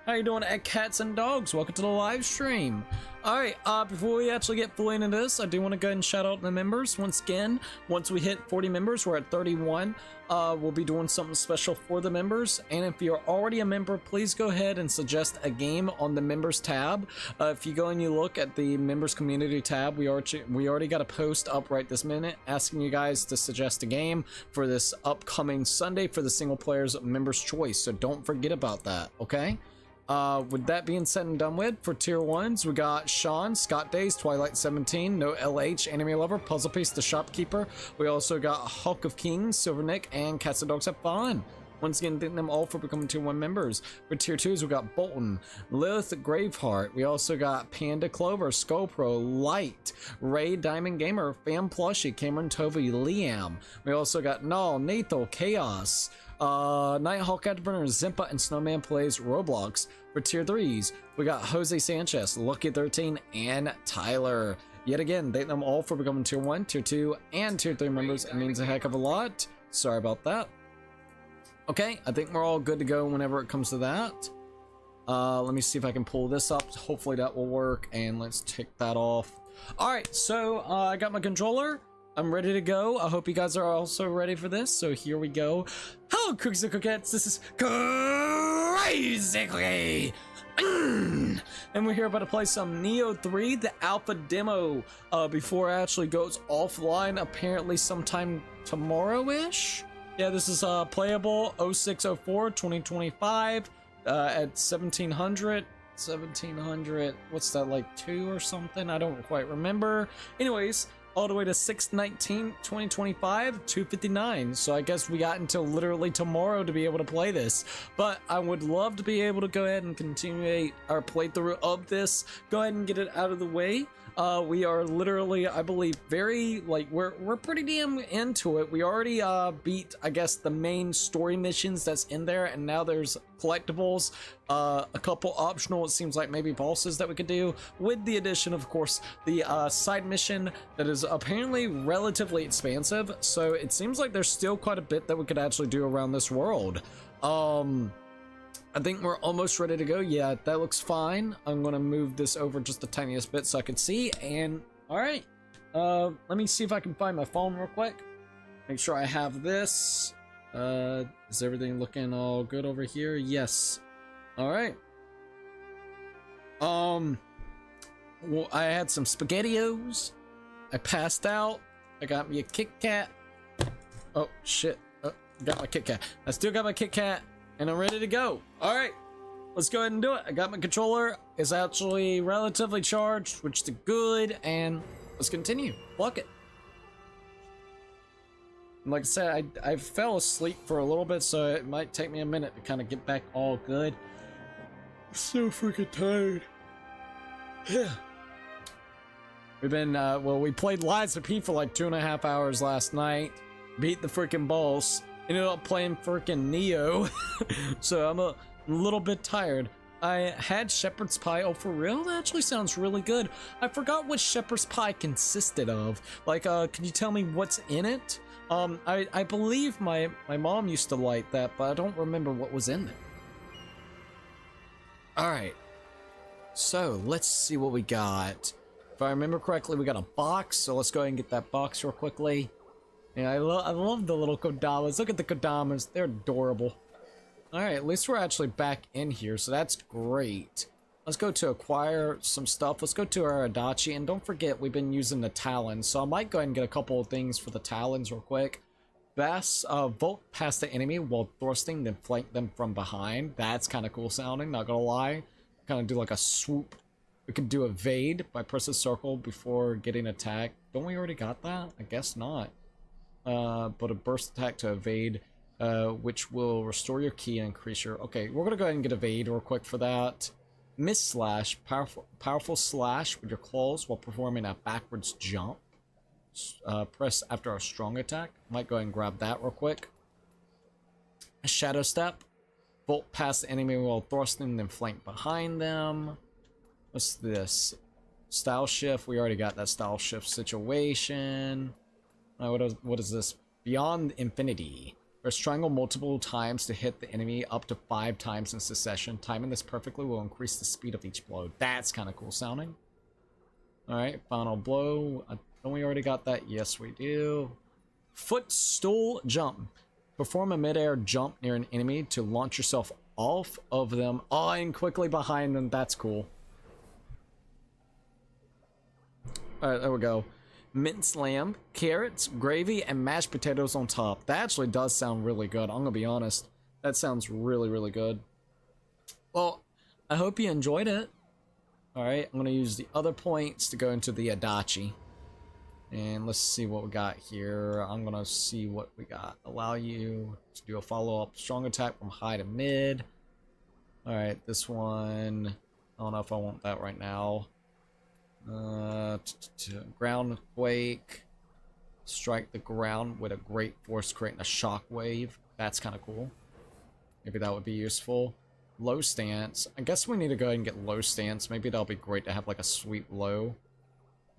How you doing at Cats and Dogs? Welcome to the live stream. Alright, before we actually get fully into this, I do want to go ahead and shout out the members. Once again, once we hit 40 members, we're at 31. We'll be doing something special for the members. And if you're already a member, please go ahead and suggest a game on the members tab. If you go and you look at the members community tab, we already got a post up right this minute asking you guys to suggest a game for this upcoming Sunday for the single players members choice. So don't forget about that, okay? With that being said and done with, for tier 1s, we got Sean, Scott Days, Twilight 17, No LH, Anime Lover, Puzzle Piece, The Shopkeeper. We also got Hulk of Kings, Silver Nick, and Cats and Dogs Have Fun. Once again, thank them all for becoming tier 1 members. For tier 2s, we got Bolton, Lilith Graveheart. We also got Panda Clover, Skullpro, Light, Ray Diamond Gamer, Fam Plushie, Cameron Tovey, Liam. We also got Null, Nathal, Chaos, Nighthawk Afterburner, Zimpa, and Snowman Plays Roblox. For tier 3s, we got Jose Sanchez, Lucky 13, and Tyler. Yet again, thank them all for becoming tier 1, tier 2, and tier 3 members. It means a heck of a lot. Sorry about that. Okay, I think we're all good to go whenever it comes to that. Let me see if I can pull this up. Hopefully that will work, and let's take that off. Alright, so I got my controller. I'm ready to go. I hope you guys are also ready for this. So here we go. Hello, Cookies and Coquettes. This is Crazy Cookie. And we're here about to play some Nioh 3, the alpha demo, before it actually goes offline, apparently sometime tomorrow-ish. Yeah, this is playable 0604 2025 at 1700. What's that, like 2 or something? I don't quite remember. Anyways, all the way to 6/19 2025, 2:59. So I guess we got until literally tomorrow to be able to play this. But I would love to be able to go ahead and continue our playthrough of this. Go ahead and get it out of the way. We are literally, I believe, very, like, we're pretty damn into it. We already beat, I guess, the main story missions that's in there, and now there's collectibles, a couple optional, it seems like maybe bosses that we could do, with the addition, of course, the side mission that is apparently relatively expansive. So it seems like there's still quite a bit that we could actually do around this world. I think we're almost ready to go. Yeah, that looks fine. I'm gonna move this over just the tiniest bit so I can see. And all right, let me see if I can find my phone real quick. Make sure I have this. Is everything looking all good over here? Yes. All right. Well, I had some SpaghettiOs. I passed out. I got me a Kit Kat. Oh shit! Got my Kit Kat. I still got my Kit Kat. And I'm ready to go. All right, let's go ahead and do it. I got my controller. It's actually relatively charged, which is good. And let's continue. Pluck it. And like I said, I fell asleep for a little bit, so it might take me a minute to kind of get back all good. I'm so freaking tired. Yeah. We've been, well, we played Lies of P for like 2.5 hours last night. Beat the freaking boss. Ended up playing freaking Nioh. So I'm a little bit tired. I had shepherd's pie. Oh, for real? That actually sounds really good. I forgot what shepherd's pie consisted of. Like, can you tell me what's in it? I believe my mom used to like that, but I don't remember what was in it. Alright. So, let's see what we got. If I remember correctly, we got a box, so let's go ahead and get that box real quickly. Yeah, I love the little kodamas. Look at the kodamas. They're adorable. Alright, at least we're actually back in here, so that's great. Let's go to acquire some stuff. Let's go to our Adachi, and don't forget we've been using the talons, so I might go ahead and get a couple of things for the talons real quick. Vault past the enemy while thrusting, then flank them from behind. That's kind of cool sounding, not gonna lie. Kind of do like a swoop. We can do evade by pressing circle before getting attacked. Don't we already got that? I guess not. But a burst attack to evade, which will restore your key and increase your... Okay, we're gonna go ahead and get evade real quick for that. Miss slash, powerful slash with your claws while performing a backwards jump. Press after a strong attack. Might go ahead and grab that real quick. A shadow step. Bolt past the enemy while thrusting, then flank behind them. What's this? Style shift. We already got that style shift situation. What is this? Beyond Infinity. Press triangle multiple times to hit the enemy up to 5 times in succession. Timing this perfectly will increase the speed of each blow. That's kind of cool sounding. Alright, final blow. Don't we already got that? Yes, we do. Footstool jump. Perform a midair jump near an enemy to launch yourself off of them. Oh, and quickly behind them. That's cool. Alright, there we go. Minced lamb, carrots, gravy, and mashed potatoes on top. That actually does sound really good. I'm gonna be honest. That sounds really, really good. Well, I hope you enjoyed it. Alright, I'm gonna use the other points to go into the adachi. And let's see what we got here. I'm gonna see what we got. Allow you to do a follow-up strong attack from high to mid. Alright, this one. I don't know if I want that right now. Ground quake. Strike the ground with a great force, creating a shock wave. That's kind of cool. Maybe that would be useful. Low stance. I guess we need to go ahead and get low stance. Maybe that'll be great to have like a sweep low.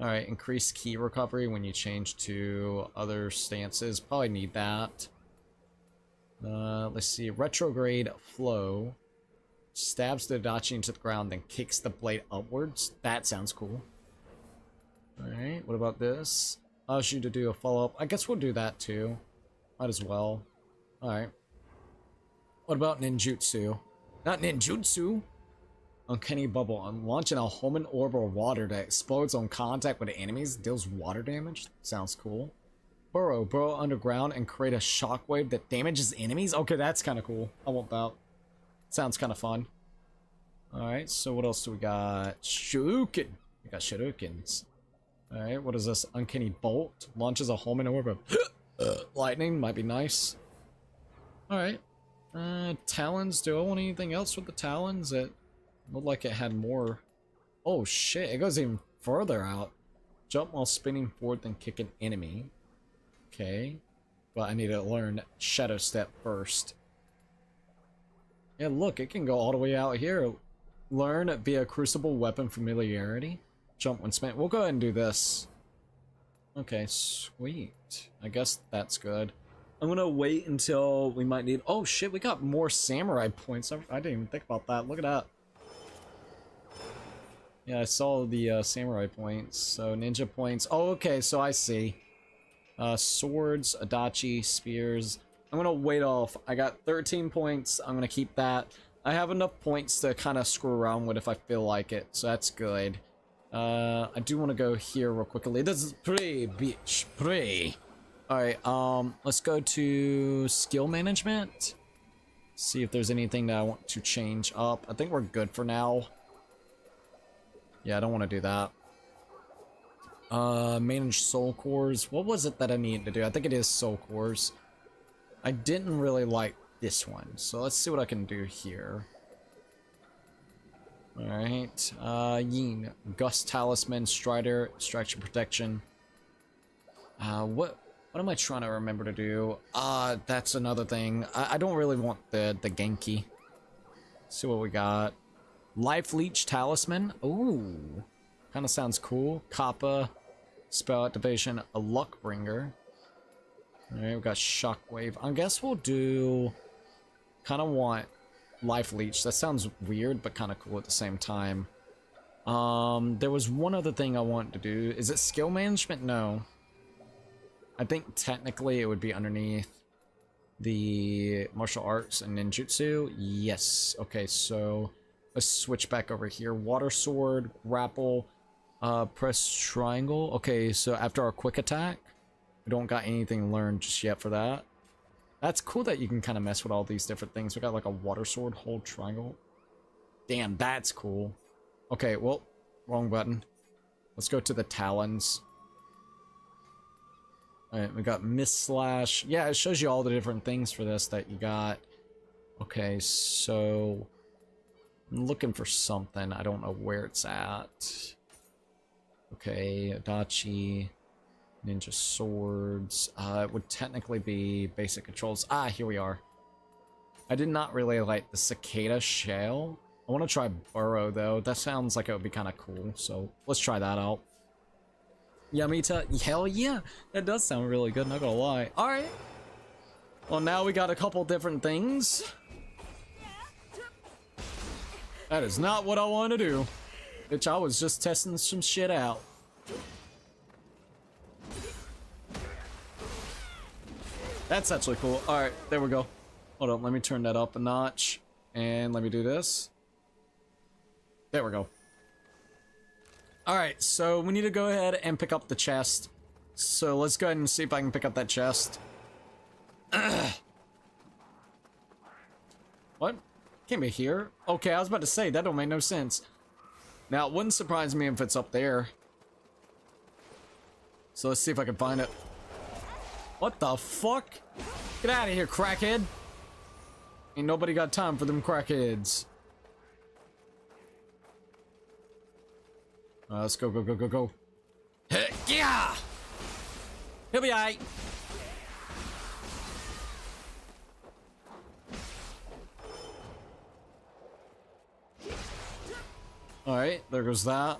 Alright, increase key recovery when you change to other stances. Probably need that. Let's see. Retrograde flow. Stabs the adachi into the ground, then kicks the blade upwards. That sounds cool. Alright, what about this? Allows you to do a follow-up. I guess we'll do that too. Might as well. Alright. What about ninjutsu? Not ninjutsu! Uncanny bubble. I'm launching a homing orb or water that explodes on contact with enemies. Deals water damage. Sounds cool. Burrow underground and create a shockwave that damages enemies? Okay, that's kind of cool. I want that. Sounds kind of fun. Alright, so what else do we got? Shuriken. We got shurikens. Alright, what is this? Uncanny bolt. Launches a homing orb of lightning. Might be nice. Alright. Talons. Do I want anything else with the talons? It looked like it had more. Oh shit, it goes even further out. Jump while spinning forward, then kick an enemy. Okay. But I need to learn Shadow Step first. Yeah, look, it can go all the way out here. Learn via Crucible Weapon Familiarity. Jump when spent. We'll go ahead and do this. Okay, sweet. I guess that's good. I'm gonna wait until we might need... Oh shit, we got more samurai points. I didn't even think about that. Look at that. Yeah, I saw the samurai points. So ninja points. Oh, okay, so I see. Swords, adachi, spears. I'm gonna wait off. I got 13 points. I'm gonna keep that. I have enough points to kind of screw around with if I feel like it, so that's good. I do want to go here real quickly. This is pretty, bitch. Pretty. Alright, let's go to skill management. See if there's anything that I want to change up. I think we're good for now. Yeah, I don't want to do that. Manage soul cores. What was it that I needed to do? I think it is soul cores. I didn't really like this one, so let's see what I can do here. Alright, Yin. Gust Talisman, Strider, Extraction Protection. What am I trying to remember to do? That's another thing. I don't really want the Genki. Let's see what we got. Life Leech Talisman. Ooh. Kind of sounds cool. Kappa. Spell Activation. A Luck Bringer. Alright, we got Shockwave. I guess we'll do... Kind of want Life Leech. That sounds weird, but kind of cool at the same time. There was one other thing I wanted to do. Is it skill management? No. I think technically it would be underneath the martial arts and ninjutsu. Yes. Okay, so let's switch back over here. Water sword, grapple, press triangle. Okay, so after our quick attack, we don't got anything learned just yet for that. That's cool that you can kind of mess with all these different things. We got like a water sword, hold triangle. Damn, that's cool. Okay, well, wrong button. Let's go to the talons. Alright, we got Mist Slash. Yeah, it shows you all the different things for this that you got. Okay, so... I'm looking for something. I don't know where it's at. Okay, Adachi. Ninja swords. It would technically be basic controls. Ah, here we are. I did not really like the cicada shell. I want to try burrow though. That sounds like it would be kind of cool. So let's try that out. Yamita, hell yeah, that does sound really good. Not gonna lie. All right. Well, now we got a couple different things. That is not what I want to do. Bitch, I was just testing some shit out. That's actually cool. Alright, there we go. Hold on, let me turn that up a notch. And let me do this. There we go. Alright, so we need to go ahead and pick up the chest. So let's go ahead and see if I can pick up that chest. Ugh. What? Can't be here? Okay, I was about to say, that don't make no sense. Now, it wouldn't surprise me if it's up there. So let's see if I can find it. What the fuck? Get out of here, crackhead. Ain't nobody got time for them crackheads. Let's go, go, go, go, go. Heck yeah! He'll be alright. Alright, there goes that.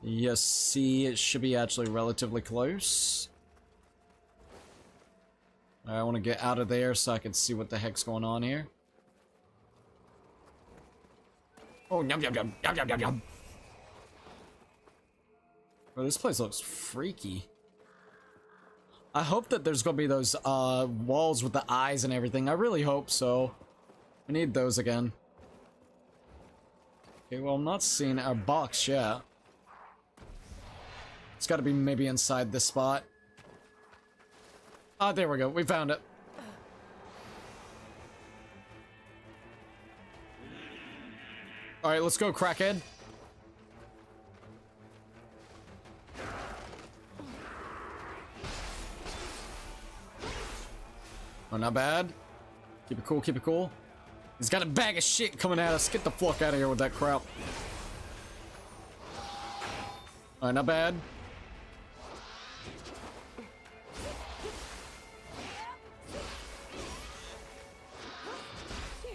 Yes, see, it should be actually relatively close. I want to get out of there so I can see what the heck's going on here. Oh, yum, yum, yum, yum, yum, yum, yum. Bro, this place looks freaky. I hope that there's gonna be those walls with the eyes and everything. I really hope so. I need those again. Okay, well, I'm not seeing our box yet. It's gotta be maybe inside this spot. Ah, there we go. We found it. Alright, let's go, crackhead. Oh, not bad. Keep it cool, keep it cool. He's got a bag of shit coming at us. Get the fuck out of here with that crap. Alright, not bad.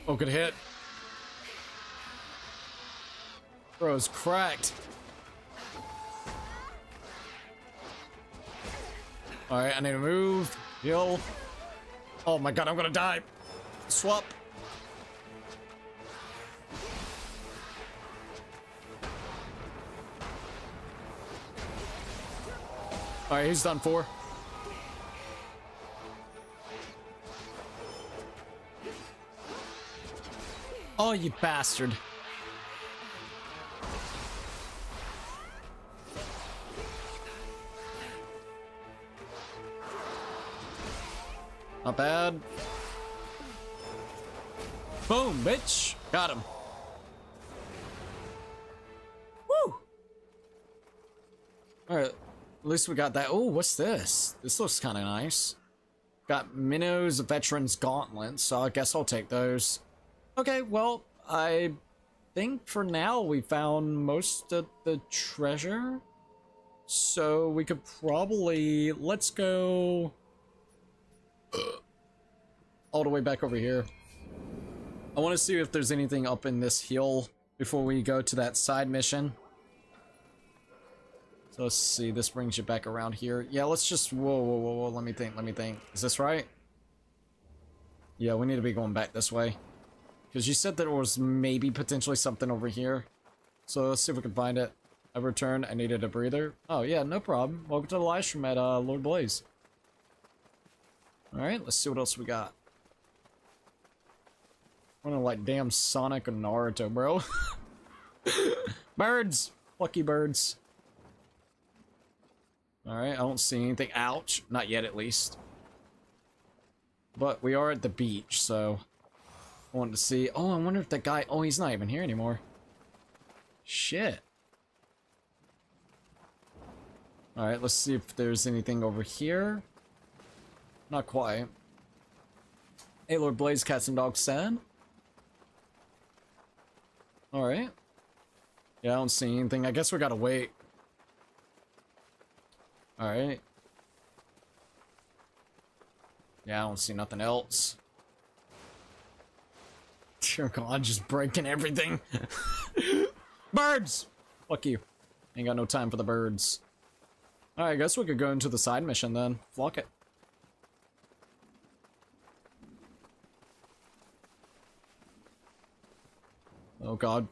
Oh, good hit. Bro's cracked. Alright, I need to move. Heal. Oh my god, I'm gonna die. Swap. Alright, he's done for. Oh, you bastard. Not bad. Boom, bitch. Got him. Woo! Alright, at least we got that. Oh, what's this? This looks kind of nice. Got Minnow's Veteran's Gauntlet, so I guess I'll take those. Okay, well, I think for now we found most of the treasure. So we could probably... Let's go... all the way back over here. I want to see if there's anything up in this hill before we go to that side mission. So let's see, this brings you back around here. Yeah, let's just, whoa, whoa, whoa, whoa, let me think. Is this right? Yeah, we need to be going back this way. Because you said there was maybe potentially something over here. So let's see if we can find it. I returned, I needed a breather. Oh yeah, no problem. Welcome to the live stream at Lord Blaze. Alright, let's see what else we got. I'm gonna like damn Sonic and Naruto, bro. Birds! Lucky birds. Alright, I don't see anything. Ouch. Not yet, at least. But we are at the beach, so... I wanted to see... Oh, I wonder if that guy... Oh, he's not even here anymore. Shit. Alright, let's see if there's anything over here. Not quite. Hey, Lord Blaze, Cats and Dogs said. Alright. Yeah, I don't see anything. I guess we gotta wait. Alright. Yeah, I don't see nothing else. Dear God, just breaking everything. Birds! Fuck you. Ain't got no time for the birds. Alright, I guess we could go into the side mission then. Flock it. Oh god.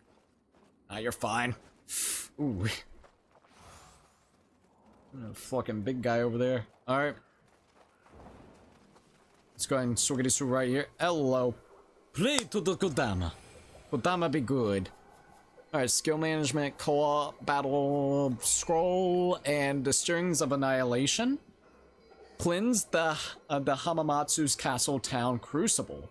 Ah, you're fine. Ooh. Fucking big guy over there. Alright. Let's go ahead and swiggy swoo right here. Hello. Play to the Kodama. Kodama be good. Alright, skill management, co-op, battle, scroll, and the strings of annihilation. Cleanse the Hamamatsu's castle town crucible.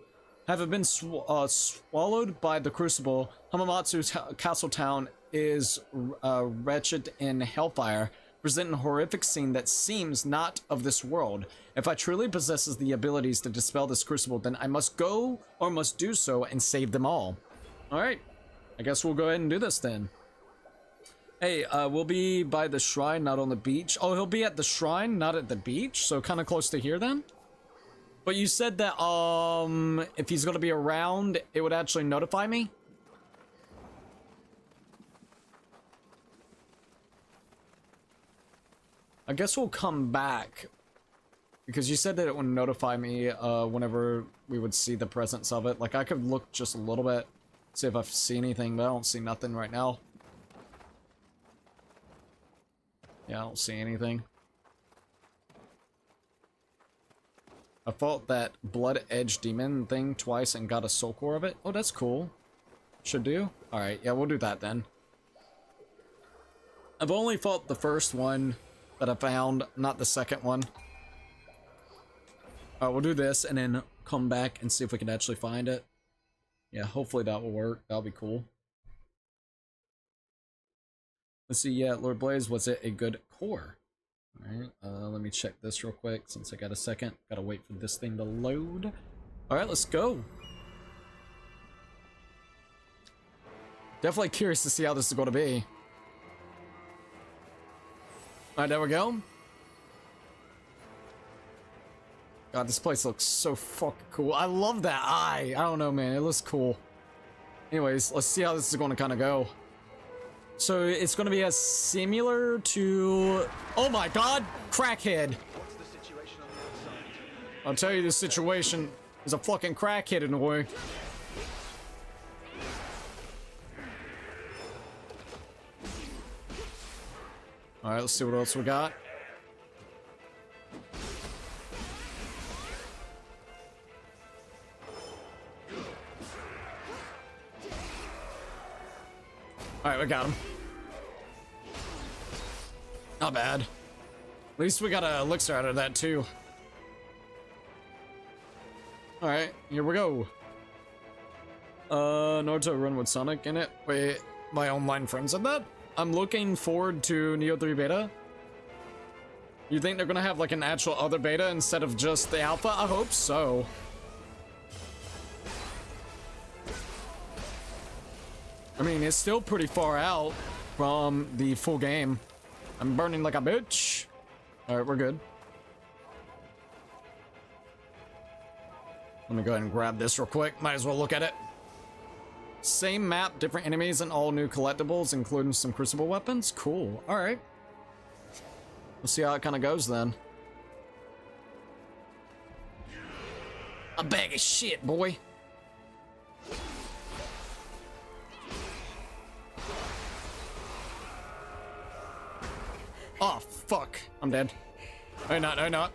Having been swallowed by the crucible, Hamamatsu's castle town is wretched in hellfire, presenting a horrific scene that seems not of this world. If I truly possesses the abilities to dispel this crucible, then I must go, or must do so, and save them all. Alright, I guess we'll go ahead and do this then. Hey, we'll be by the shrine, not on the beach. Oh, he'll be at the shrine, not at the beach, so kind of close to here then? But you said that, if he's gonna be around, it would actually notify me? I guess we'll come back. Because you said that it would notify me, whenever we would see the presence of it. Like, I could look just a little bit, see if I see anything, but I don't see nothing right now. Yeah, I don't see anything. I fought that blood edge demon thing twice and got a soul core of it. Oh, that's cool. Should do. Alright, yeah, we'll do that then. I've only fought the first one that I found, not the second one. Alright, we'll do this and then come back and see if we can actually find it. Yeah, hopefully that will work. That'll be cool. Let's see, yeah, Lord Blaze, was it a good core? Alright, let me check this real quick since I got a second. Gotta wait for this thing to load. Alright, let's go. Definitely curious to see how this is going to be. Alright, there we go. God, this place looks so fucking cool. I love that eye. I don't know, man. It looks cool. Anyways, let's see how this is going to kind of go. So it's going to be as similar to... Oh my god! Crackhead! What's the situation on the outside? I'll tell you the situation. There's a fucking crackhead in the way. Alright, let's see what else we got. Alright, we got him. Not bad. At least we got a elixir out of that too. Alright, here we go. Naruto run with Sonic in it. Wait, my online friend said that? I'm looking forward to Nioh 3 beta. You think they're gonna have like an actual other beta instead of just the alpha? I hope so. I mean, it's still pretty far out from the full game. I'm burning like a bitch. Alright, we're good. Let me go ahead and grab this real quick. Might as well look at it. Same map, different enemies, and all new collectibles, including some crucible weapons. Cool. Alright. We'll see how it kind of goes then. A bag of shit, boy. Oh, fuck. I'm dead. No, not, no, not.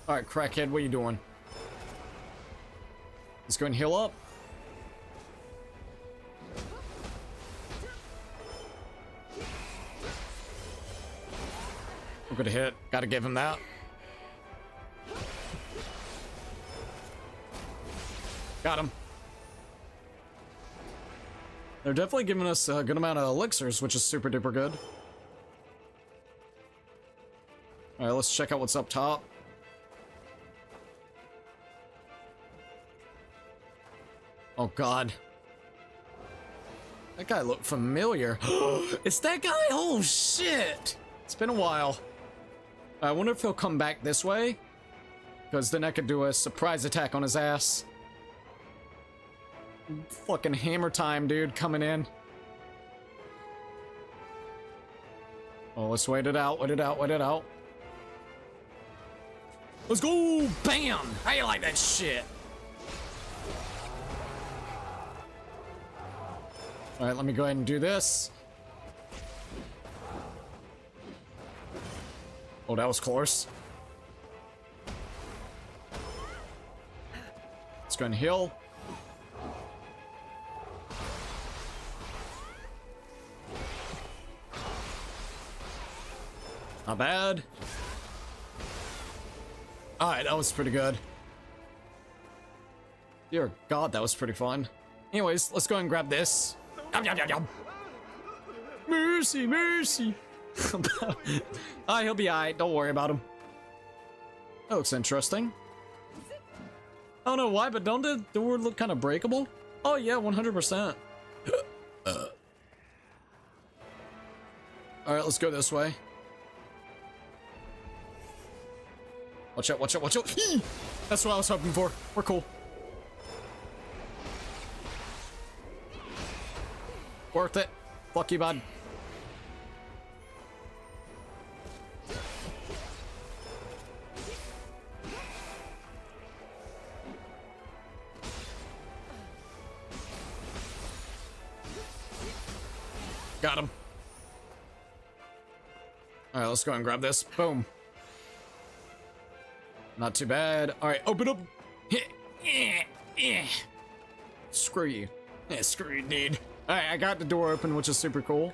Alright, crackhead, what are you doing? Let's go and heal up. We're gonna hit. Gotta give him that. Got him. They're definitely giving us a good amount of elixirs, which is super duper good. Alright, let's check out what's up top. Oh god. That guy looked familiar. It's that guy! Oh shit! It's been a while. I wonder if he'll come back this way. Because then I could do a surprise attack on his ass. Fucking hammer time, dude, coming in. Oh, let's wait it out, wait it out, wait it out. Let's go! Bam! How you like that shit? All right, let me go ahead and do this. Oh, that was close. Let's go and heal. Not bad. Alright, that was pretty good. Dear God, that was pretty fun. Anyways, let's go and grab this. Yum, yum, yum, yum. Mercy, mercy. Alright, he'll be alright. Don't worry about him. That looks interesting. I don't know why, but don't the door look kind of breakable? Oh yeah, 100%. Alright, let's go this way. Watch out, watch out, watch out. That's what I was hoping for. We're cool. Worth it. Fuck you, bud. Got him. All right, let's go and grab this. Boom. Not too bad. All right, open up. Screw you. Yeah, screw you, dude. All right, I got the door open, which is super cool.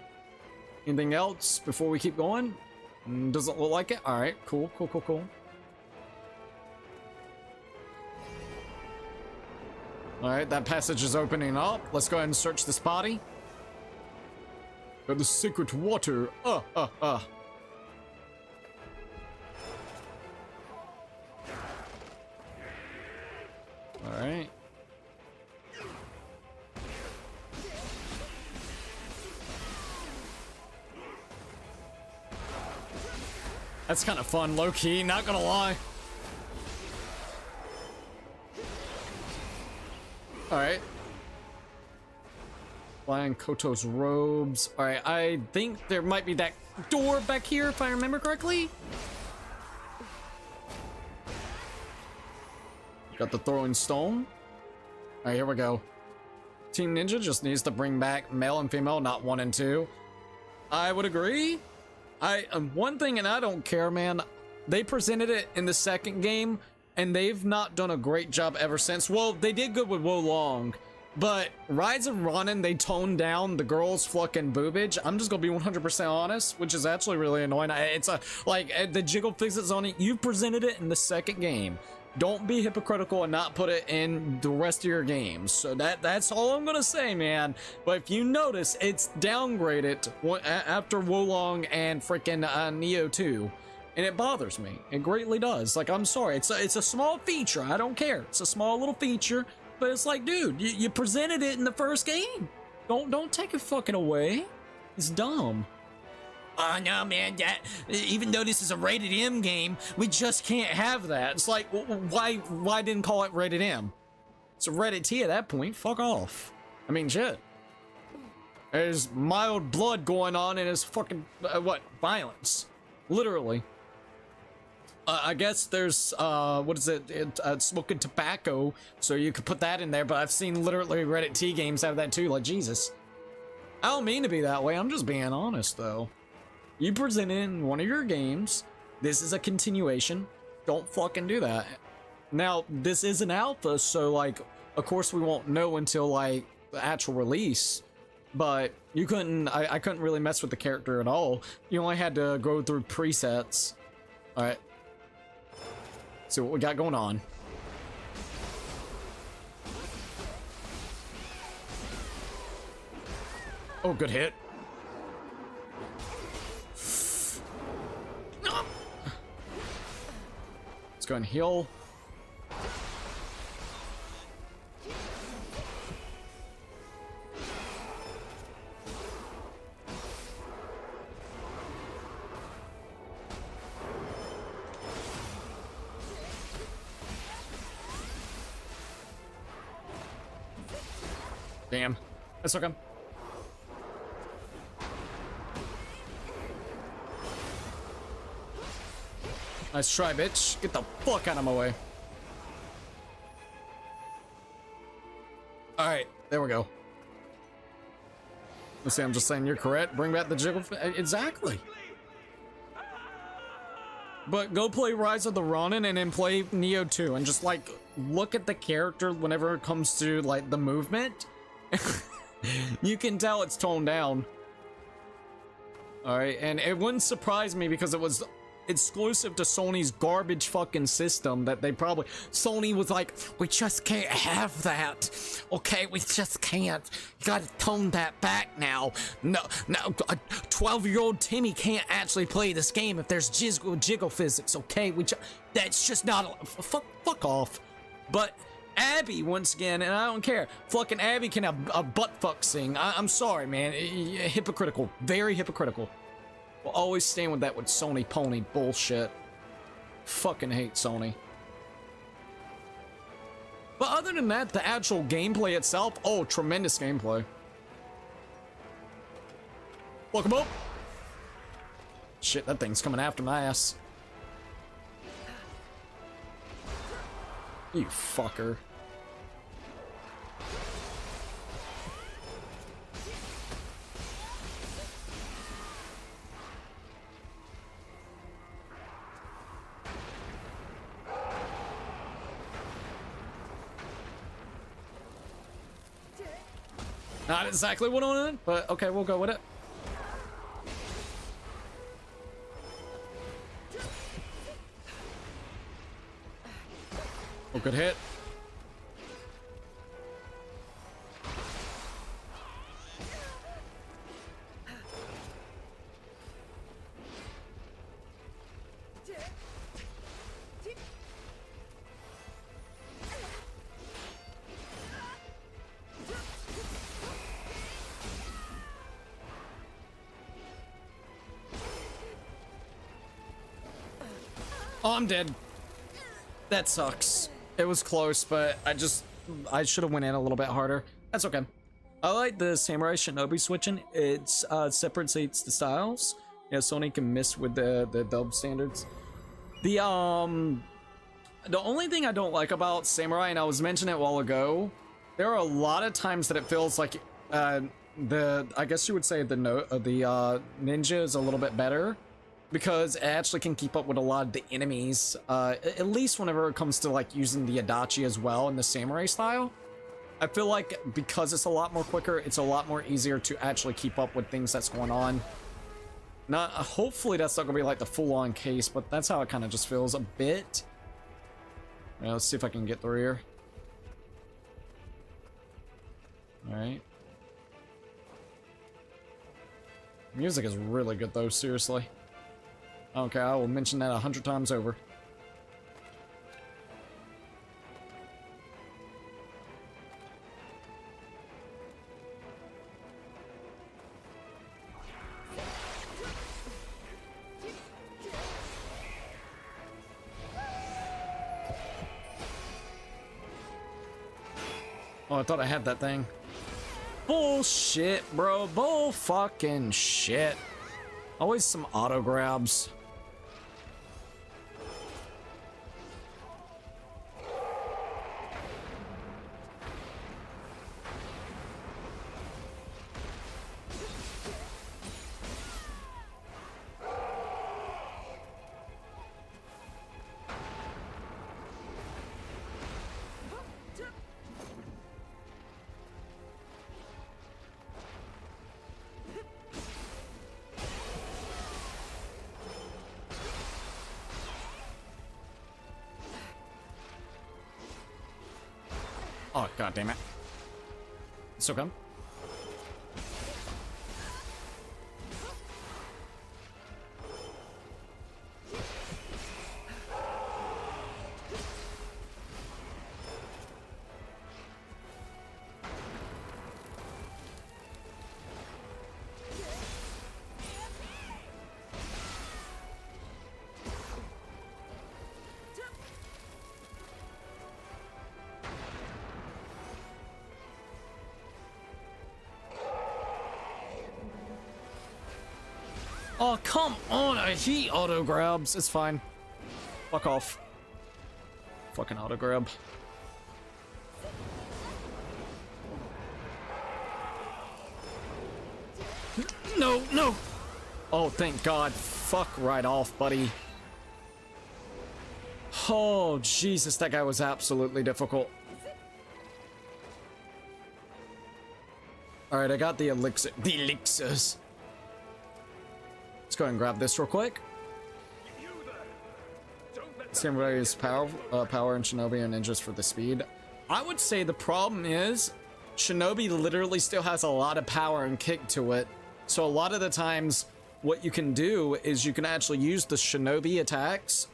Anything else before we keep going? Doesn't look like it. All right, cool, cool, cool, cool. All right, that passage is opening up. Let's go ahead and search this body. The secret water. All right. That's kind of fun, low-key, not gonna lie. Alright. Flying Koto's robes. Alright, I think there might be that door back here, if I remember correctly. Got the throwing stone. Alright, here we go. Team Ninja just needs to bring back male and female, not 1 and 2. I would agree. One thing, and I don't care, man. They presented it in the second game, and they've not done a great job ever since. Well, they did good with Wo Long, but Rise of Ronin, they toned down the girls' fucking boobage. I'm just gonna be 100% honest, which is actually really annoying. It's like the jiggle physics on it. You presented it in the second game. Don't be hypocritical and not put it in the rest of your games. So that's all I'm gonna say, man. But if you notice, it's downgraded after Wo Long and freaking Nioh 2, and it bothers me. It greatly does. Like, I'm sorry. It's a small feature. I don't care. It's a small little feature, but it's like, dude, you presented it in the first game. Don't take it fucking away. It's dumb. Oh no, man, even though this is a rated M game, we just can't have that. It's like, why didn't call it rated M? It's a rated T at that point. Fuck off. I mean, shit. There's mild blood going on and it's fucking, violence. Literally. I guess there's, what is it? Smoking tobacco, so you could put that in there, but I've seen literally rated T games have that too, like, Jesus. I don't mean to be that way, I'm just being honest, though. You presented in one of your games. This is a continuation. Don't fucking do that. Now, this is an alpha, so, like, of course we won't know until, like, the actual release. But you couldn't, I couldn't really mess with the character at all. You only had to go through presets. Alright. See what we got going on. Oh, good hit. Let's go and heal. Damn. That's okay. Nice try, bitch. Get the fuck out of my way. All right, there we go. Let's see, I'm just saying you're correct. Bring back the jiggle. Exactly. But go play Rise of the Ronin and then play Nioh 2 and just like look at the character whenever it comes to like the movement. You can tell it's toned down. All right, and it wouldn't surprise me because it was exclusive to Sony's garbage fucking system that they probably Sony was like, we just can't have that. Okay, we just can't. You gotta tone that back now. No, a 12-year-old Timmy can't actually play this game if there's jiggle physics. Okay, that's just not fuck off. But Abby, once again, and I don't care, fucking Abby can have a butt fuck sing. I'm sorry, man. Hypocritical, very hypocritical. We'll always stand with that with Sony pony bullshit. Fucking hate Sony. But other than that, the actual gameplay itself, oh, tremendous gameplay. Welcome up. Shit, that thing's coming after my ass. You fucker. Not exactly what I wanted, but okay, we'll go with it. Oh, good hit. Oh, I'm dead. That sucks. It was close, but I should have went in a little bit harder. That's okay. I like the Samurai Shinobi switching. It's separates the styles. Yeah, Sony can miss with the dub standards. The only thing I don't like about Samurai, and I was mentioning it a while ago, there are a lot of times that it feels like I guess you would say the ninja is a little bit better, because it actually can keep up with a lot of the enemies, at least whenever it comes to like using the Adachi as well in the samurai style. I feel like because it's a lot more quicker, it's a lot more easier to actually keep up with things that's going on. Not hopefully that's not gonna be like the full-on case, but that's how it kind of just feels a bit. All right, let's see if I can get through here. All right. Music is really good though, seriously. Okay, I will mention that 100 times over. Oh, I thought I had that thing. Bullshit, bro. Bull fucking shit. Always some auto grabs. Oh, god damn it. It's okay. Oh, come on, I hate auto grabs. It's fine. Fuck off. Fucking auto grab. No, no! Oh, thank God. Fuck right off, buddy. Oh, Jesus, that guy was absolutely difficult. Alright, I got the elixir. The elixirs. Let's go ahead and grab this real quick. Samurai is power and Shinobi and ninjas for the speed. I would say the problem is Shinobi literally still has a lot of power and kick to it. So a lot of the times what you can do is you can actually use the Shinobi attacks,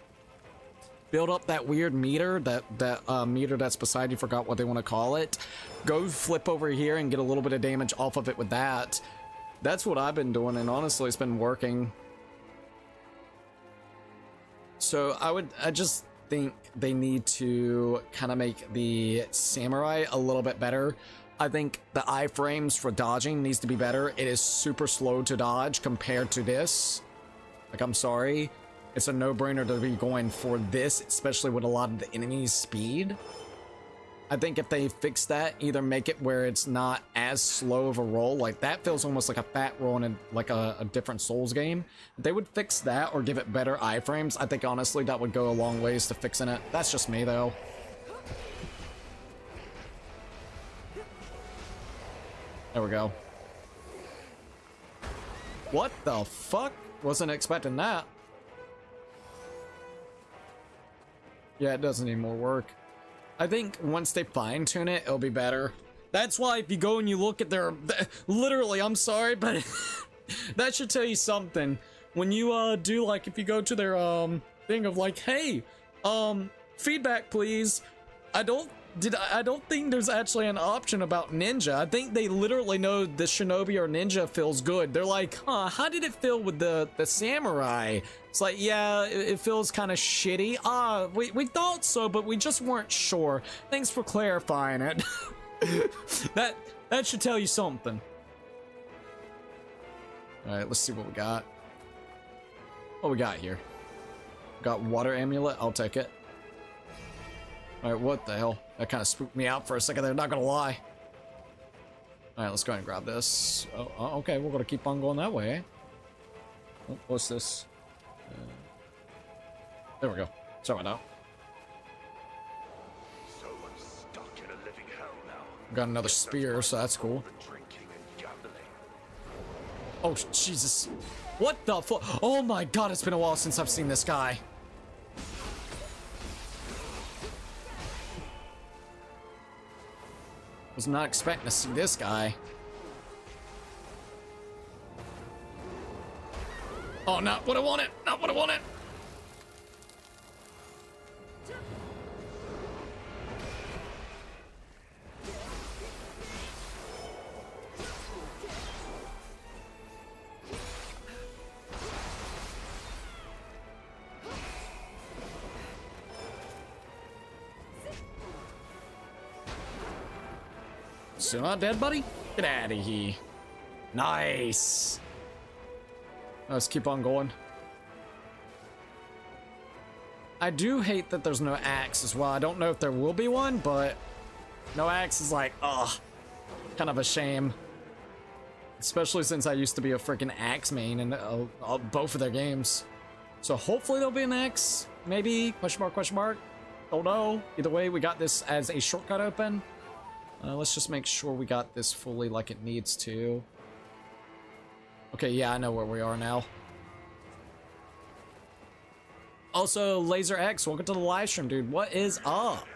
build up that weird meter, that meter that's beside you, forgot what they want to call it. Go flip over here and get a little bit of damage off of it with that. That's what I've been doing, and honestly it's been working. So I just think they need to kind of make the samurai a little bit better. I think the iframes for dodging needs to be better. It is super slow to dodge compared to this. Like, I'm sorry. It's a no-brainer to be going for this, especially with a lot of the enemy's speed. I think if they fix that, either make it where it's not as slow of a roll, like that feels almost like a fat roll in like a different Souls game. If they would fix that or give it better iframes, I think honestly that would go a long ways to fixing it. That's just me though. There we go. What the fuck? Wasn't expecting that. Yeah, it doesn't need more work. I think once they fine-tune it, it'll be better. That's why if you go and you look at their... Literally, I'm sorry, but that should tell you something. When you do, like, if you go to their thing of like, hey, feedback please. I don't think there's actually an option about ninja. I think they literally know the shinobi or ninja feels good. They're like, huh, how did it feel with the samurai? It's like, yeah, it feels kind of shitty. We thought so, but we just weren't sure. Thanks for clarifying it. that should tell you something. All right, let's see what we got. What we got here? Got water amulet. I'll take it. All right, what the hell? That kind of spooked me out for a second there, not gonna lie. All right, let's go ahead and grab this. Oh, okay, we're gonna keep on going that way, eh? Oh, what's this? There we go. Sorry about that. Someone's stuck in a living hell now. Got another spear, so that's cool. Drinking and gambling. Oh, Jesus. What the fuck? Oh my God, it's been a while since I've seen this guy. Was not expecting to see this guy. Oh, not what I wanted. Not what I wanted. Still not dead, buddy? Get out of here. Nice. Let's keep on going. I do hate that there's no axe as well. I don't know if there will be one, but no axe is like, ugh, kind of a shame. Especially since I used to be a freaking axe main in both of their games. So hopefully there'll be an axe. Maybe, question mark, question mark. Don't know. Either way, we got this as a shortcut open. Let's just make sure we got this fully like it needs to. Okay, yeah, I know where we are now. Also, Laser X, welcome to the live stream, dude. What is up?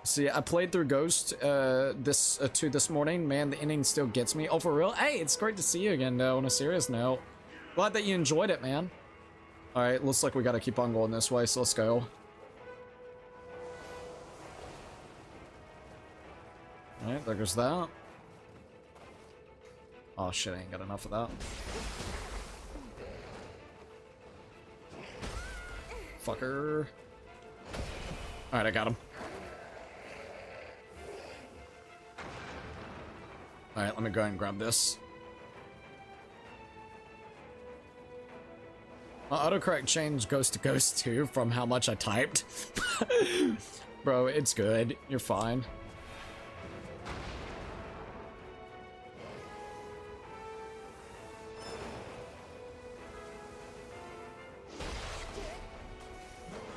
See, I played through Ghost this morning. Man, the ending still gets me. Oh, for real? Hey, it's great to see you again, though, on a serious note. Glad that you enjoyed it, man. All right, looks like we got to keep on going this way, so let's go. Alright, there goes that. Oh shit, I ain't got enough of that. Fucker. Alright, I got him. Alright, let me go ahead and grab this. My autocorrect changed ghost to ghost too from how much I typed. Bro, it's good. You're fine.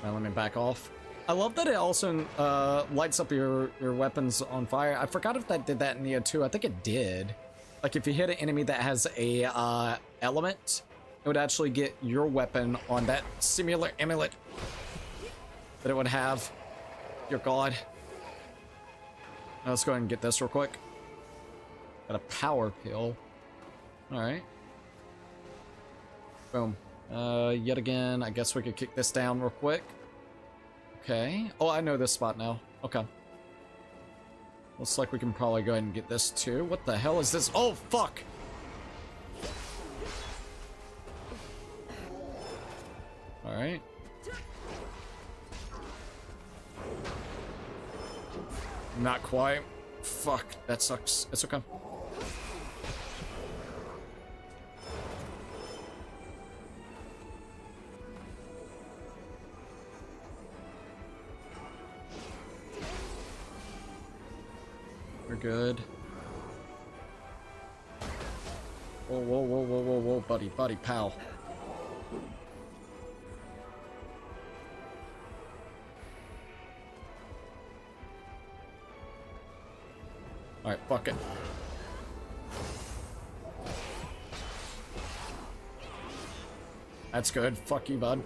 Now let me back off. I love that it also lights up your weapons on fire. I forgot if that did that in Nioh 2. I think it did. Like if you hit an enemy that has a element, it would actually get your weapon on that similar amulet that it would have. Dear God. Now let's go ahead and get this real quick. Got a power pill. Alright. Boom. Yet again, I guess we could kick this down real quick. Okay. Oh, I know this spot now. Okay. Looks like we can probably go ahead and get this too. What the hell is this? Oh, fuck! Alright. Not quite. Fuck, that sucks. It's okay. We're good. Whoa, whoa, whoa, whoa, whoa, whoa, buddy, buddy, pal. Alright, fuck it. That's good. Fuck you, bud.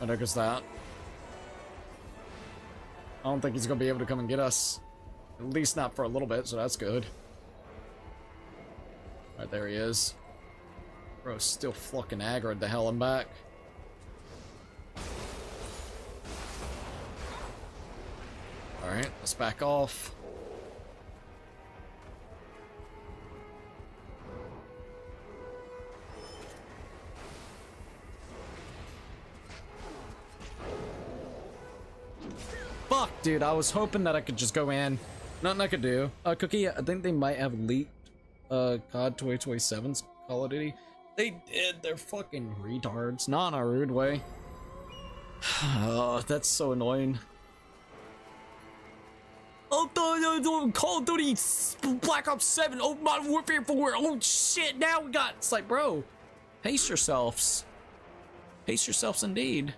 How the heck is that? I don't think he's gonna be able to come and get us. At least not for a little bit, so that's good. Alright, there he is. Bro's still fucking aggroed the hell and back. Alright, let's back off. Fuck, dude, I was hoping that I could just go in. Nothing I could do. Cookie, I think they might have leaked COD 2027's Call of Duty. They did, they're fucking retards. Not in a rude way. Oh, that's so annoying. Oh, Call of Duty Black Ops 7, oh, Modern Warfare 4, oh shit, now we got, it's like, bro, pace yourselves. Pace yourselves indeed.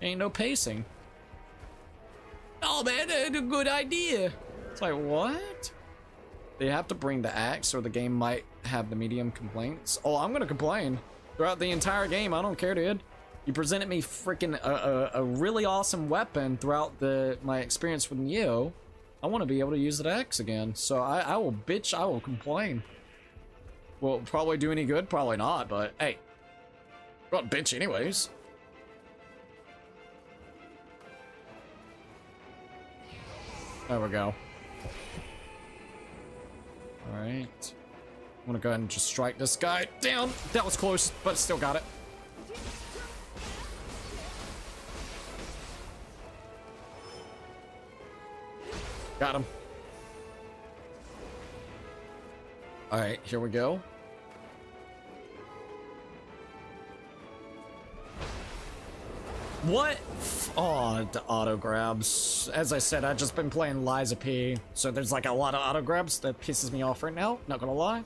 Ain't no pacing. Oh man, that's a good idea. It's like, what? They have to bring the axe or the game might have the medium complaints. Oh, I'm gonna complain throughout the entire game. I don't care, dude. You presented me freaking a really awesome weapon throughout my experience with Nioh. I want to be able to use the axe again. So I will bitch, I will complain. Will it probably do any good? Probably not, but hey. Well, bitch anyways. There we go. Alright. I'm gonna go ahead and just strike this guy down. That was close, but still got it. Got him. Alright, here we go. What? Oh, the auto grabs. As I said, I've just been playing Liza P, so there's like a lot of auto grabs that pisses me off right now, not gonna lie.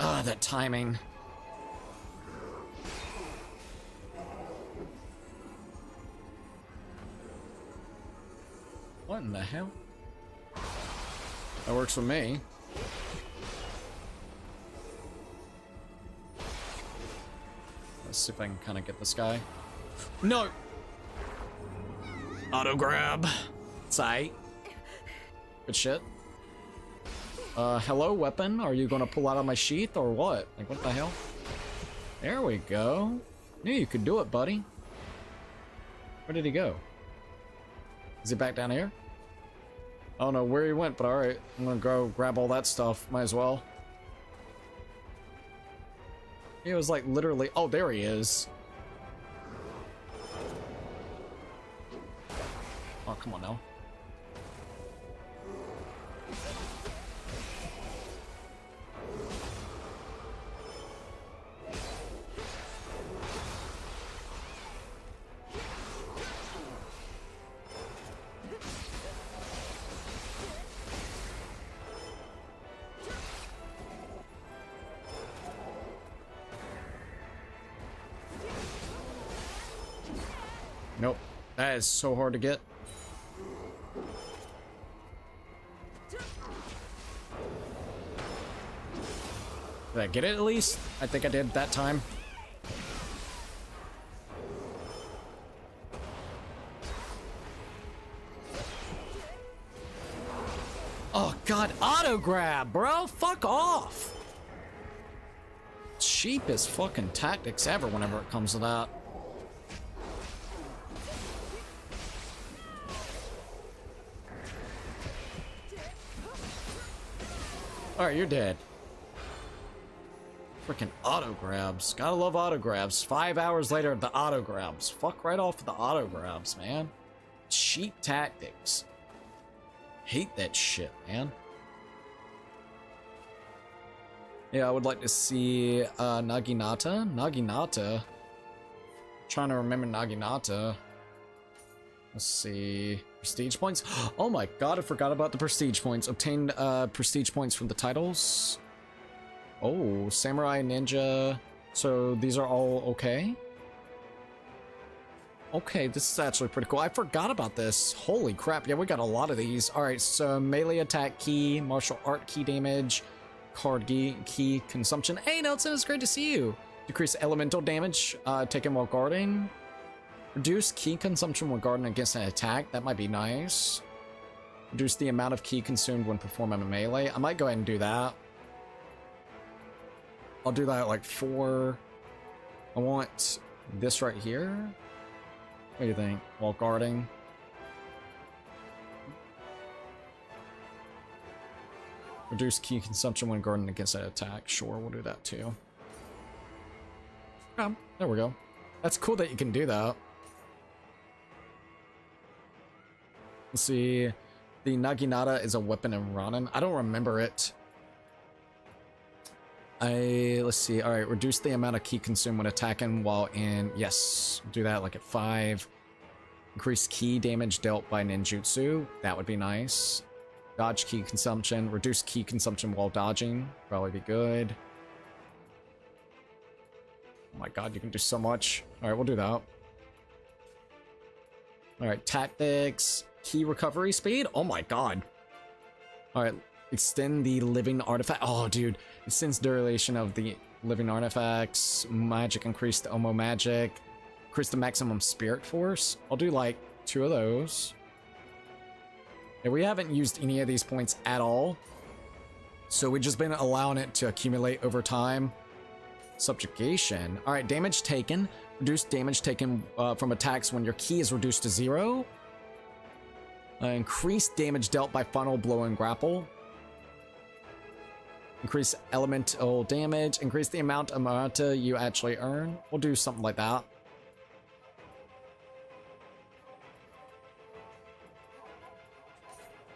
Ah, that timing. What in the hell? That works for me. Let's see if I can kind of get this guy. No! Auto grab. Sight. Good shit. Hello, weapon? Are you gonna pull out of my sheath or what? Like, what the hell? There we go. Knew you could do it, buddy. Where did he go? Is he back down here? I don't know where he went, but alright. I'm gonna go grab all that stuff. Might as well. He was like literally... Oh, there he is. Oh, come on now. Nope. That is so hard to get. Did I get it at least? I think I did that time. Oh god, auto grab, bro! Fuck off! Cheapest fucking tactics ever whenever it comes to that. Alright, you're dead. Freaking auto grabs. Gotta love auto grabs. 5 hours later, the auto grabs. Fuck right off with the auto grabs, man. Cheap tactics. Hate that shit, man. Yeah, I would like to see Naginata. Naginata. Trying to remember Naginata. Let's see. Prestige points. Oh my god, I forgot about the prestige points. Obtained prestige points from the titles. Oh, Samurai Ninja. So these are all okay? Okay, this is actually pretty cool. I forgot about this. Holy crap. Yeah, we got a lot of these. Alright, so melee attack key, martial art key damage, card key consumption. Hey, Nelson, it's great to see you. Decrease elemental damage taken while guarding. Reduce key consumption when guarding against an attack. That might be nice. Reduce the amount of key consumed when performing a melee. I might go ahead and do that. I'll do that at like 4. I want this right here. What do you think? While guarding. Reduce key consumption when guarding against an attack. Sure, we'll do that too. There we go. That's cool that you can do that. Let's see. The Naginata is a weapon in Ronin. I don't remember it. Let's see. All right, reduce the amount of key consumed when attacking while in. Yes, do that like at 5. Increase key damage dealt by ninjutsu. That would be nice. Dodge key consumption. Reduce key consumption while dodging. Probably be good. Oh my god, you can do so much. All right, we'll do that. All right, tactics. Key recovery speed. Oh my god. All right, extend the living artifact. Oh, dude. Extends duration of the living artifacts. Magic increase the Omo magic. Increase the maximum spirit force. I'll do like 2 of those. Yeah, we haven't used any of these points at all. So we've just been allowing it to accumulate over time. Subjugation. All right, damage taken. Reduce damage taken from attacks when your key is reduced to 0. Increase damage dealt by funnel, blow, and grapple. Increase elemental damage. Increase the amount of Marata you actually earn. We'll do something like that.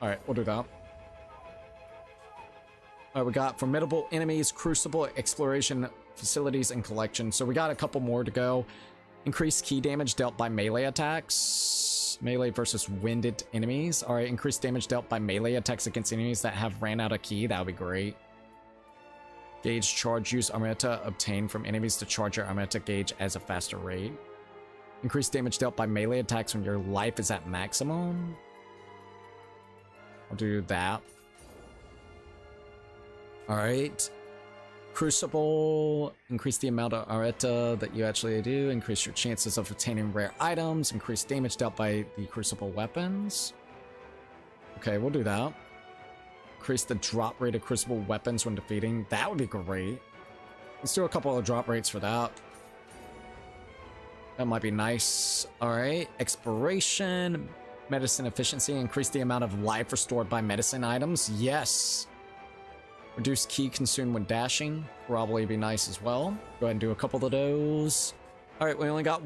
Alright, we'll do that. Alright, we got formidable enemies, crucible, exploration, facilities, and collection. So we got a couple more to go. Increase key damage dealt by melee attacks. Melee versus winded enemies. Alright, increase damage dealt by melee attacks against enemies that have ran out of key. That would be great. Gauge charge use Armata obtained from enemies to charge your Armata gauge as a faster rate. Increase damage dealt by melee attacks when your life is at maximum. I'll do that. Alright. Crucible. Increase the amount of Areta that you actually do. Increase your chances of obtaining rare items. Increase damage dealt by the Crucible weapons. Okay, we'll do that. Increase the drop rate of Crucible weapons when defeating. That would be great. Let's do a couple of drop rates for that. That might be nice. Alright. Expiration. Medicine efficiency. Increase the amount of life restored by medicine items. Yes. Reduce key consumed when dashing. Probably be nice as well. Go ahead and do a couple of those. Alright, we only got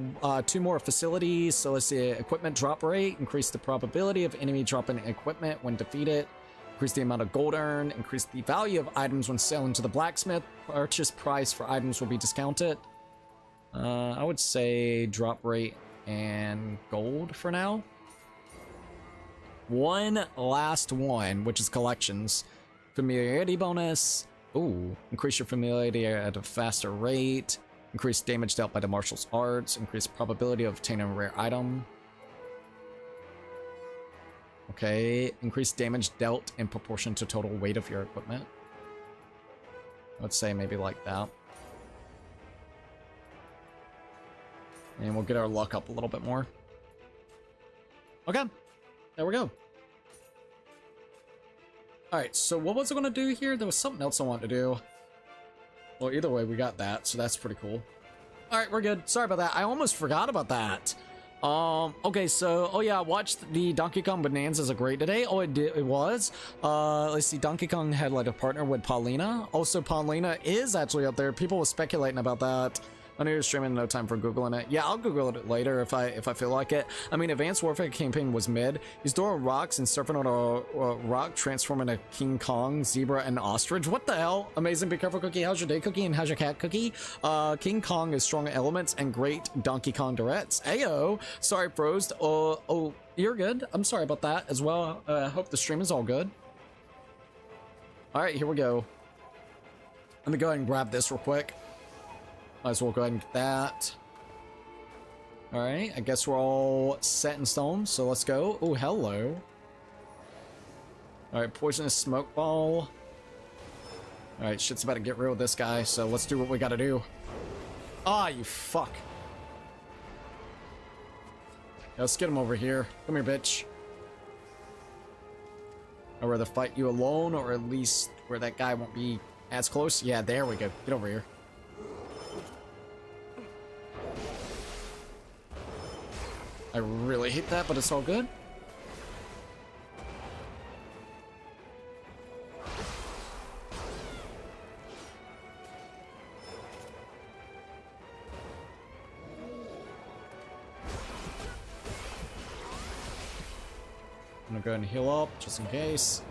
2 more facilities. So let's see. Equipment drop rate. Increase the probability of enemy dropping equipment when defeated. Increase the amount of gold earned. Increase the value of items when selling to the blacksmith. Purchase price for items will be discounted. I would say drop rate and gold for now. One last one, which is collections. Familiarity bonus. Ooh, increase your familiarity at a faster rate. Increase damage dealt by the martial arts. Increase probability of obtaining a rare item. Okay, increased damage dealt in proportion to total weight of your equipment. Let's say maybe like that. And we'll get our luck up a little bit more. Okay, there we go. Alright, so what was I going to do here? There was something else I wanted to do. Well, either way, we got that, so that's pretty cool. Alright, we're good. Sorry about that. I almost forgot about that. Okay, so, oh yeah, I watched the Donkey Kong Bonanza a great today. Oh, it was. Let's see, Donkey Kong had like a partner with Paulina. Also, Paulina is actually up there. People were speculating about that. I know you're streaming, no time for Googling it. Yeah, I'll Google it later if I feel like it. I mean, Advanced Warfare campaign was mid. He's throwing rocks and surfing on a rock, transforming a King Kong, zebra, and ostrich. What the hell? Amazing, be careful, Cookie. How's your day, Cookie? And how's your cat, Cookie? King Kong is strong elements and great Donkey Kong duets. Ayo. Sorry, froze. Oh, you're good. I'm sorry about that as well. I hope the stream is all good. All right, here we go. Let me go ahead and grab this real quick. Might as well go ahead and get that. Alright, I guess we're all set in stone, so let's go. Oh, hello. Alright, poisonous smoke ball. Alright, shit's about to get real with this guy, so let's do what we gotta do. Ah, you fuck. Yeah, let's get him over here. Come here, bitch. I'd rather fight you alone, or at least where that guy won't be as close. Yeah, there we go. Get over here. I really hate that, but it's all good. I'm gonna go ahead and heal up, just in case.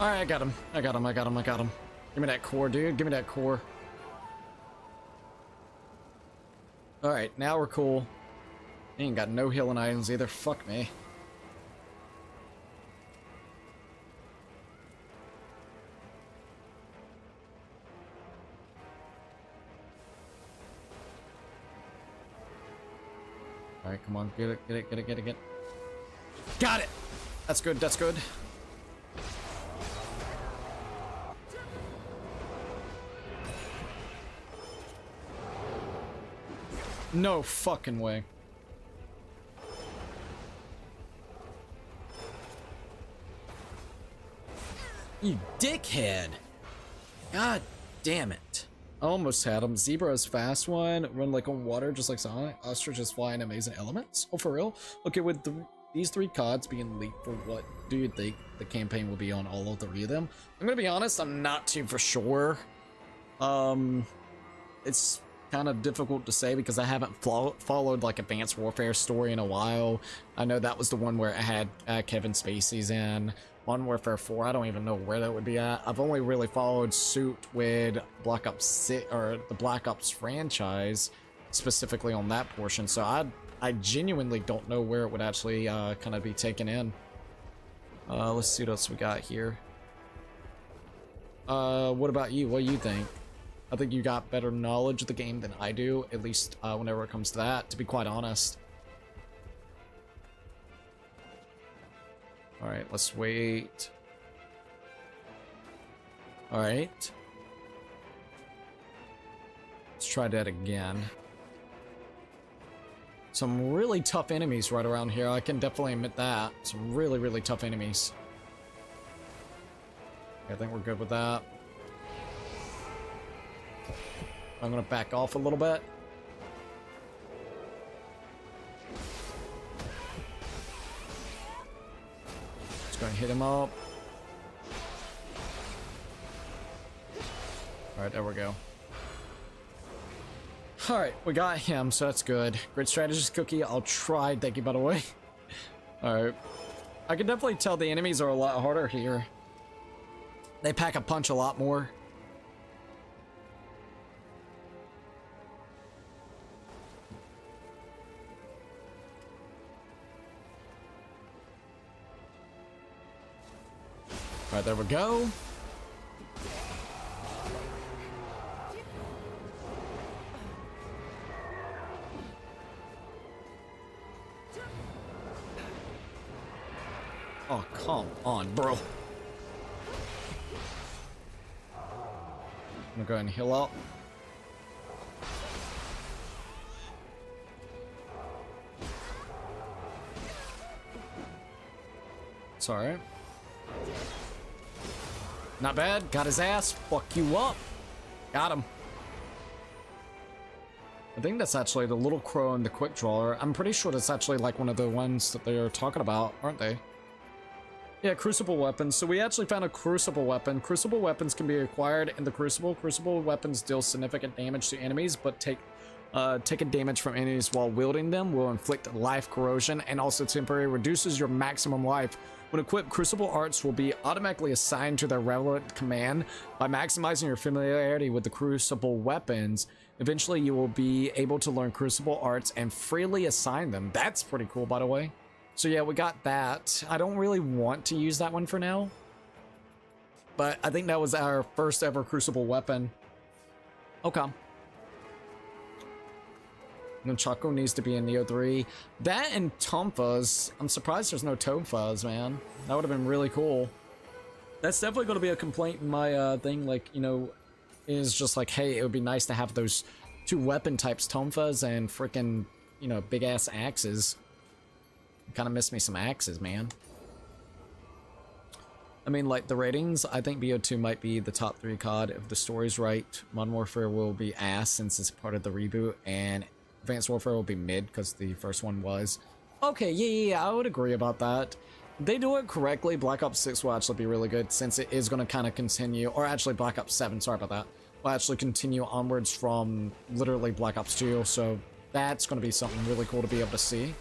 Alright, I got him. I got him. Give me that core, dude. Give me that core. Alright, now we're cool. Ain't got no healing items either. Fuck me. Alright, come on. Get it. Got it! That's good, that's good. No fucking way. You dickhead. God damn it. I almost had him. Zebra is fast one. Run like on water, just like Sonic. Ostrich is flying amazing elements. Oh, for real? Okay, with these three CODs being leaked, for what do you think the campaign will be on all of three of them? I'm gonna be honest, I'm not too for sure. It's kind of difficult to say because I haven't followed like Advanced Warfare story in a while. I know that was the one where it had Kevin Spacey's in. Modern Warfare 4, I don't even know where that would be at. I've only really followed suit with Black Ops 6 or the Black Ops franchise, specifically on that portion. So I genuinely don't know where it would actually kind of be taken in. Let's see what else we got here. What about you? What do you think? I think you got better knowledge of the game than I do, at least whenever it comes to that, to be quite honest. Alright, let's wait. Alright. Let's try that again. Some really tough enemies right around here, I can definitely admit that. Some really, really tough enemies. I think we're good with that. I'm gonna back off a little bit. Just gonna hit him up. Alright, there we go. Alright, we got him, so that's good. Great strategist, Cookie. I'll try. Thank you, by the way. Alright. I can definitely tell the enemies are a lot harder here. They pack a punch a lot more. Alright, there we go. Oh, come on, bro. I'm gonna go ahead and heal up. Sorry. Not bad. Got his ass. Fuck you up. Got him. I think that's actually the little crow and the quick drawer. I'm pretty sure that's actually like one of the ones that they're talking about, aren't they? Yeah, crucible weapons. So we actually found a crucible weapon. Crucible weapons can be acquired in the crucible. Crucible weapons deal significant damage to enemies, but taking damage from enemies while wielding them will inflict life corrosion and also temporarily reduces your maximum life. When equipped, crucible arts will be automatically assigned to their relevant command. By maximizing your familiarity with the crucible weapons, eventually you will be able to learn crucible arts and freely assign them. That's pretty cool, by the way. So yeah, we got that. I don't really want to use that one for now, but I think that was our first ever crucible weapon. Okay. Nunchaku needs to be in Nioh 3. That and Tonfas. I'm surprised there's no Tonfas, man. That would have been really cool. That's definitely going to be a complaint in my thing, like, you know, is just like, hey, it would be nice to have those two weapon types, Tonfas and freaking, you know, big ass axes. Kind of miss me some axes, man. I mean, like, the ratings, I think BO2 might be the top 3 COD. If the story's right, Modern Warfare will be ass since it's part of the reboot, and Advanced Warfare will be mid because the first one was. Okay, yeah, I would agree about that. If they do it correctly, Black Ops 6 will actually be really good since it is going to kind of continue, or actually Black Ops 7, sorry about that, will actually continue onwards from literally Black Ops 2, so that's going to be something really cool to be able to see.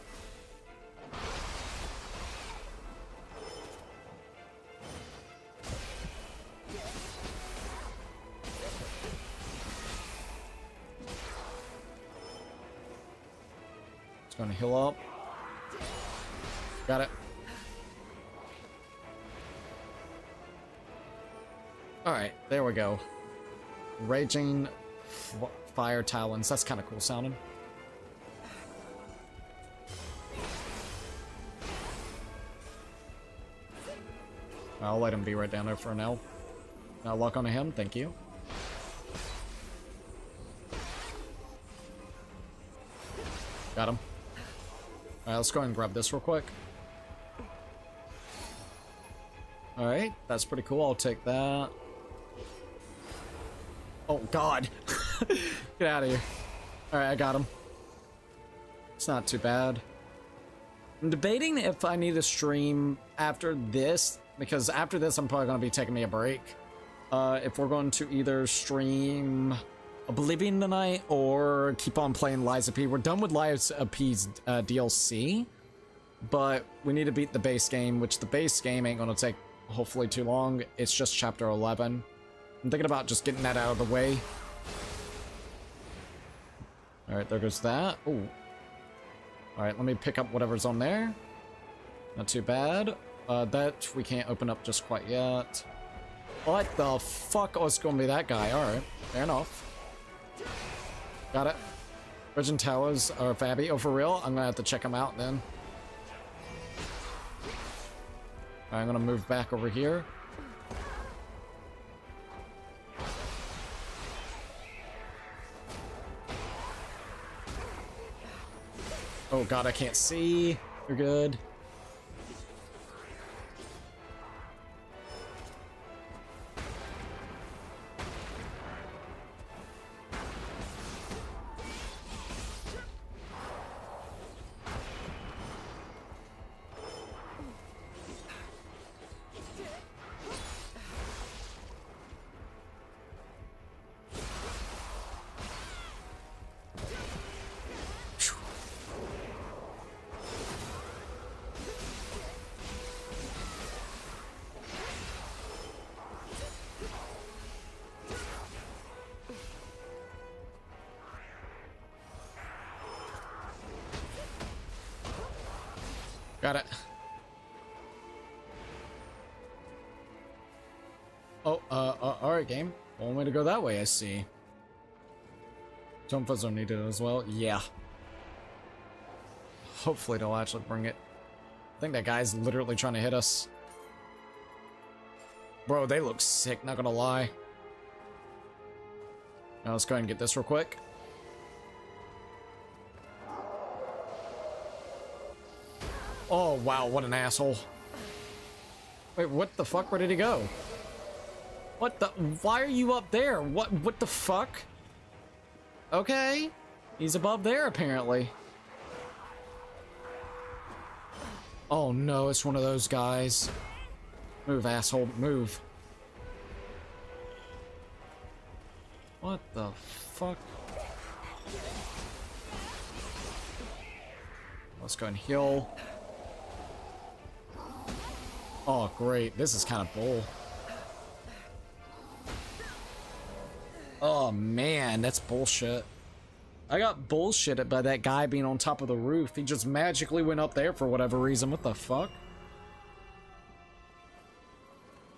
Gonna heal up. Got it. Alright, there we go. Raging Fire Talons. That's kind of cool sounding. I'll let him be right down there for now. Now lock onto him. Thank you. Got him. Alright, let's go ahead and grab this real quick. Alright, that's pretty cool. I'll take that. Oh, God. Get out of here. Alright, I got him. It's not too bad. I'm debating if I need to stream after this, because after this I'm probably going to be taking me a break. If we're going to either stream Oblivion tonight or keep on playing Liza P. We're done with Liza P's DLC, but we need to beat the base game, which the base game ain't gonna take hopefully too long. It's just chapter 11. I'm thinking about just getting that out of the way. Alright, there goes that. Ooh. Alright, let me pick up whatever's on there. Not too bad. That we can't open up just quite yet. What the fuck? Oh, it's gonna be that guy. Alright, fair enough. Got it. Virgin Towers are Fabby. Oh, for real? I'm gonna have to check them out then. I'm gonna move back over here. Oh god, I can't see. You're good. Got it. Oh, alright, game. Want me to go that way, I see. Jump fuzz are needed as well. Yeah. Hopefully they'll actually bring it. I think that guy's literally trying to hit us. Bro, they look sick, not gonna lie. Now let's go ahead and get this real quick. Oh, wow, what an asshole. Wait, what the fuck? Where did he go? What the? Why are you up there? What the fuck? Okay. He's above there, apparently. Oh no, it's one of those guys. Move, asshole, move. What the fuck? Let's go and heal. Oh, great. This is kind of bull. Oh, man. That's bullshit. I got bullshitted by that guy being on top of the roof. He just magically went up there for whatever reason. What the fuck?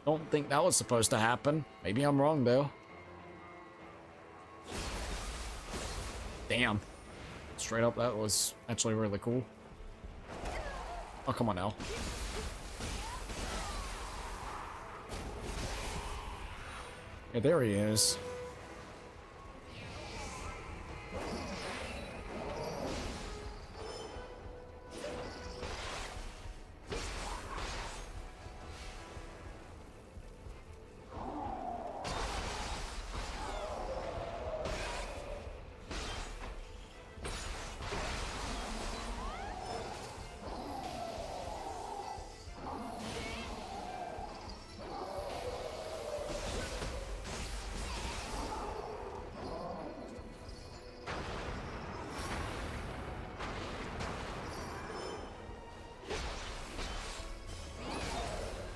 Don't think that was supposed to happen. Maybe I'm wrong, though. Damn. Straight up, that was actually really cool. Oh, come on now. Yeah, there he is.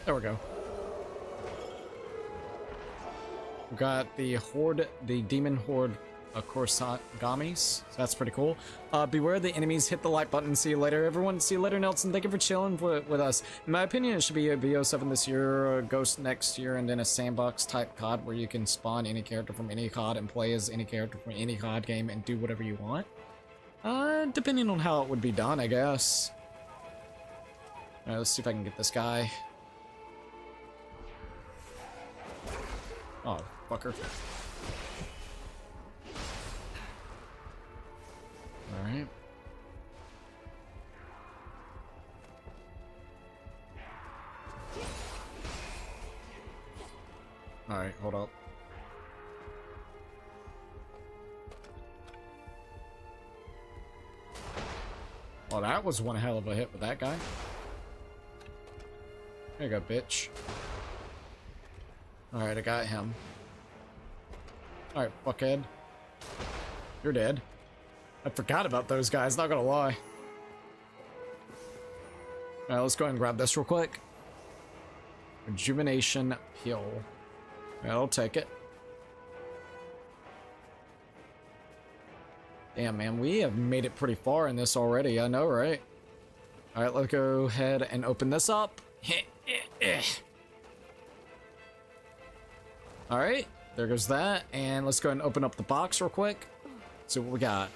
There we go. We got the horde, the demon horde, Korsagamis. So that's pretty cool. Beware the enemies. Hit the like button. See you later, everyone. See you later, Nelson. Thank you for chilling with us. In my opinion, it should be a BO7 this year, a Ghost next year, and then a sandbox type COD where you can spawn any character from any COD and play as any character from any COD game and do whatever you want. Depending on how it would be done, I guess. Alright, let's see if I can get this guy. Oh, fucker. Alright. Alright, hold up. Well, that was one hell of a hit with that guy. There you go, bitch. Alright, I got him. Alright, fuckhead. You're dead. I forgot about those guys, not gonna lie. Alright, let's go ahead and grab this real quick. Rejuvenation Pill. Alright, I'll take it. Damn, man, we have made it pretty far in this already, I know, right? Alright, let's go ahead and open this up. Alright, there goes that. And let's go ahead and open up the box real quick. See what we got.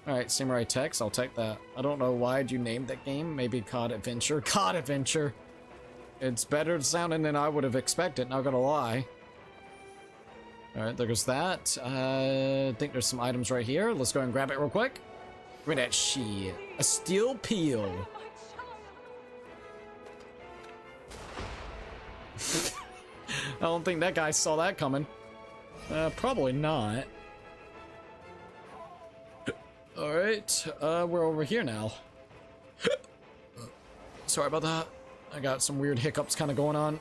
Alright, Samurai Text, I'll take that. I don't know why you named that game. Maybe COD Adventure. COD Adventure! It's better sounding than I would have expected, not gonna lie. Alright, there goes that. I think there's some items right here. Let's go ahead and grab it real quick. Look at that shit. A steel peel. I don't think that guy saw that coming. Probably not. Alright, we're over here now. Sorry about that. I got some weird hiccups kind of going on.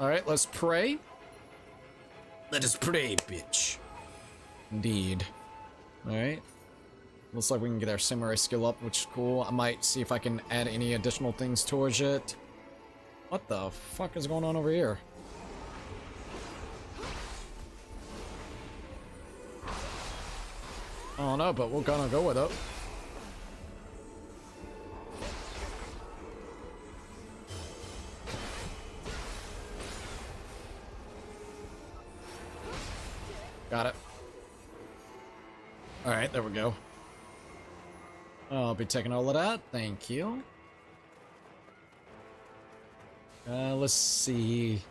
Alright, let's pray. Let us pray, bitch. Indeed. Alright. Looks like we can get our samurai skill up, which is cool. I might see if I can add any additional things towards it. What the fuck is going on over here? I don't know, but we're gonna go with it. Got it. Alright, there we go. I'll be taking all of that. Thank you. Let's see.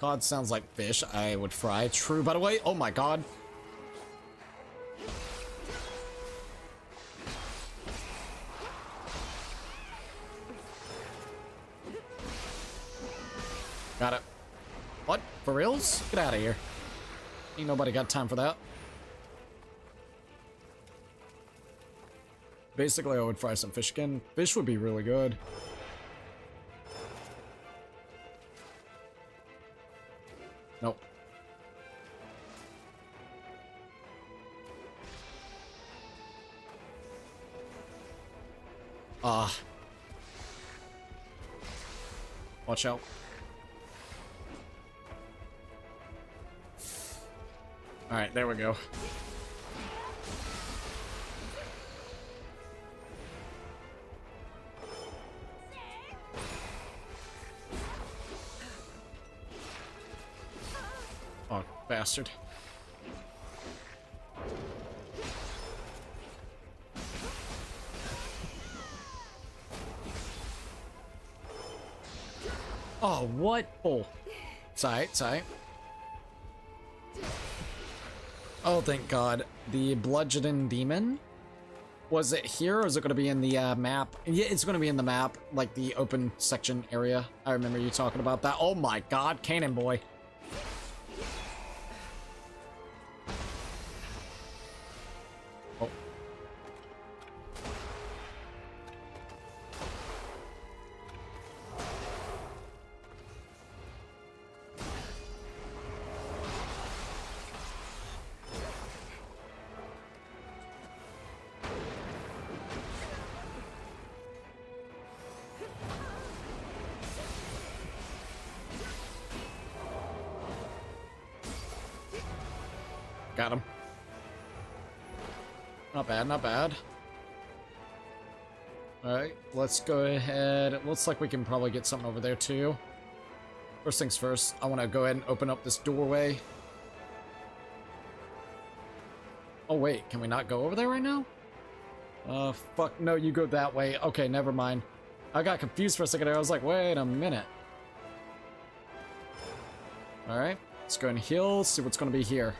Cod sounds like fish I would fry. True, by the way. Oh my god. Got it. What? For reals? Get out of here. Ain't nobody got time for that. Basically, I would fry some fish again. Fish would be really good. Nope. Watch out. Alright, there we go. Oh, bastard. Oh, what? Oh. It's alright. Oh, thank God. The bludgeoning demon? Was it here, or is it going to be in the map? Yeah, it's going to be in the map, like the open section area. I remember you talking about that. Oh my God, Cannon Boy. Oh. Got him. Not bad, not bad. Alright, let's go ahead. It looks like we can probably get something over there too. First things first, I want to go ahead and open up this doorway. Oh wait, can we not go over there right now? Fuck, no, you go that way. Okay, never mind. I got confused for a second there. I was like, wait a minute. Alright, let's go and heal, see what's going to be here.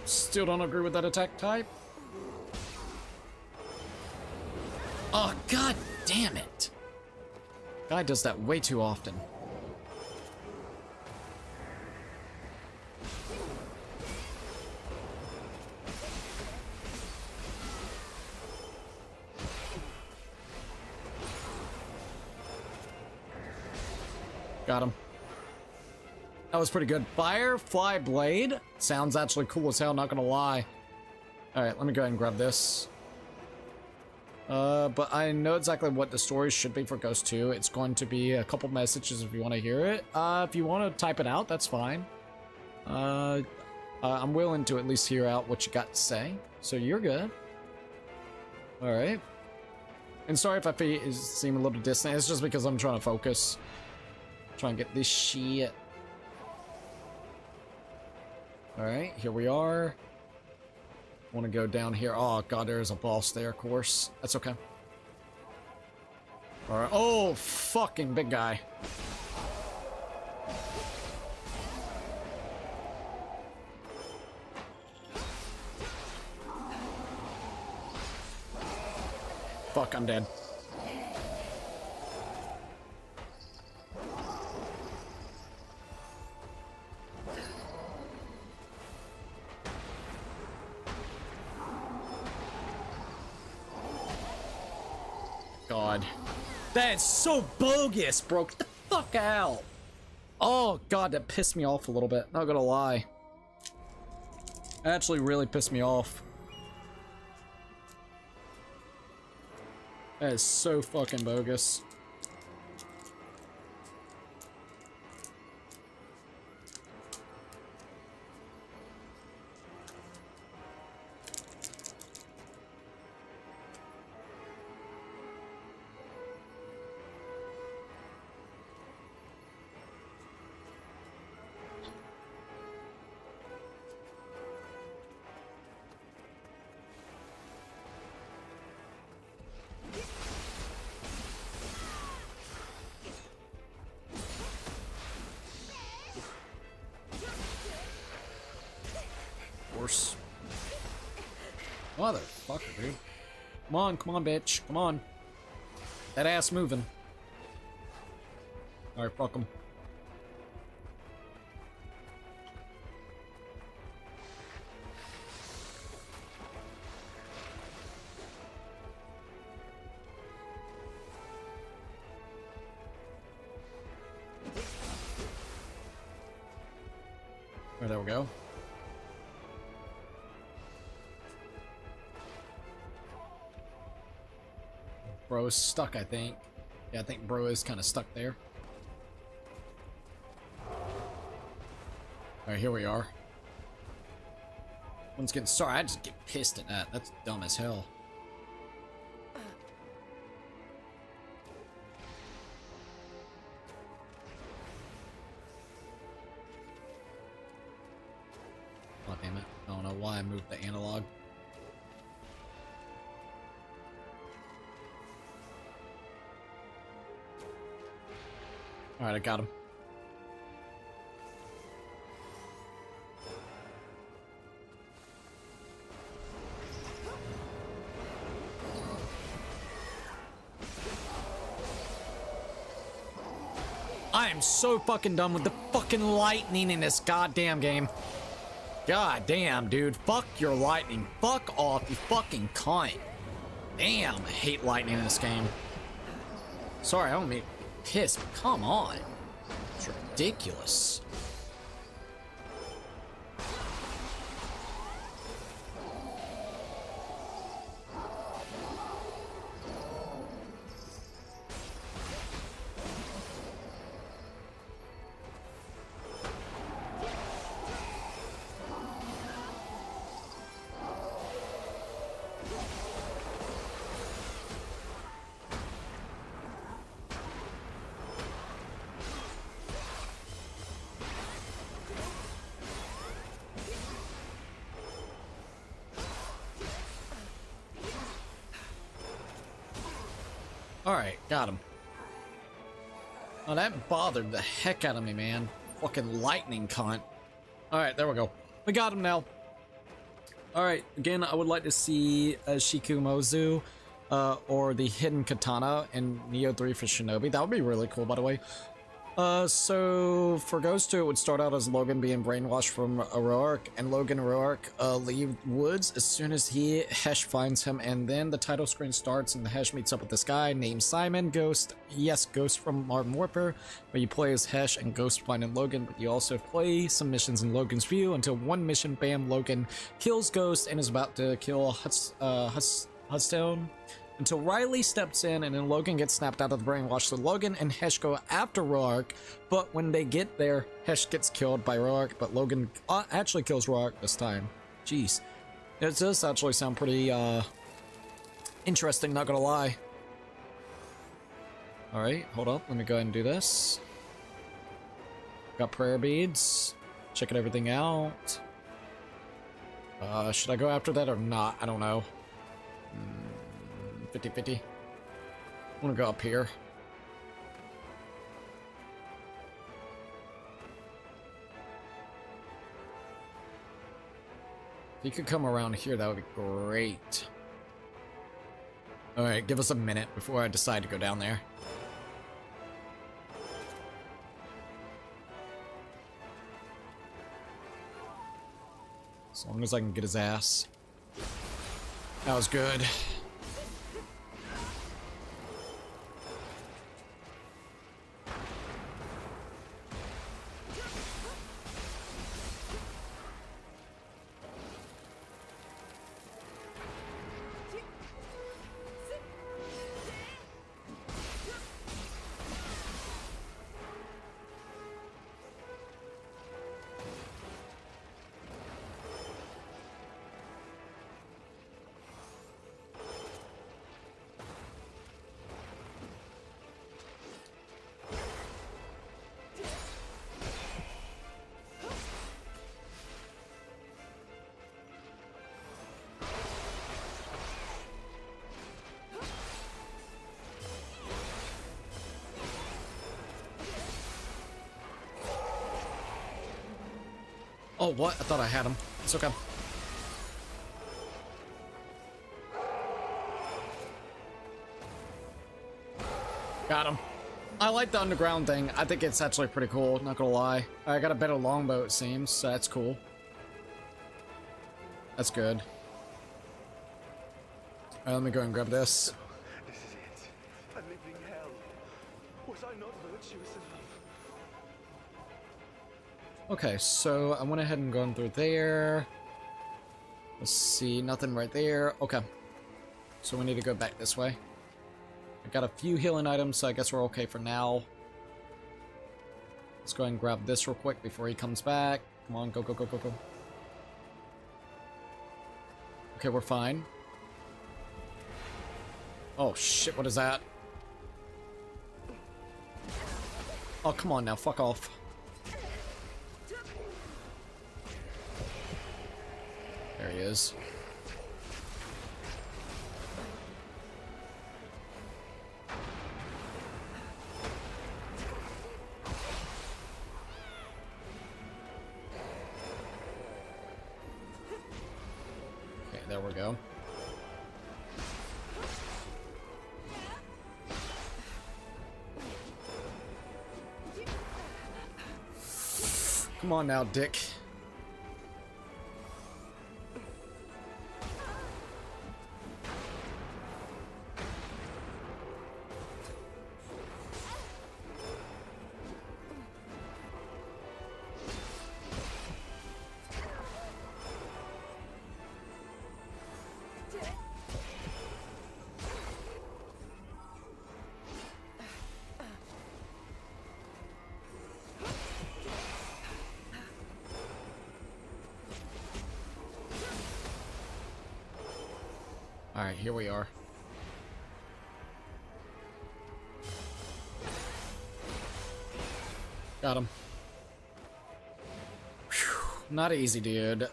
Still don't agree with that attack type. Oh, God damn it. Guy does that way too often. Got him. That was pretty good. Firefly Blade sounds actually cool as hell, not gonna lie. Alright, let me go ahead and grab this. But I know exactly what the story should be for Ghost 2. It's going to be a couple messages if you want to hear it. If you want to type it out, that's fine. I'm willing to at least hear out what you got to say. So you're good. Alright. And sorry if I seem a little distant. It's just because I'm trying to focus. Try and get this shit. Alright, here we are. Want to go down here. Oh, God, there's a boss there, of course. That's okay. Alright. Oh, fucking big guy. Fuck, I'm dead. God. That's so bogus, bro. Get the fuck out. Oh, God, that pissed me off a little bit. Not gonna lie. That actually really pissed me off. That is so fucking bogus. course. Motherfucker, dude. Come on, bitch. Come on. That ass moving. Alright, fuck him. There we go. Bro is stuck, I think. Yeah, I think bro is kind of stuck there. Alright, here we are. One's getting sorry, I just get pissed at that. That's dumb as hell. Oh, damn it. I don't know why I moved the analog. Alright, I got him. I am so fucking done with the fucking lightning in this goddamn game. God damn, dude. Fuck your lightning. Fuck off, you fucking cunt. Damn, I hate lightning in this game. Sorry, I don't mean piss, but come on. It's ridiculous. Alright, got him. Oh, that bothered the heck out of me, man. Fucking lightning cunt. Alright, there we go. We got him now. Alright, again, I would like to see a Shikumozu or the Hidden Katana in Nioh 3 for Shinobi. That would be really cool, by the way. So for Ghost 2, it would start out as Logan being brainwashed from Roark, and Logan and Roark leave woods as soon as Hesh finds him, and then the title screen starts and the Hesh meets up with this guy named Simon Ghost. Yes, Ghost from Modern Warfare, where you play as Hesh and Ghost finding Logan, but you also play some missions in Logan's view until one mission, bam, Logan kills Ghost and is about to kill Hudstone. Until Riley steps in and then Logan gets snapped out of the brainwash. So Logan and Hesh go after Roark, but when they get there, Hesh gets killed by Roark, but Logan actually kills Roark this time. Jeez. It does actually sound pretty interesting, not gonna lie. Alright, hold up, let me go ahead and do this. Got prayer beads. Checking everything out. Should I go after that or not? I don't know. 50-50. I'm gonna go up here. If you could come around here, that would be great. Alright, give us a minute before I decide to go down there. As long as I can get his ass. That was good. Oh, what? I thought I had him. It's okay. Got him. I like the underground thing. I think it's actually pretty cool, not gonna lie. I got a better longbow, it seems, so that's cool. That's good. Alright, let me go and grab this. This is it. A living hell. Was I not virtuous enough? Okay, so I went ahead and gone through there. Let's see, nothing right there. Okay. So we need to go back this way. I got a few healing items, so I guess we're okay for now. Let's go ahead and grab this real quick before he comes back. Come on, go, go, go, go, go. Okay, we're fine. Oh shit, what is that? Oh, come on now, fuck off. There he is. Okay, there we go. Come on now, dick. Alright, here we are. Got him. Whew, not easy, dude.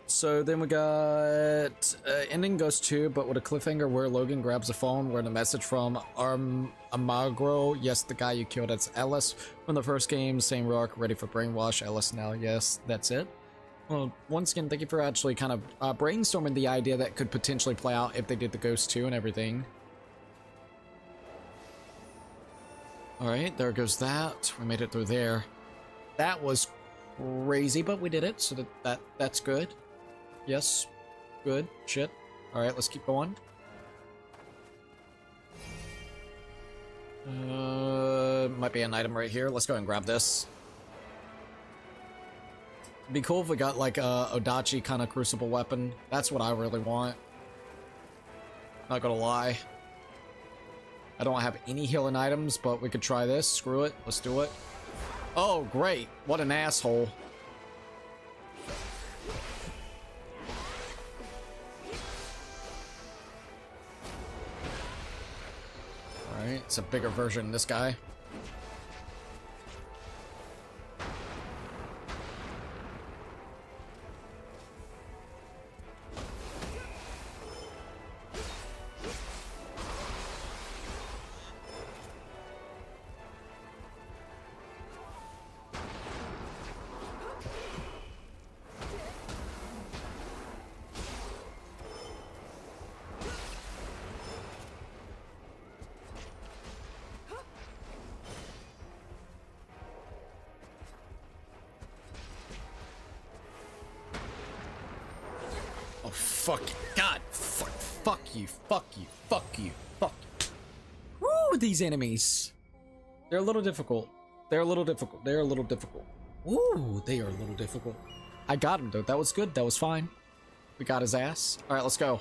So then we got ending goes to, but with a cliffhanger where Logan grabs a phone where the message from Amagro, yes, the guy you killed, that's Ellis from the first game, same rock, ready for brainwash, Ellis now, yes, that's it. Well, once again, thank you for actually kind of brainstorming the idea that could potentially play out if they did the Ghost 2 and everything. Alright, there goes that. We made it through there. That was crazy, but we did it, so that's good. Yes, good, shit. Alright, let's keep going. Might be an item right here. Let's go and grab this. It'd be cool if we got like a Odachi kind of crucible weapon. That's what I really want. Not gonna lie. I don't have any healing items, but we could try this. Screw it. Let's do it. Oh, great. What an asshole. Alright, it's a bigger version of this guy. Fuck. God. Fuck you. Fuck you. Fuck you. Fuck you. Woo, these enemies. They're a little difficult. They're a little difficult. They're a little difficult. Ooh, they are a little difficult. I got him, though. That was good. That was fine. We got his ass. Alright, let's go.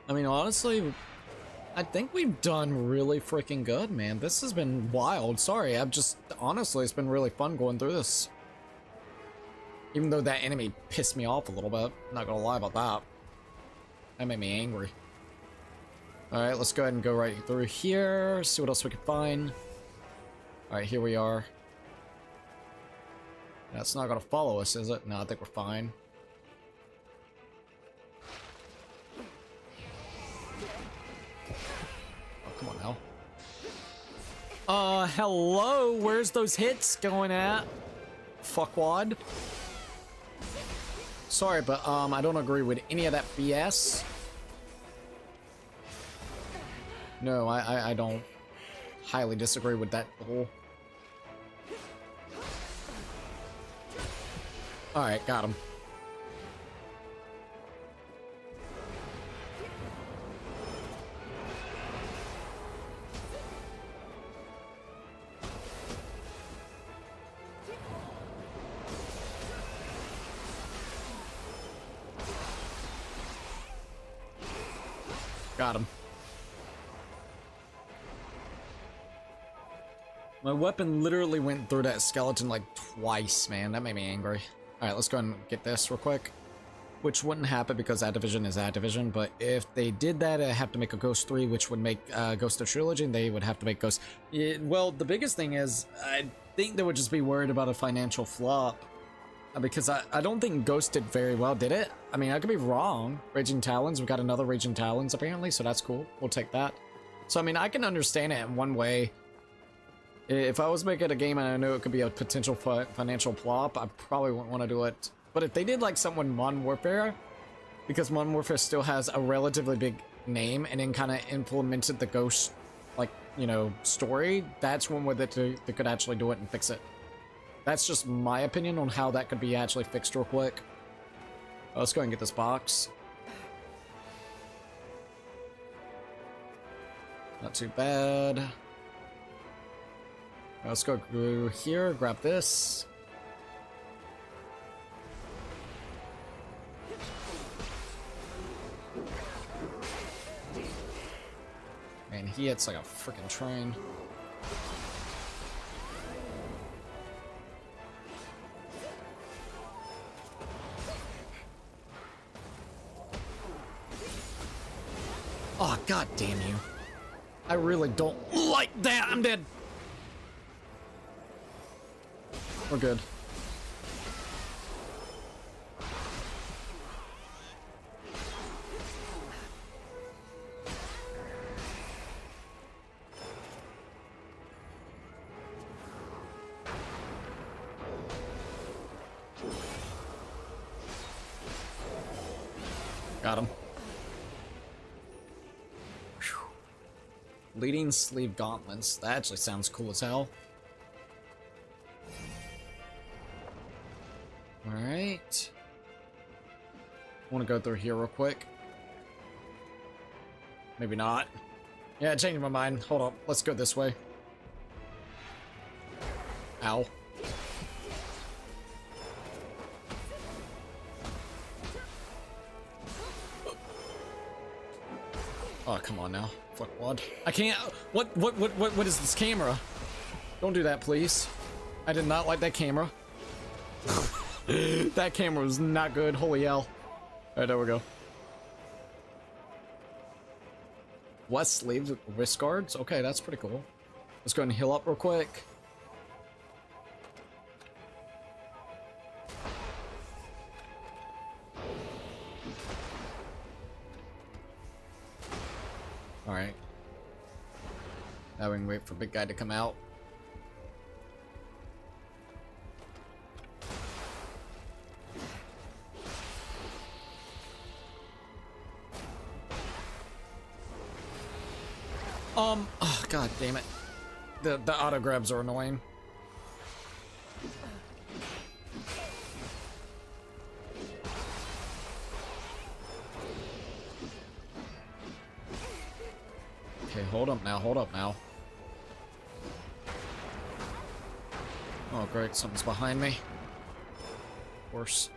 I mean, honestly, I think we've done really freaking good, man. This has been wild. Sorry, honestly, it's been really fun going through this. Even though that enemy pissed me off a little bit. Not gonna lie about that. That made me angry. Alright, let's go ahead and go right through here. See what else we can find. Alright, here we are. That's not gonna follow us, is it? No, I think we're fine. Oh, come on now. Hello? Where's those hits going at? Fuckwad. Sorry, but I don't agree with any of that BS. No, I don't highly disagree with that goal. Alright, got him. Got him. My weapon literally went through that skeleton like twice, man. That made me angry. Alright, let's go and get this real quick. Which wouldn't happen because Activision is Activision, but if they did that, I'd have to make a Ghost 3, which would make Ghost of Trilogy, and they would have to make Ghost... Yeah, well, the biggest thing is, I think they would just be worried about a financial flop. Because I don't think Ghost did very well, did it? I mean, I could be wrong. Raging Talons, we got another Raging Talons apparently, so that's cool. We'll take that. So, I mean, I can understand it in one way. If I was making a game and I knew it could be a potential financial flop, I probably wouldn't want to do it. But if they did like something with Modern Warfare, because Modern Warfare still has a relatively big name and then kind of implemented the Ghost, like, you know, story, that's one way that they could actually do it and fix it. That's just my opinion on how that could be actually fixed real quick. Let's go and get this box. Not too bad. Let's go through here, grab this. Man, he hits like a freaking train. Oh, god damn you. I really don't like that. I'm dead. We're good. Got him. Leading sleeve gauntlets. That actually sounds cool as hell. Alright. I want to go through here real quick. Maybe not. Yeah, I changed my mind. Hold up. Let's go this way. Ow. Oh, come on now. Fuck what? I can't. What is this camera? Don't do that, please. I did not like that camera. That camera was not good. Holy hell. Alright, there we go. West sleeves with wrist guards? Okay, that's pretty cool. Let's go and heal up real quick. Alright. Now we can wait for big guy to come out. Oh, god damn it. The auto grabs are annoying. Okay, hold up now, hold up now. Oh great, something's behind me. Of course.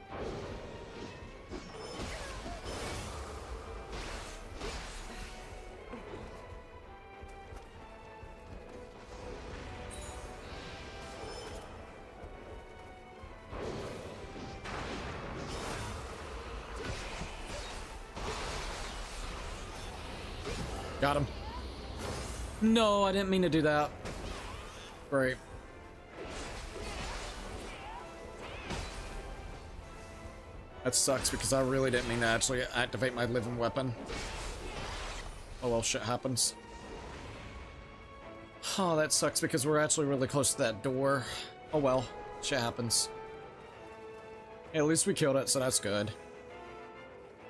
Got him. No, I didn't mean to do that. Great. That sucks because I really didn't mean to actually activate my living weapon. Oh well, shit happens. Oh, that sucks because we're actually really close to that door. Oh well, shit happens. Hey, at least we killed it, so that's good.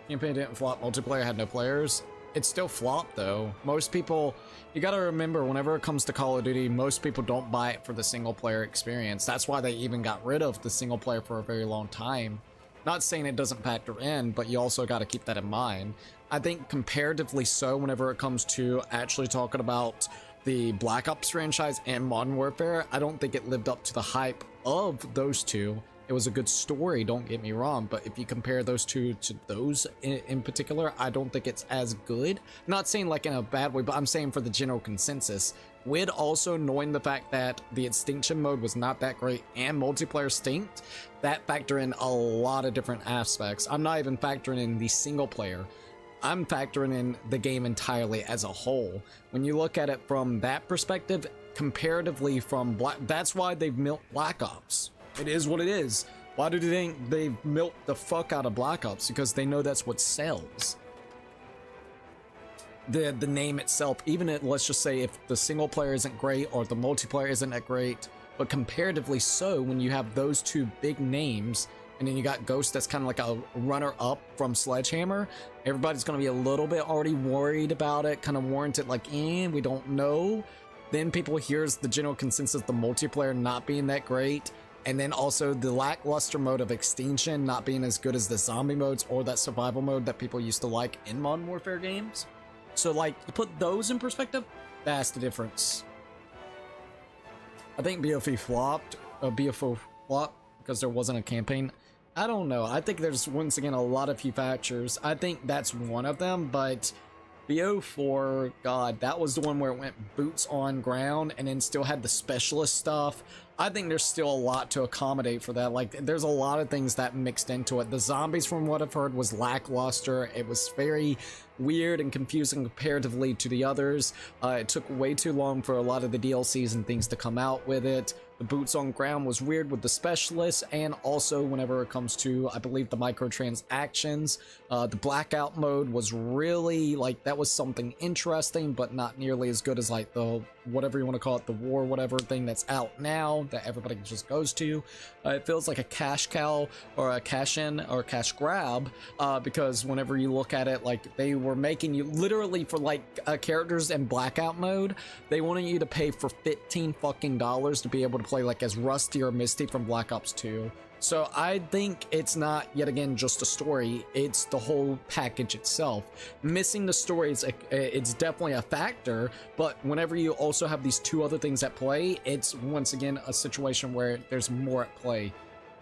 Campaign didn't flop, multiplayer had no players. It still flopped though. Most people, you gotta remember, whenever it comes to Call of Duty, most people don't buy it for the single player experience. That's why they even got rid of the single player for a very long time. Not saying it doesn't factor in, but you also gotta keep that in mind. I think comparatively so, whenever it comes to actually talking about the Black Ops franchise and Modern Warfare, I don't think it lived up to the hype of those two. It was a good story, don't get me wrong, but if you compare those two to those in particular, I don't think it's as good. Not saying like in a bad way, but I'm saying for the general consensus. With also knowing the fact that the extinction mode was not that great and multiplayer stinked, that factor in a lot of different aspects. I'm not even factoring in the single player. I'm factoring in the game entirely as a whole. When you look at it from that perspective, comparatively from that's why they've milked Black Ops. It is what it is. Why do they think they've milked the fuck out of Black Ops? Because they know that's what sells. The name itself, even if, let's just say, if the single player isn't great or the multiplayer isn't that great, but comparatively so, when you have those two big names, and then you got Ghost that's kind of like a runner-up from Sledgehammer, everybody's going to be a little bit already worried about it, kind of warranted like, we don't know. Then people hears the general consensus, the multiplayer not being that great, and then also the lackluster mode of Extinction not being as good as the zombie modes or that survival mode that people used to like in Modern Warfare games. So like, to put those in perspective, that's the difference. I think BFO flopped because there wasn't a campaign. I don't know. I think there's, once again, a lot of few factors. I think that's one of them, but BO4, God, that was the one where it went boots on ground and then still had the specialist stuff. I think there's still a lot to accommodate for that. Like, there's a lot of things that mixed into it. The zombies, from what I've heard, was lackluster. It was very weird and confusing comparatively to the others. It took way too long for a lot of the DLCs and things to come out with it. The boots on ground was weird with the specialists, and also whenever it comes to, I believe, the microtransactions. The blackout mode was really, like, that was something interesting, but not nearly as good as, like, the, whatever you want to call it, the war whatever thing that's out now that everybody just goes to. It feels like a cash cow or a cash in or cash grab, because whenever you look at it, like, they were making you literally for like characters in blackout mode, they wanted you to pay for $15 fucking to be able to play like as Rusty or Misty from Black Ops 2. So I think it's not, yet again, just a story, it's the whole package itself. Missing the story is it's definitely a factor, but whenever you also have these two other things at play, it's once again a situation where there's more at play.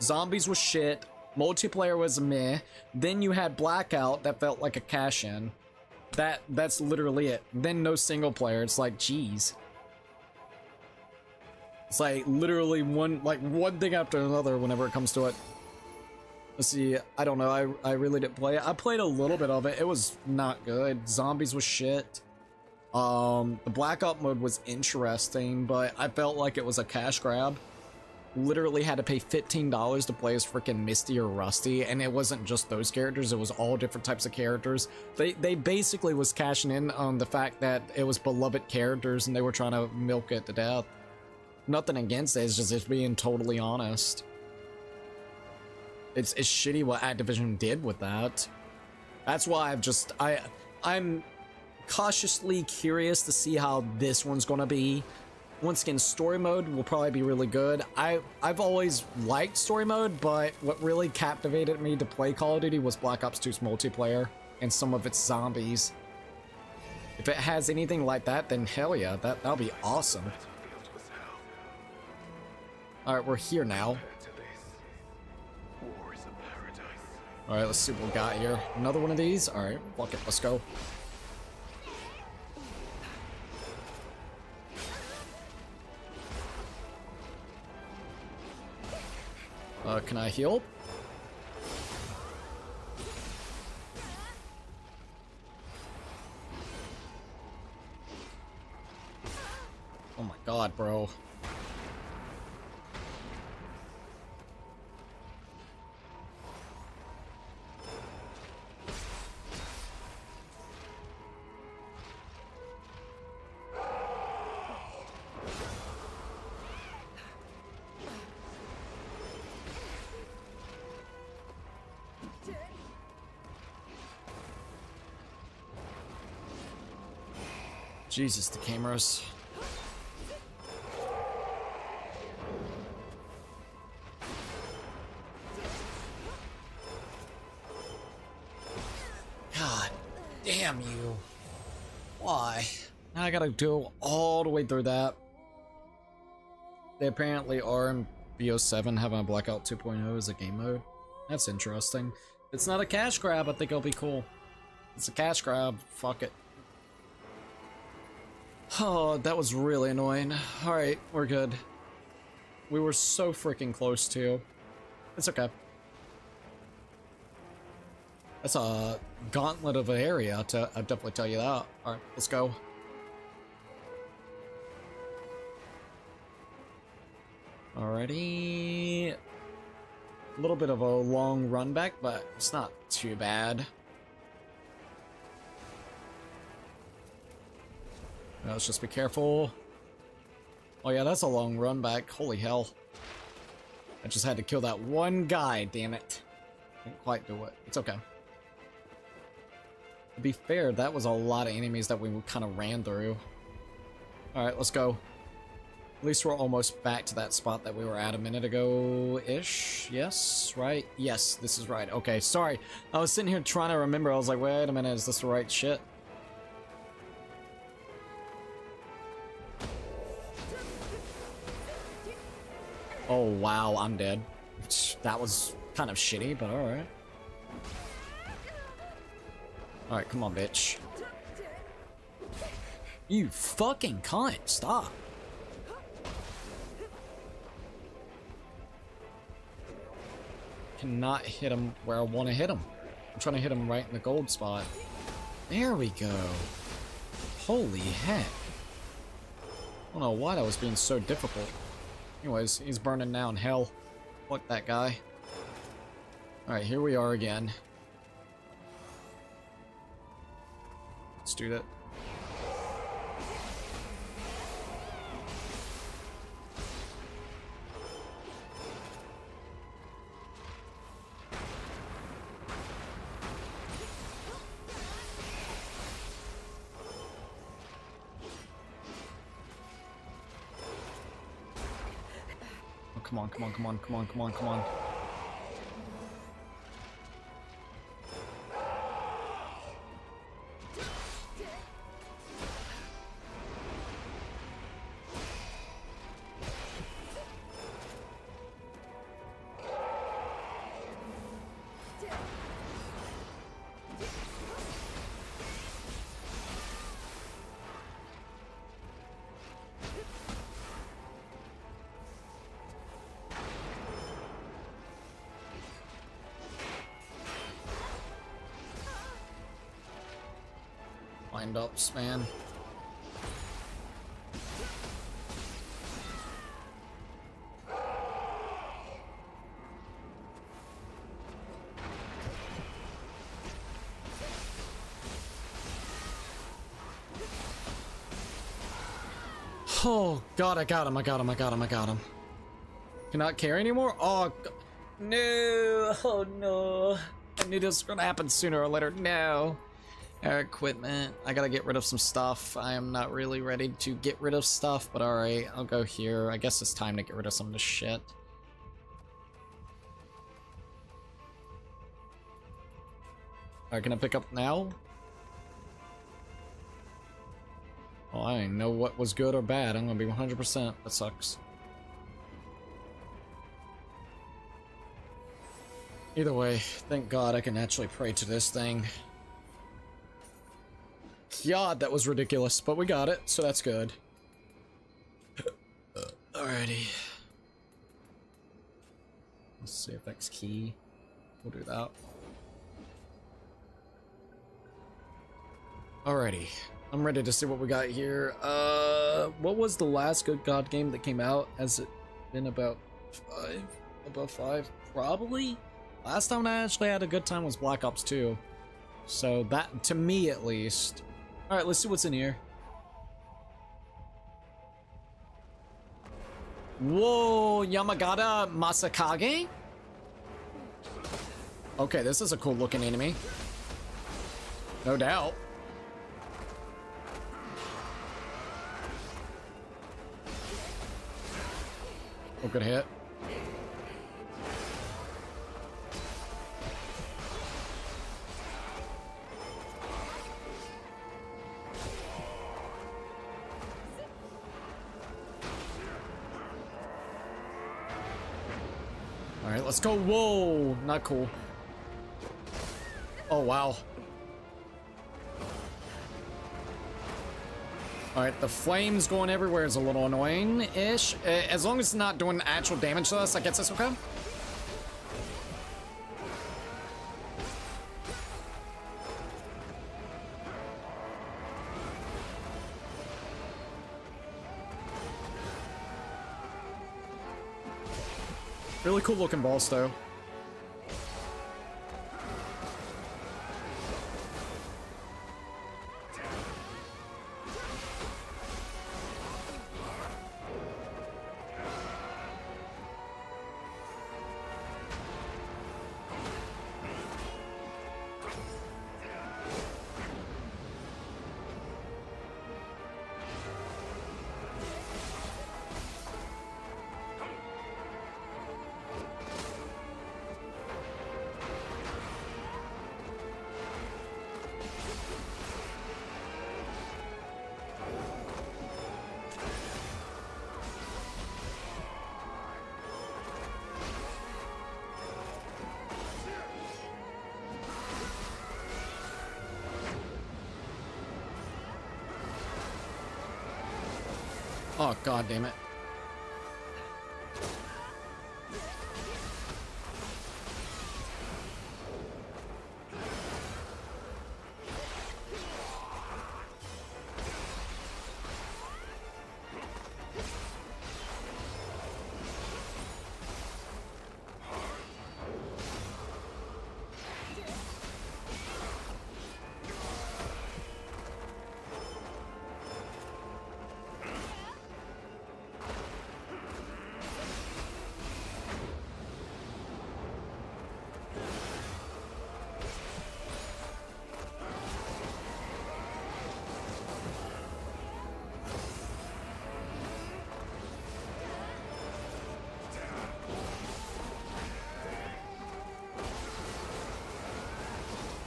Zombies was shit, multiplayer was meh, then you had Blackout that felt like a cash-in. That's literally it. Then no single player, it's like, geez. It's like literally one thing after another whenever it comes to it. Let's see, I don't know, I really didn't play it. I played a little bit of it, it was not good. Zombies was shit. The blackout mode was interesting, but I felt like it was a cash grab. Literally had to pay $15 to play as freaking Misty or Rusty, and it wasn't just those characters, it was all different types of characters. They basically was cashing in on the fact that it was beloved characters and they were trying to milk it to death. Nothing against it, it's just being totally honest. It's shitty what Activision did with that. That's why I'm cautiously curious to see how this one's gonna be. Once again, story mode will probably be really good. I've always liked story mode, but what really captivated me to play Call of Duty was Black Ops 2's multiplayer and some of its zombies. If it has anything like that, then hell yeah, that'll be awesome. Alright, we're here now. Alright, let's see what we got here. Another one of these? Alright, fuck it, let's go. Can I heal? Oh my god, bro. Jesus, the cameras. God damn you. Why? Now I gotta go all the way through that. They apparently are in BO7 having a Blackout 2.0 as a game mode. That's interesting. If it's not a cash grab, I think it'll be cool. It's a cash grab. Fuck it. Oh, that was really annoying. Alright, we're good. We were so freaking close to. It's okay. That's a gauntlet of an area, I'll definitely tell you that. Alright, let's go. Alrighty. A little bit of a long run back, but it's not too bad. Now, let's just be careful. Oh yeah, that's a long run back. Holy hell. I just had to kill that one guy, damn it. Didn't quite do it. It's okay. To be fair, that was a lot of enemies that we kind of ran through. Alright, let's go. At least we're almost back to that spot that we were at a minute ago-ish. Yes, right? Yes, this is right. Okay, sorry. I was sitting here trying to remember. I was like, wait a minute, is this the right shit? Oh, wow, I'm dead. That was kind of shitty, but alright. Alright, come on, bitch. You fucking cunt, stop. Cannot hit him where I want to hit him. I'm trying to hit him right in the gold spot. There we go. Holy heck. I don't know why that was being so difficult. Anyways, he's burning now in hell. Fuck that guy. Alright, here we are again. Let's do that. Come on, come on, come on, come on, come on, come on. Wind-ups, man. Oh god, I got him, I got him, I got him, I got him. Cannot carry anymore? Oh, no, oh no. I knew this was gonna happen sooner or later, no. Our equipment. I gotta get rid of some stuff. I am not really ready to get rid of stuff, but alright, I'll go here. I guess it's time to get rid of some of this shit. Alright, can I pick up now? Oh, I didn't know what was good or bad. I'm gonna be 100%. That sucks. Either way, thank God I can actually pray to this thing. God, that was ridiculous, but we got it, so that's good. Alrighty. Let's see if that's key. We'll do that. Alrighty. I'm ready to see what we got here. What was the last good God game that came out? Has it been about 5? Above 5? Probably? Last time I actually had a good time was Black Ops 2. So that, to me at least. Alright, let's see what's in here. Whoa, Yamagata Masakage? Okay, this is a cool looking enemy. No doubt. Oh, good hit. All right, let's go. Whoa, not cool. Oh, wow. Alright, the flames going everywhere is a little annoying-ish. As long as it's not doing actual damage to us, I guess that's okay. Really cool looking boss, though. Oh, god damn it.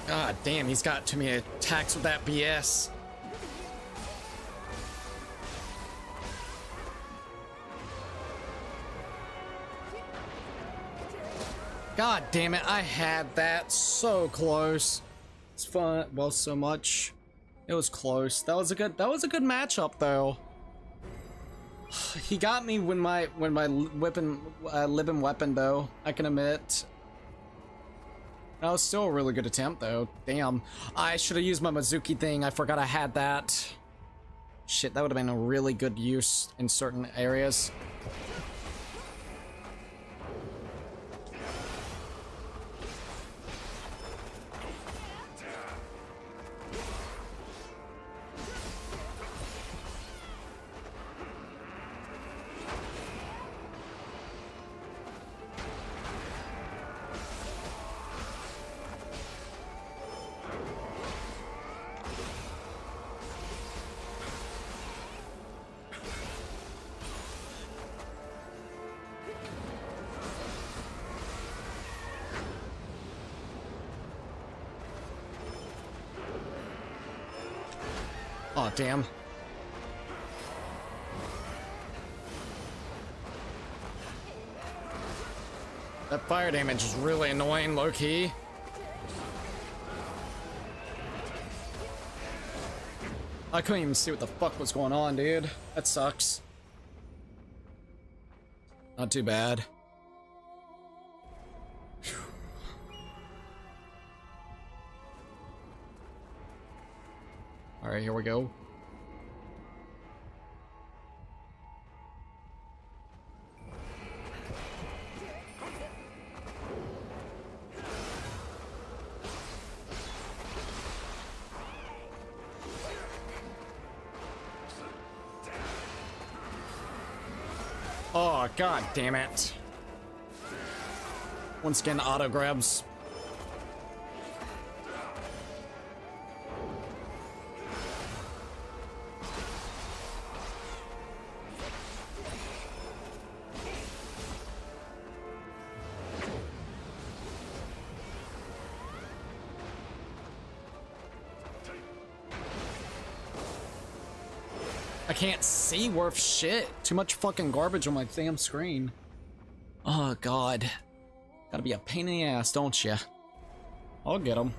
God damn, he's got too many attacks with that BS. God damn it, I had that so close. It's fun. Well, so much. It was close. That was a good matchup though. He got me when my living weapon though, I can admit. That was still a really good attempt, though. Damn. I should have used my Mizuki thing. I forgot I had that. Shit, that would have been a really good use in certain areas. Oh, damn. That fire damage is really annoying, low-key. I couldn't even see what the fuck was going on, dude. That sucks. Not too bad. All right, here we go. Oh, god damn it. Once again, auto grabs. I can't see worth shit. Too much fucking garbage on my damn screen. Oh, God. Gotta be a pain in the ass, don't ya? I'll get him.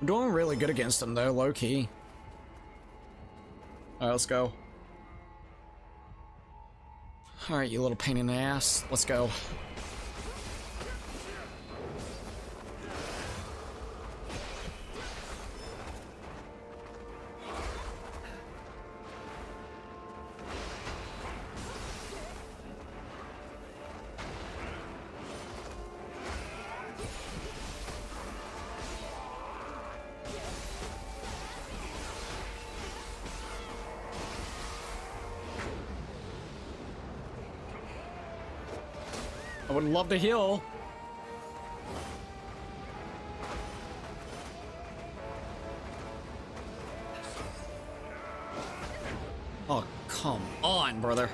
I'm doing really good against him, though, low-key. Alright, let's go. Alright, you little pain in the ass. Let's go. I would love to heal. Oh, come on, brother.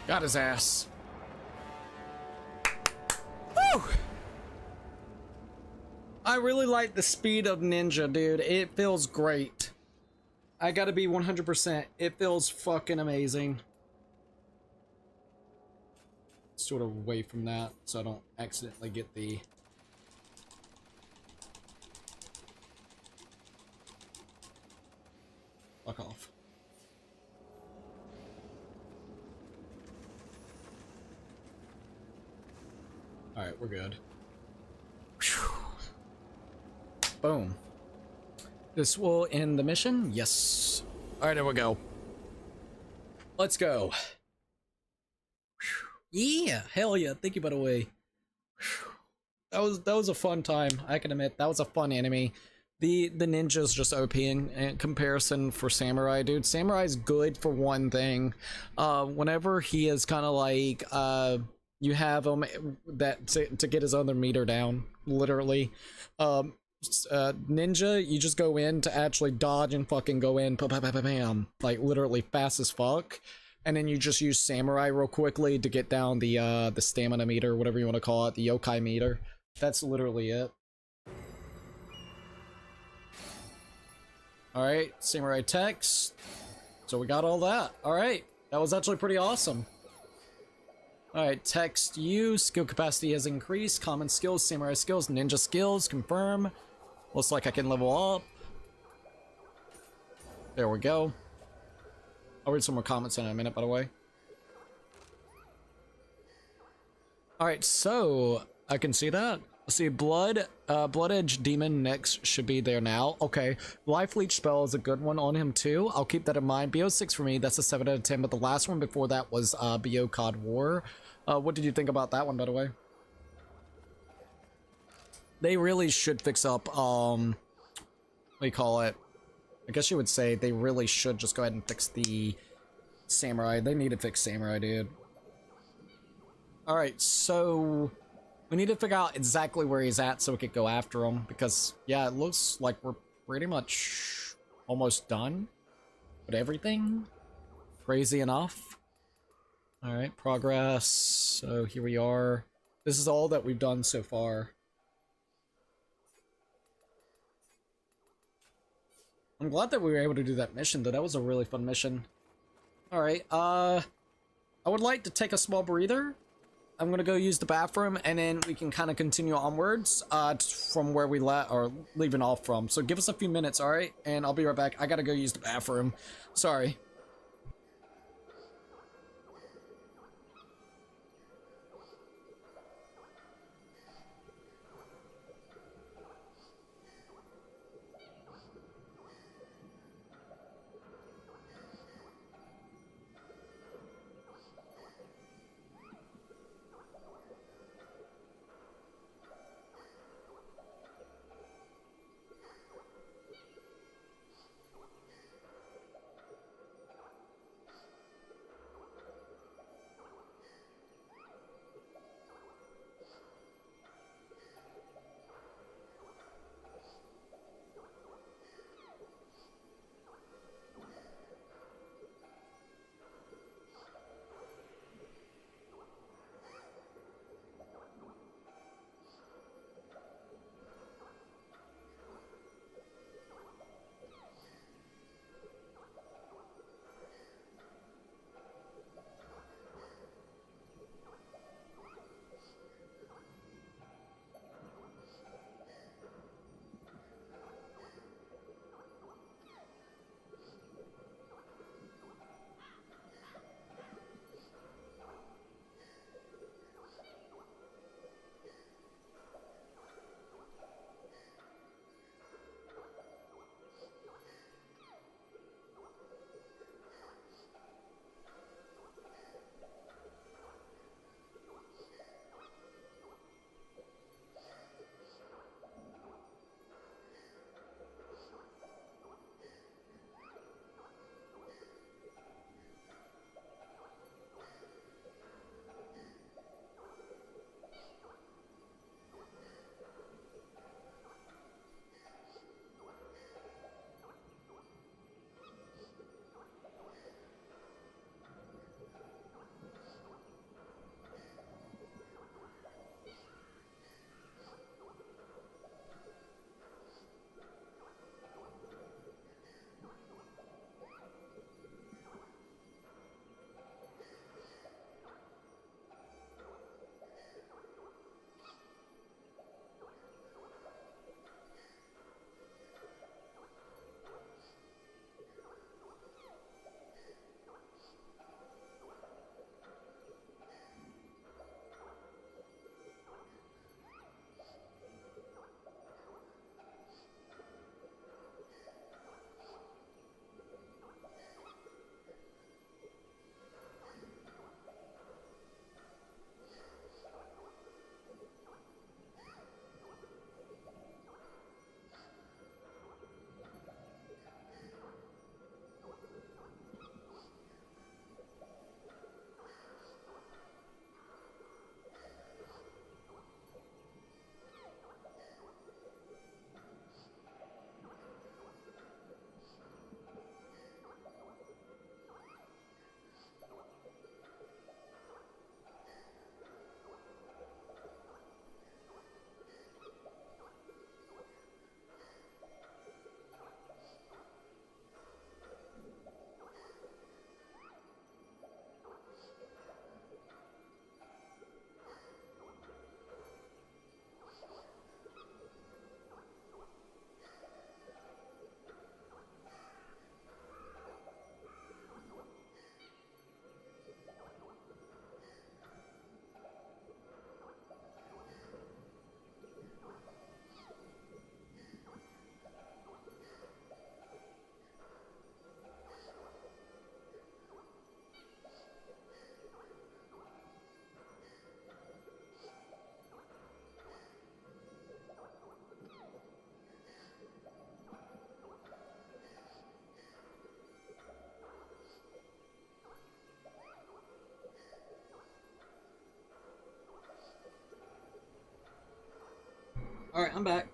Got his ass. Woo! I really like the speed of Ninja, dude. It feels great. I gotta be 100%. It feels fucking amazing. Sort of away from that so I don't accidentally get the... Fuck off. Alright, we're good. Whew. Boom. This will end the mission? Yes. Alright, there we go. Let's go. Yeah, hell yeah. Thank you, by the way. That was a fun time. I can admit, that was a fun enemy. The ninja's just OP in comparison for Samurai, dude. Samurai's good for one thing. Whenever he is kind of like, you have him to get his other meter down, literally. Ninja, you just go in to actually dodge and fucking go in, bam, like literally fast as fuck. And then you just use Samurai real quickly to get down the stamina meter, whatever you want to call it, the yokai meter. That's literally it. Alright, Samurai text. So we got all that. Alright, that was actually pretty awesome. Alright, text you, skill capacity has increased, common skills, Samurai skills, ninja skills, confirm. Looks like I can level up. There we go. I'll read some more comments in a minute, by the way. Alright, so I can see that. See, Blood Edge Demon next should be there now. Okay, Life Leech spell is a good one on him too. I'll keep that in mind. BO6 for me, that's a 7 out of 10, but the last one before that was BO COD War. What did you think about that one, by the way? They really should fix up, what do you call it? I guess you would say they really should just go ahead and fix the Samurai. They need to fix Samurai, dude. Alright, so we need to figure out exactly where he's at so we could go after him, because, yeah, it looks like we're pretty much almost done with everything. Crazy enough. Alright, progress. So here we are. This is all that we've done so far. I'm glad that we were able to do that mission, though. That was a really fun mission. Alright, I would like to take a small breather. I'm gonna go use the bathroom, and then we can kind of continue onwards from where we leaving off from. So give us a few minutes, alright? And I'll be right back. I gotta go use the bathroom. Sorry. I'm back.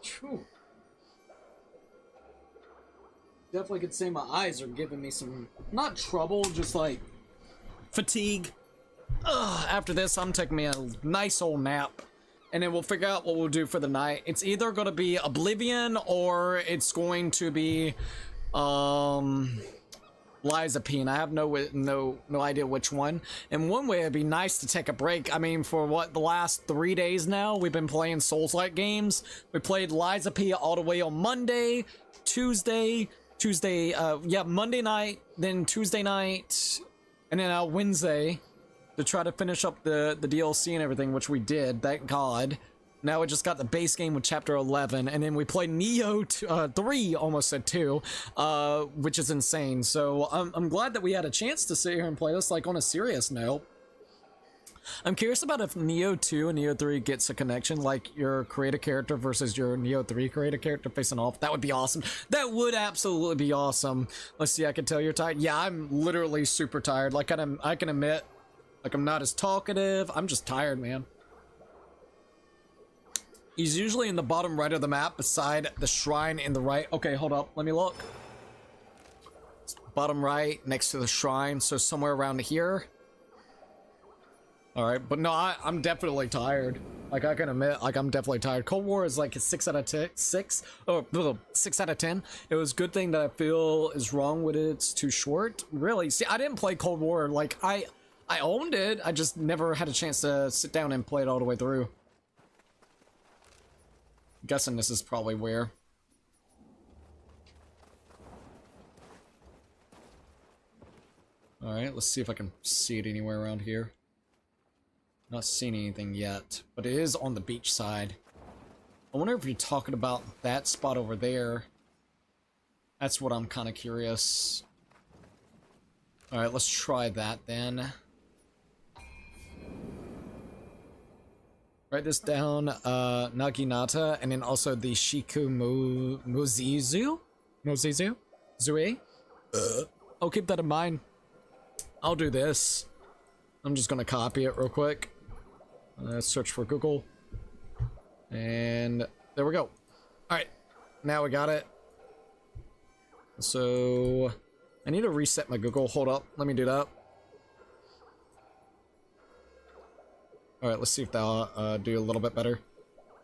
Phew. Definitely could say my eyes are giving me some, not trouble, just like fatigue. After this, I'm taking me a nice old nap, and then we'll figure out what we'll do for the night. It's either going to be Oblivion or it's going to be Lies of P, and I have no idea which one. And one way it'd be nice to take a break. I mean, for what, the last 3 days now, we've been playing Soulslike games. We played Lies of P all the way on Monday, Monday night, then Tuesday night, and then Wednesday to try to finish up the DLC and everything, which we did, thank God. Now we just got the base game with Chapter 11, and then we played Nioh 3, almost at 2, which is insane. So I'm glad that we had a chance to sit here and play this, like, on a serious note. I'm curious about if Nioh 2 and Nioh 3 gets a connection, like your creator character versus your Nioh 3 creator character facing off. That would be awesome. That would absolutely be awesome. Let's see, I can tell you're tired. Yeah, I'm literally super tired. Like, I can admit, like, I'm not as talkative. I'm just tired, man. He's usually in the bottom right of the map beside the shrine in the right. Okay, hold up. Let me look. Bottom right next to the shrine. So somewhere around here. All right. But no, I'm definitely tired. Like, I can admit, like, I'm definitely tired. Cold War is like a 6 out of 10. 6? Oh, 6 out of 10. It was a good thing that I feel is wrong with it. It's too short. Really? See, I didn't play Cold War. Like, I owned it. I just never had a chance to sit down and play it all the way through. Guessing this is probably where. Alright, let's see if I can see it anywhere around here. Not seeing anything yet, but it is on the beach side. I wonder if you're talking about that spot over there. That's what I'm kind of curious. Alright, let's try that then. Write this down, Naginata, and then also the Shiku Mozizu? Zue? I'll keep that in mind. I'll do this. I'm just gonna copy it real quick. Search for Google. And there we go. Alright, now we got it. So, I need to reset my Google. Hold up, let me do that. Alright, let's see if that'll do a little bit better.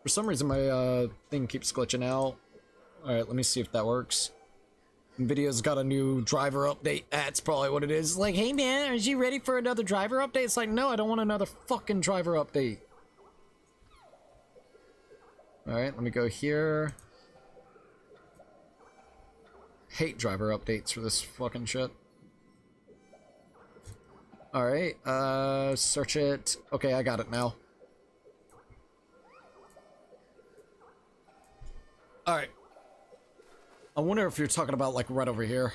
For some reason, my thing keeps glitching out. Alright, let me see if that works. NVIDIA's got a new driver update. That's probably what it is. Like, hey man, are you ready for another driver update? It's like, no, I don't want another fucking driver update. Alright, let me go here. Hate driver updates for this fucking shit. Alright, search it. Okay, I got it now. Alright. I wonder if you're talking about, like, right over here.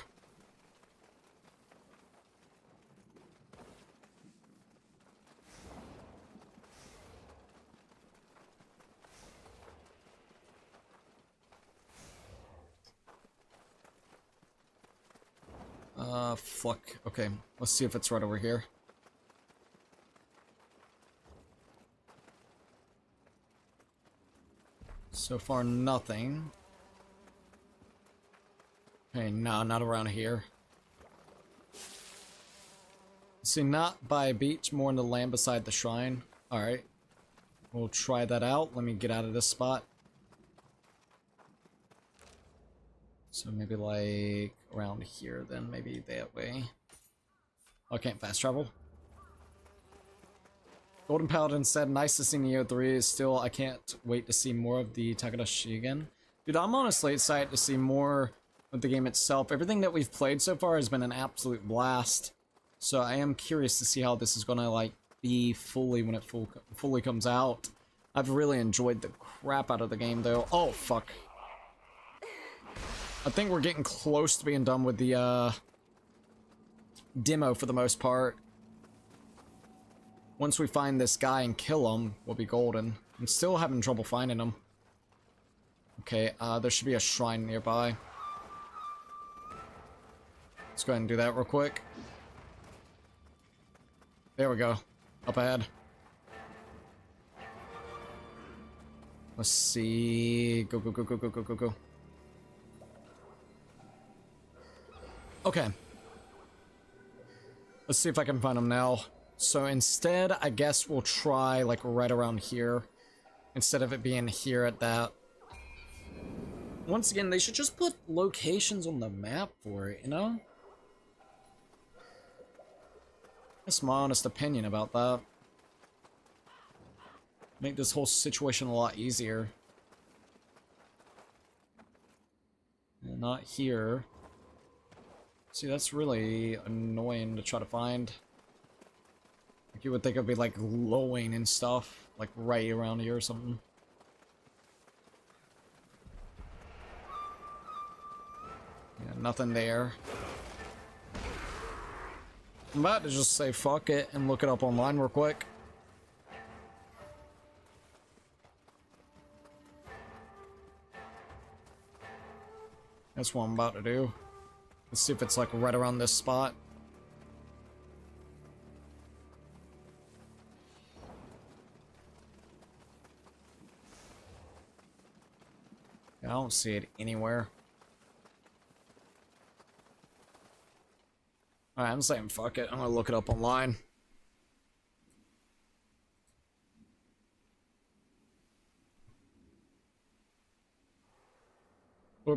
Fuck. Okay, let's see if it's right over here. So far, nothing. Okay, no, not around here. See, not by a beach, more in the land beside the shrine. Alright. We'll try that out. Let me get out of this spot. So maybe like around here then, maybe that way. Oh, I can't fast travel. Golden Paladin said, nice to see Nioh 3. Still, I can't wait to see more of the Takadashi again. Dude, I'm honestly excited to see more of the game itself. Everything that we've played so far has been an absolute blast. So I am curious to see how this is gonna like be fully when it fully comes out. I've really enjoyed the crap out of the game though. Oh fuck. I think we're getting close to being done with the demo for the most part. Once we find this guy and kill him, we'll be golden. I'm still having trouble finding him. Okay, there should be a shrine nearby. Let's go ahead and do that real quick. There we go. Up ahead. Let's see. Go, go, go, go, go, go, go, go. Okay. Let's see if I can find them now. So instead, I guess we'll try like right around here. Instead of it being here at that. Once again, they should just put locations on the map for it, you know? That's my honest opinion about that. Make this whole situation a lot easier. And not here. See, that's really annoying to try to find. Like, you would think it'd be like glowing and stuff, like right around here or something. Yeah, nothing there. I'm about to just say fuck it and look it up online real quick. That's what I'm about to do. Let's see if it's like right around this spot. I don't see it anywhere. Alright, I'm saying fuck it. I'm gonna look it up online.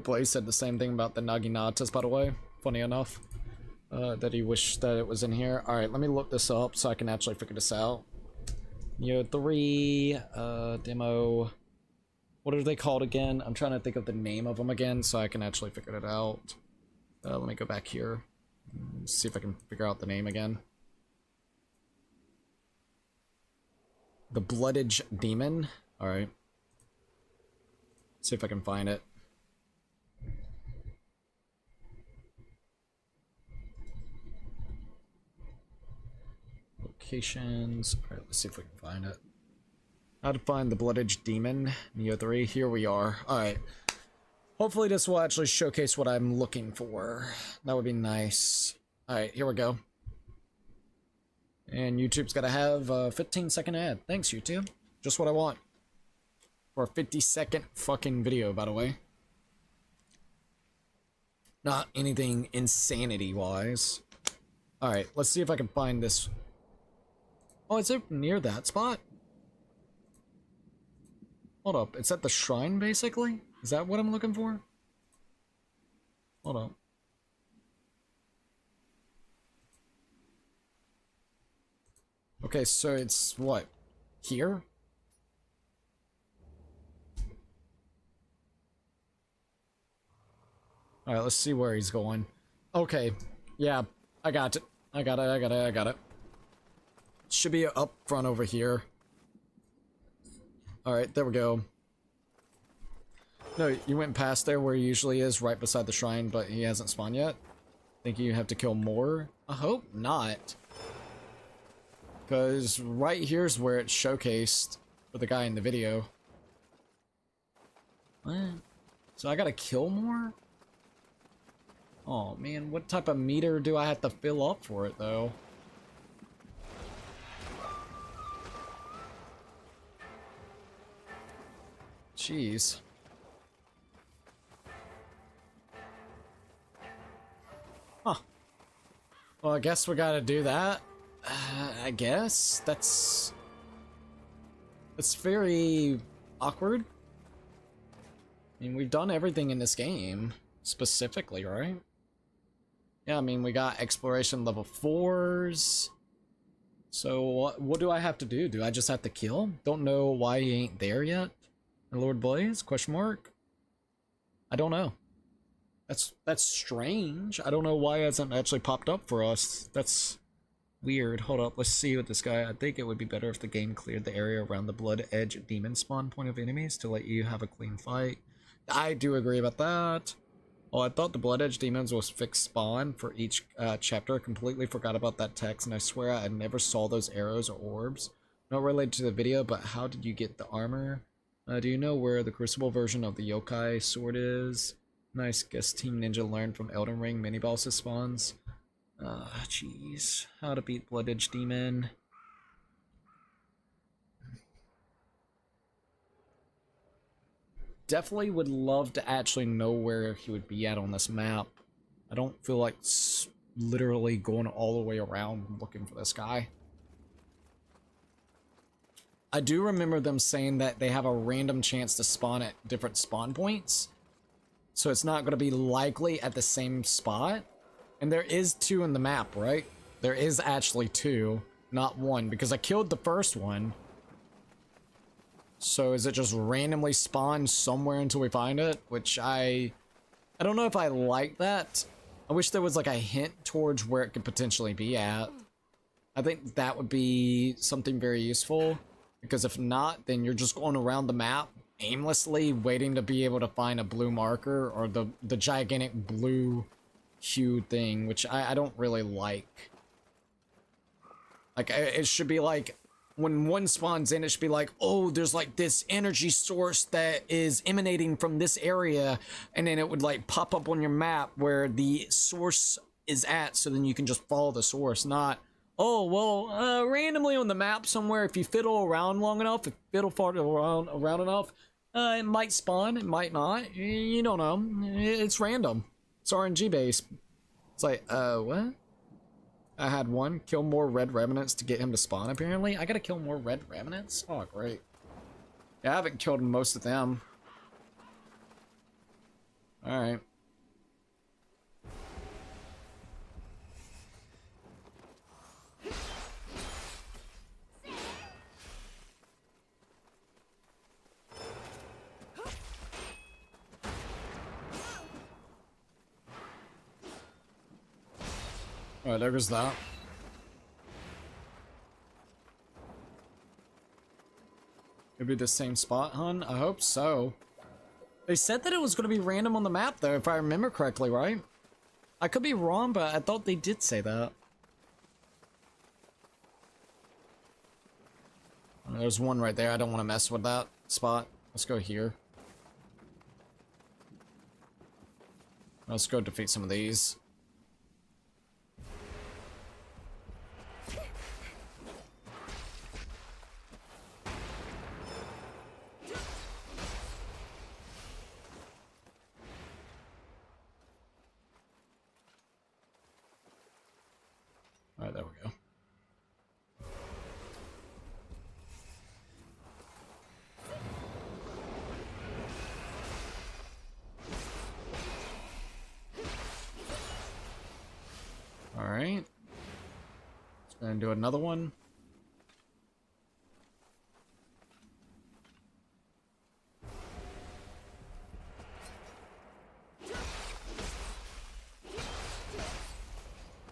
Play said the same thing about the Naginatas, by the way. Funny enough. That he wished that it was in here. Alright, let me look this up so I can actually figure this out. Nioh 3, demo. What are they called again? I'm trying to think of the name of them again so I can actually figure it out. Let me go back here. See if I can figure out the name again. The Bloodage Demon. Alright. See if I can find it. Locations. Alright, let's see if we can find it. How to find the Bloodage Demon. Nioh 3. Here we are. Alright. Hopefully this will actually showcase what I'm looking for. That would be nice. Alright, here we go. And YouTube's gotta have a 15-second ad. Thanks, YouTube. Just what I want. For a 50-second fucking video, by the way. Not anything insanity-wise. Alright, let's see if I can find this. Oh, is it near that spot? Hold up, it's at the shrine, basically? Is that what I'm looking for? Hold up. Okay, so it's what? Here? Alright, let's see where he's going. Okay, yeah, I got it. I got it. Should be up front over here. Alright, there we go. No, you went past there where he usually is, right beside the shrine, but he hasn't spawned yet. Think you have to kill more? I hope not. Because right here's where it's showcased for the guy in the video. What? So I gotta kill more? Oh man, what type of meter do I have to fill up for it though? Jeez. Huh. Well, I guess we gotta do that. I guess that's very awkward. I mean, we've done everything in this game specifically, right? Yeah, I mean, we got exploration level 4s. So what do I have to do? Do I just have to kill? Don't know why he ain't there yet. Lord Blaze? Question mark? I don't know. That's strange. I don't know why it hasn't actually popped up for us. That's weird. Hold up, let's see what this guy. I think it would be better if the game cleared the area around the Blood Edge demon spawn point of enemies to let you have a clean fight. I do agree about that. Oh, I thought the Blood Edge demons was fixed spawn for each chapter. Completely forgot about that text, and I swear I never saw those arrows or orbs. Not related to the video, but how did you get the armor? Do you know where the Crucible version of the Yokai sword is? Nice, guess Team Ninja learned from Elden Ring mini bosses spawns. Jeez. How to beat Blood Edge Demon. definitely would love to actually know where he would be at on this map. I don't feel like literally going all the way around looking for this guy. I do remember them saying that they have a random chance to spawn at different spawn points. So it's not going to be likely at the same spot. And there is 2 in the map, right? There is actually 2, not 1, because I killed the first one. So is it just randomly spawned somewhere until we find it? Which I don't know if I like that. I wish there was like a hint towards where it could potentially be at. I think that would be something very useful. Because if not, then you're just going around the map aimlessly waiting to be able to find a blue marker or the gigantic blue hue thing, which I don't really like. Like, it should be like, when one spawns in, it should be like, oh, there's like this energy source that is emanating from this area, and then it would like pop up on your map where the source is at, so then you can just follow the source, not, oh, well, randomly on the map somewhere, if you fiddle around long enough, if you fiddle far around enough, it might spawn, it might not, you don't know, it's random, it's RNG based. It's like, what? I had one, kill more red remnants to get him to spawn, apparently. I gotta kill more red remnants? Oh, great. Yeah, I haven't killed most of them. Alright. Alright, there goes that. Maybe the same spot, hun? I hope so. They said that it was going to be random on the map, though, if I remember correctly, right? I could be wrong, but I thought they did say that. There's one right there. I don't want to mess with that spot. Let's go here. Let's go defeat some of these. Alright, there we go. Alright. Let's go and do another one.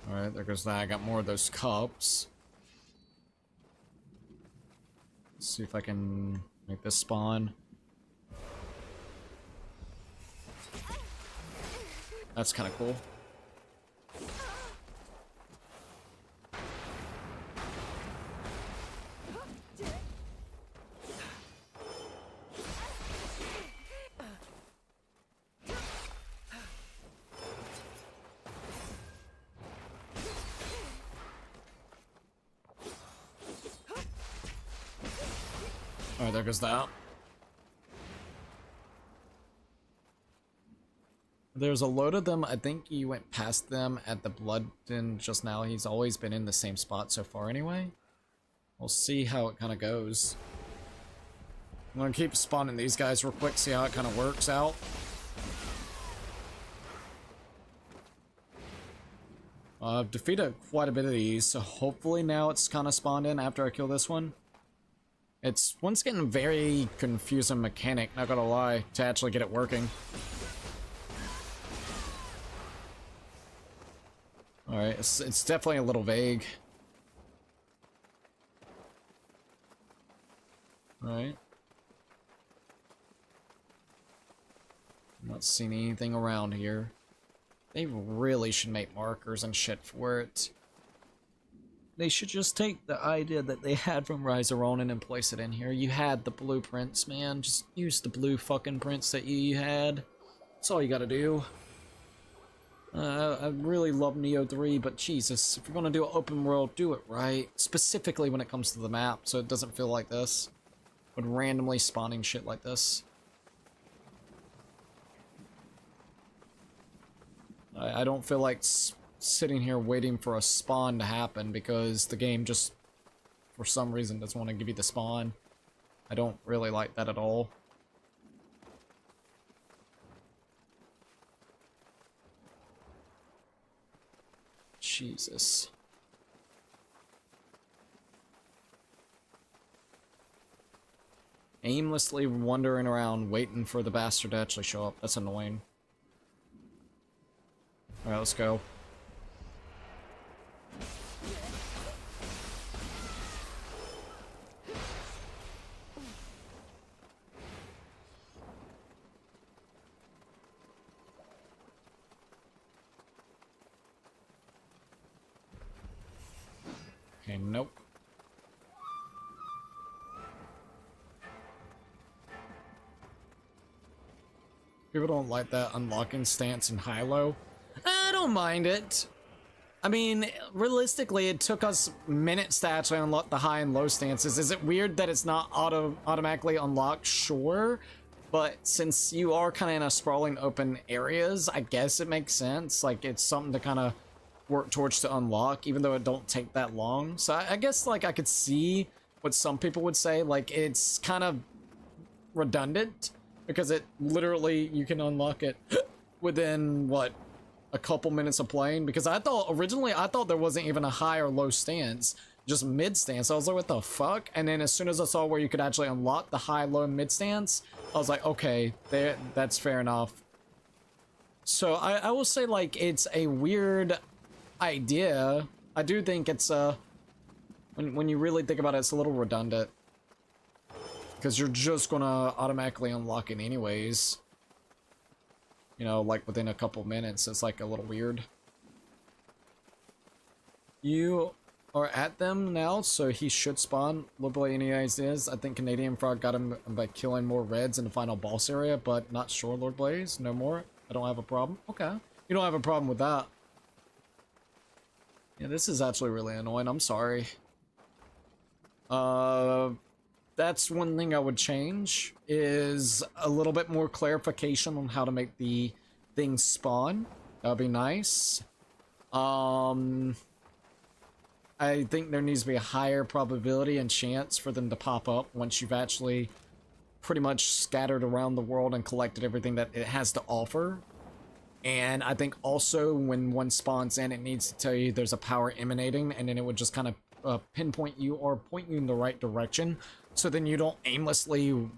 Alright, there goes that. I got more of those cups. Let's see if I can make this spawn. That's kind of cool. Alright, there goes that. There's a load of them. I think you went past them at the blood den just now. He's always been in the same spot so far anyway. We'll see how it kind of goes. I'm gonna keep spawning these guys real quick, see how it kind of works out. I've defeated quite a bit of these, so hopefully now it's kind of spawned in after I kill this one. It's once getting a very confusing mechanic, not gonna lie, to actually get it working. Alright, it's definitely a little vague. Alright. I'm not seeing anything around here. They really should make markers and shit for it. They should just take the idea that they had from Rise of Ronin and place it in here. You had the blueprints, man. Just use the blue fucking prints that you had. That's all you gotta do. I really love Nioh 3, but Jesus, if you're gonna do an open world, do it right. Specifically when it comes to the map, so it doesn't feel like this. With randomly spawning shit like this. I don't feel like sitting here waiting for a spawn to happen because the game just, for some reason, doesn't want to give you the spawn. I don't really like that at all. Jesus. Aimlessly wandering around waiting for the bastard to actually show up. That's annoying. Alright, let's go. Okay, nope. People don't like that unlocking stance in high-low. I don't mind it. I mean, realistically, it took us minutes to actually unlock the high and low stances. Is it weird that it's not automatically unlocked? Sure. But since you are kind of in a sprawling open areas, I guess it makes sense. Like, it's something to kind of work towards to unlock, even though it don't take that long. So I guess, like, I could see what some people would say. Like, it's kind of redundant. Because it literally, you can unlock it within, what, a couple minutes of playing? Because originally I thought there wasn't even a high or low stance, just mid stance. I was like, what the fuck? And then as soon as I saw where you could actually unlock the high, low, and mid stance, I was like, okay, that's fair enough. So I will say, like, it's a weird idea. I do think it's, when you really think about it, it's a little redundant. Because you're just gonna automatically unlock it anyways. You know, like within a couple minutes. It's like a little weird. You are at them now, so he should spawn. Literally any ideas? I think Canadian Frog got him by killing more reds in the final boss area, but not sure, Lord Blaze. No more? I don't have a problem? Okay. You don't have a problem with that. Yeah, this is actually really annoying. I'm sorry. That's one thing I would change, is a little bit more clarification on how to make the things spawn. That would be nice. I think there needs to be a higher probability and chance for them to pop up once you've actually pretty much scattered around the world and collected everything that it has to offer. And I think also when one spawns in, it needs to tell you there's a power emanating, and then it would just kind of pinpoint you or point you in the right direction. So then you don't aimlessly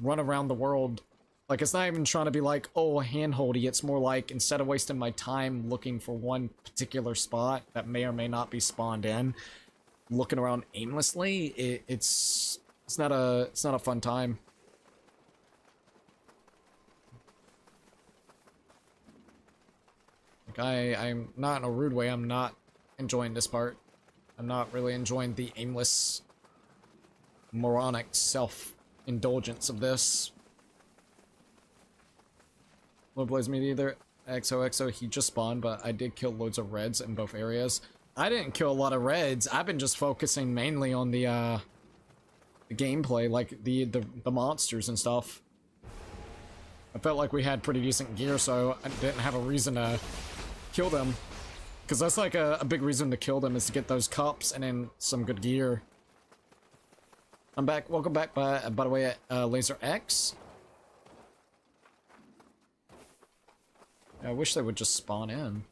run around the world. Like, it's not even trying to be like, oh, handholdy. It's more like, instead of wasting my time looking for one particular spot that may or may not be spawned in, looking around aimlessly, it's not a fun time. Like, I'm not in a rude way. I'm not enjoying this part. I'm not really enjoying the aimless, moronic self-indulgence of this. Lord Blaze me either. XOXO, he just spawned, but I did kill loads of reds in both areas. I didn't kill a lot of reds. I've been just focusing mainly on the gameplay, like the monsters and stuff. I felt like we had pretty decent gear, so I didn't have a reason to kill them. Because that's like a big reason to kill them, is to get those cups and then some good gear. I'm back. Welcome back, by the way, Laser X. I wish they would just spawn in.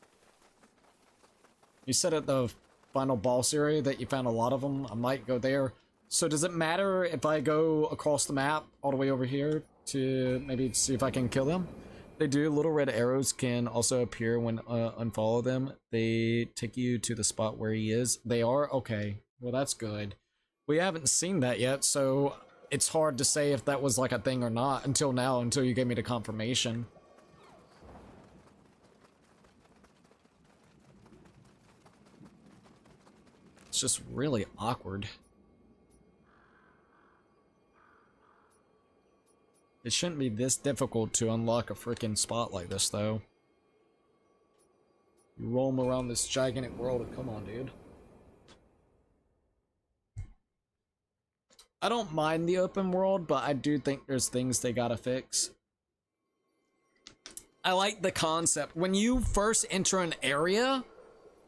You said at the final boss area that you found a lot of them. I might go there. So does it matter if I go across the map all the way over here to maybe see if I can kill them? They do. Little red arrows can also appear when unfollow them. They take you to the spot where he is. They are? Okay. Well, that's good. We haven't seen that yet, so it's hard to say if that was like a thing or not until now, until you gave me the confirmation. It's just really awkward. It shouldn't be this difficult to unlock a freaking spot like this, though. You roam around this gigantic world, and come on, dude. I don't mind the open world, but I do think there's things they gotta fix. I like the concept. When you first enter an area,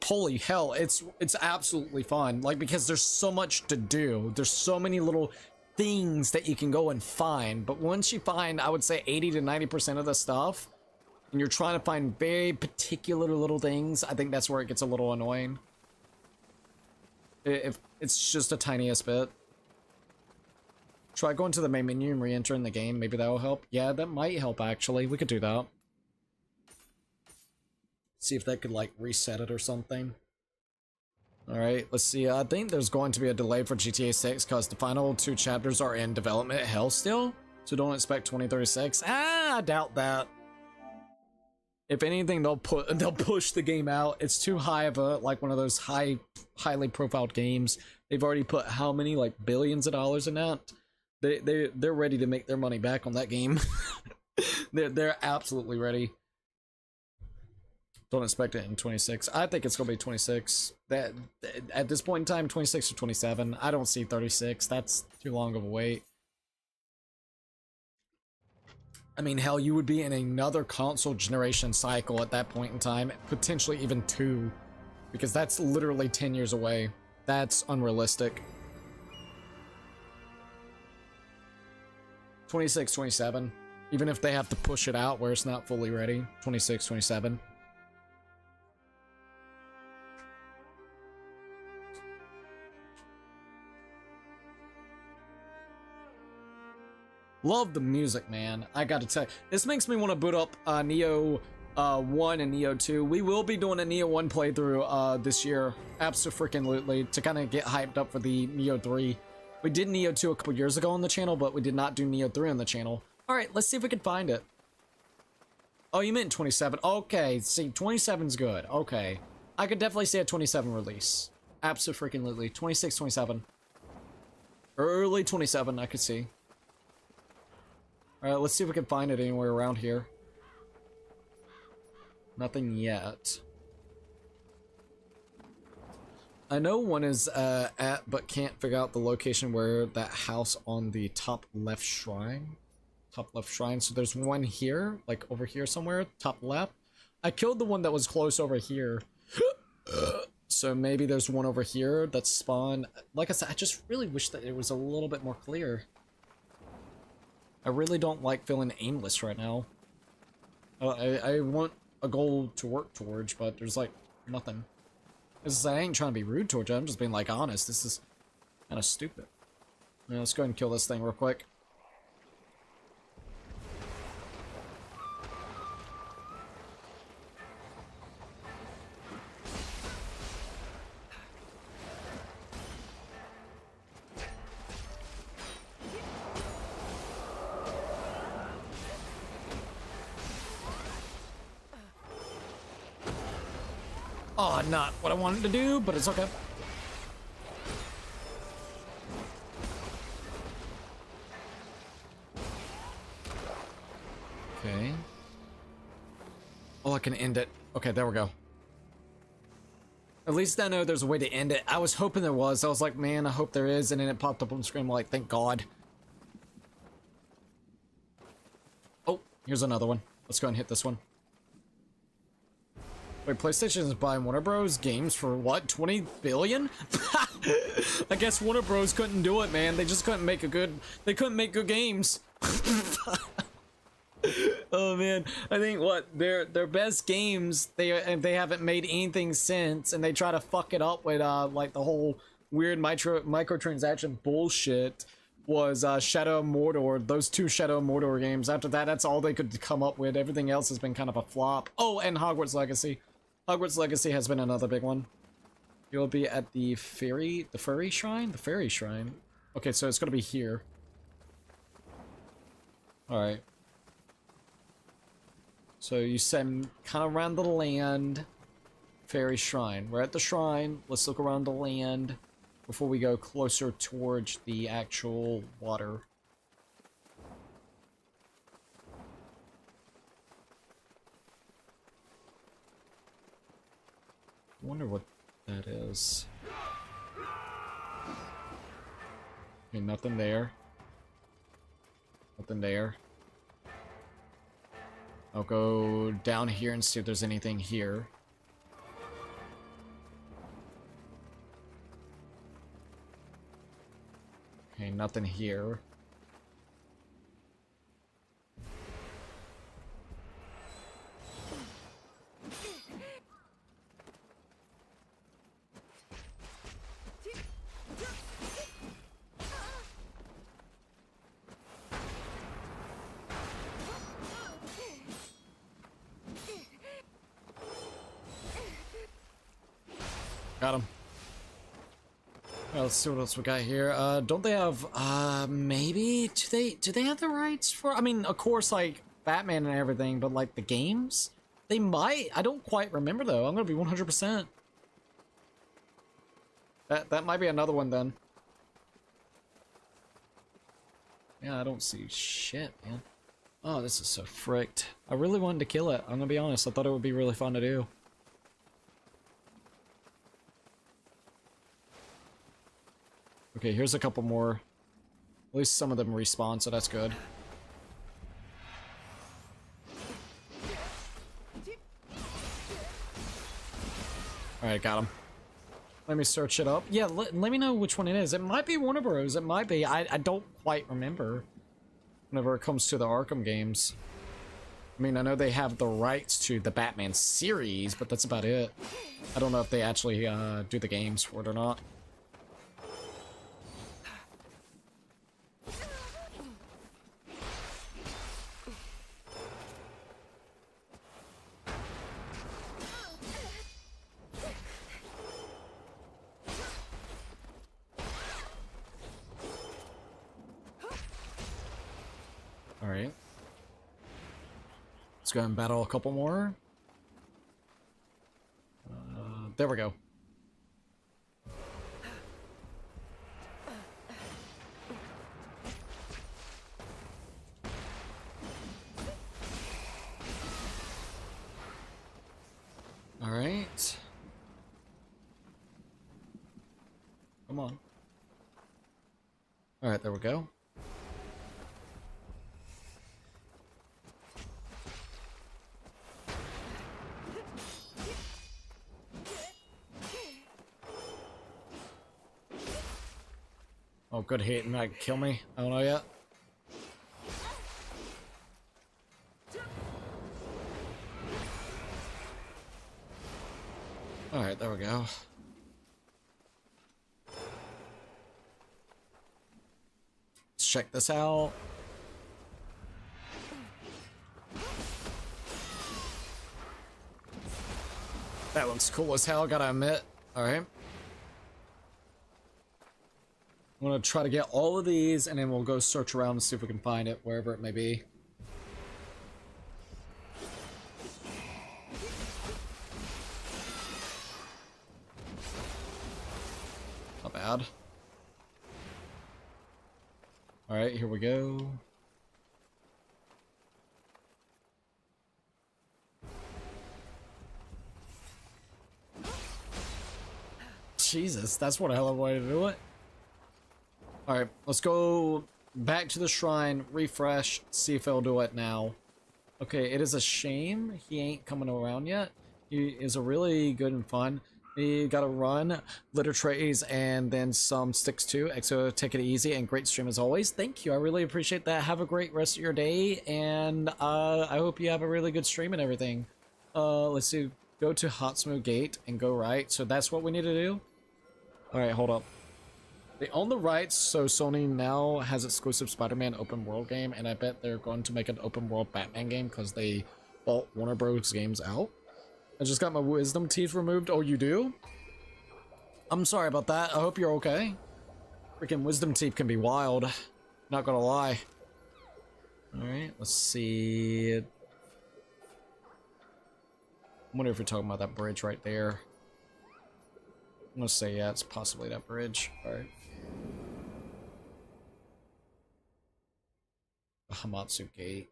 holy hell, it's absolutely fun. Like, because there's so much to do. There's so many little things that you can go and find. But once you find, I would say 80 to 90% of the stuff, and you're trying to find very particular little things, I think that's where it gets a little annoying. If it's just the tiniest bit. Try going to the main menu and re-entering the game. Maybe that will help. Yeah, that might help, actually. We could do that. See if that could, like, reset it or something. Alright, let's see. I think there's going to be a delay for GTA 6 because the final 2 chapters are in development hell still. So don't expect 2036. I doubt that. If anything, they'll push the game out. It's too high of a, like, one of those highly profiled games. They've already put how many, like, billions of dollars in that? They're ready to make their money back on that game. they're absolutely ready. Don't expect it in 26. I think it's gonna be 26. That at this point in time, 26 or 27. I don't see 36. That's too long of a wait. I mean, hell, you would be in another console generation cycle at that point in time, potentially even 2, because that's literally 10 years away. That's unrealistic. 26, 27. Even if they have to push it out where it's not fully ready. 26, 27. Love the music, man. I gotta tell you. This makes me want to boot up Nioh 1 and Nioh 2. We will be doing a Nioh 1 playthrough this year. Abso-freaking-lutely. To kind of get hyped up for the Nioh 3. We did Nioh 2 a couple years ago on the channel, but we did not do Nioh 3 on the channel. Alright, let's see if we can find it. Oh, you meant 27. Okay, see, 27's good. Okay. I could definitely see a 27 release. Abso-freaking-lutely. 26, 27. Early 27, I could see. Alright, let's see if we can find it anywhere around here. Nothing yet. I know one is at, but can't figure out the location where that house on the top left shrine. Top left shrine. So there's one here, like over here somewhere, top left. I killed the one that was close over here. So maybe there's one over here that's spawned. Like I said, I just really wish that it was a little bit more clear. I really don't like feeling aimless right now. I want a goal to work towards, but there's like nothing. I ain't trying to be rude towards you, I'm just being like honest. This is kind of stupid. Yeah, let's go ahead and kill this thing real quick. Oh, not what I wanted to do, but it's okay. Okay. Oh, I can end it. Okay, there we go. At least I know there's a way to end it. I was hoping there was. I was like, man, I hope there is. And then it popped up on the screen. I'm like, thank God. Oh, here's another one. Let's go and hit this one. Wait, PlayStation is buying Warner Bros. Games for what? 20 billion? I guess Warner Bros. Couldn't do it, man. They just couldn't make they couldn't make good games. Oh man, I think what their best games they haven't made anything since, and they try to fuck it up with like the whole weird microtransaction bullshit was Shadow of Mordor. Those 2 Shadow of Mordor games. After that, that's all they could come up with. Everything else has been kind of a flop. Oh, and Hogwarts Legacy. Hogwarts Legacy has been another big one. You'll be at the fairy shrine? The fairy shrine. Okay, so it's gonna be here. Alright. So you send kind of around the land. Fairy shrine. We're at the shrine. Let's look around the land before we go closer towards the actual water. I wonder what that is. Okay, nothing there. Nothing there. I'll go down here and see if there's anything here. Okay, nothing here. Got him. Well, let's see what else we got here. Don't they have, maybe? Do they have the rights for, I mean, of course, like, Batman and everything, but, like, the games? They might. I don't quite remember, though. I'm gonna be 100%. That might be another one, then. Yeah, I don't see shit, man. Oh, this is so fricked. I really wanted to kill it. I'm gonna be honest. I thought it would be really fun to do. Okay, here's a couple more. At least some of them respawn, so that's good. Alright, got him. Let me search it up. Yeah, let me know which one it is. It might be Warner Bros. It might be. I don't quite remember whenever it comes to the Arkham games. I mean, I know they have the rights to the Batman series, but that's about it. I don't know if they actually do the games for it or not. Alright. Let's go and battle a couple more. There we go. Alright. Come on. Alright, there we go. Oh, good hit, and might kill me. I don't know yet. Alright, there we go. Let's check this out. That looks cool as hell, gotta admit. Alright. I'm gonna try to get all of these, and then we'll go search around and see if we can find it, wherever it may be. Not bad. Alright, here we go. Jesus, that's one hell of a way to do it. Alright, let's go back to the shrine, refresh, see if it'll do it now. Okay, it is a shame he ain't coming around yet. He is a really good and fun. You gotta run, litter trays, and then some sticks too. EXO, take it easy, and great stream as always. Thank you, I really appreciate that. Have a great rest of your day, and I hope you have a really good stream and everything. Let's see, go to Hotsmo Gate and go right. So that's what we need to do? Alright, hold up. They own the rights, so Sony now has exclusive Spider-Man open world game, and I bet they're going to make an open world Batman game because they bought Warner Bros. Games out. I just got my wisdom teeth removed. Oh, you do? I'm sorry about that. I hope you're okay. Freaking wisdom teeth can be wild. Not gonna lie. Alright, let's see. I wonder if you're talking about that bridge right there. I'm gonna say, yeah, it's possibly that bridge. Alright. The Hamatsu Gate.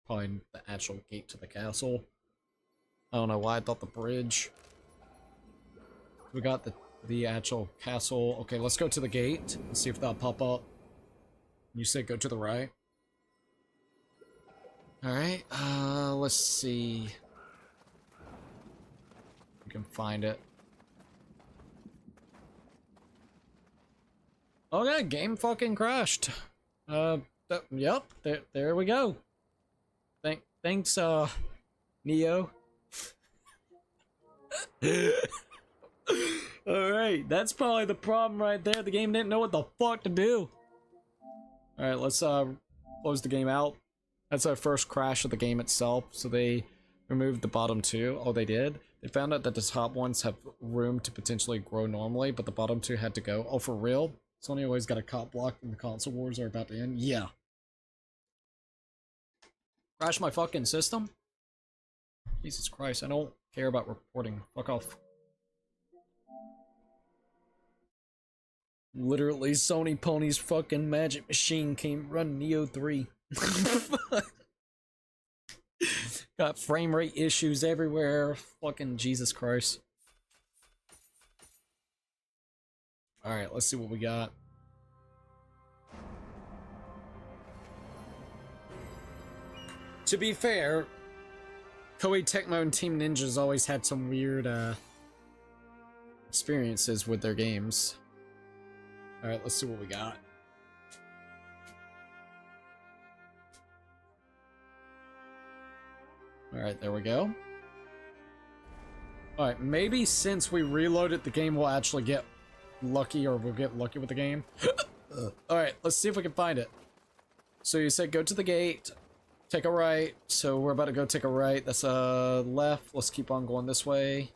Probably the actual gate to the castle. I don't know why I thought the bridge. We got the actual castle. Okay, let's go to the gate and see if that'll pop up. You said go to the right. Alright, let's see. We can find it. Okay, game fucking crashed. Yep, there we go. Thanks, Nioh. Alright, that's probably the problem right there. The game didn't know what the fuck to do. Alright, let's, close the game out. That's our first crash of the game itself, so they removed the bottom two. Oh, they did? They found out that the top ones have room to potentially grow normally, but the bottom two had to go. Oh, for real? Sony always got a cop block and the console wars are about to end? Yeah. Crash my fucking system? Jesus Christ, I don't care about reporting. Fuck off. Literally, Sony Pony's fucking magic machine came run Nioh 3. Got frame rate issues everywhere. Fucking Jesus Christ. Alright, let's see what we got. To be fair, Koei Tecmo and Team Ninja's always had some weird experiences with their games. Alright, let's see what we got. Alright, there we go. Alright, maybe since we reloaded the game, we'll actually get lucky, or we'll get lucky with the game. Alright, let's see if we can find it. So you said go to the gate, take a right. So we're about to go take a right. That's a left. Let's keep on going this way.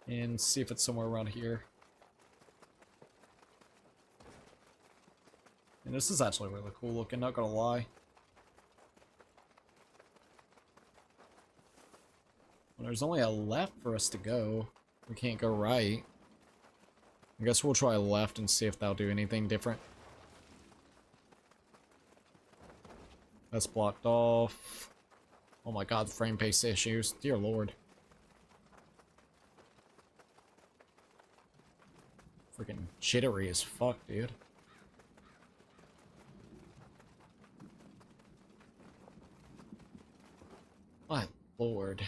And see if it's somewhere around here. And this is actually really cool looking, not gonna lie. Well, there's only a left for us to go. We can't go right. I guess we'll try left and see if that'll do anything different. That's blocked off. Oh my god, frame pace issues. Dear lord. Freaking jittery as fuck, dude. My lord.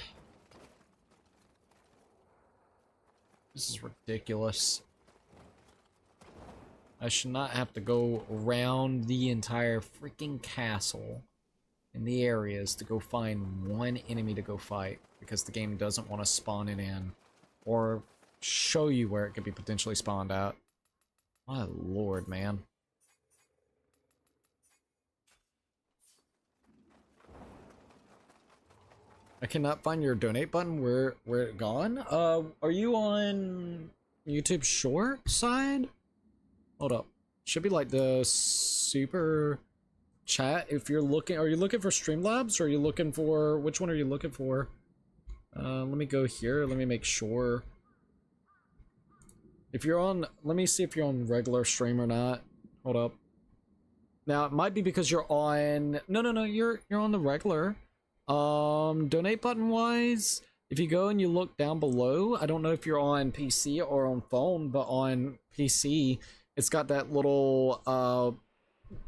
This is ridiculous. I should not have to go around the entire freaking castle in the areas to go find one enemy to go fight, because the game doesn't want to spawn it in or show you where it could be potentially spawned at. My lord, man. I cannot find your donate button. Where it gone? Are you on YouTube Short side? Hold up. Should be like the super chat. If you're looking, are you looking for Streamlabs, or are you looking for, which one are you looking for? Let me go here. Let me make sure. If you're on, let me see if you're on regular stream or not. Hold up. Now it might be because you're on. No. You're on the regular. Donate button wise, if you go and you look down below, I don't know if you're on PC or on phone, but on PC, it's got that little,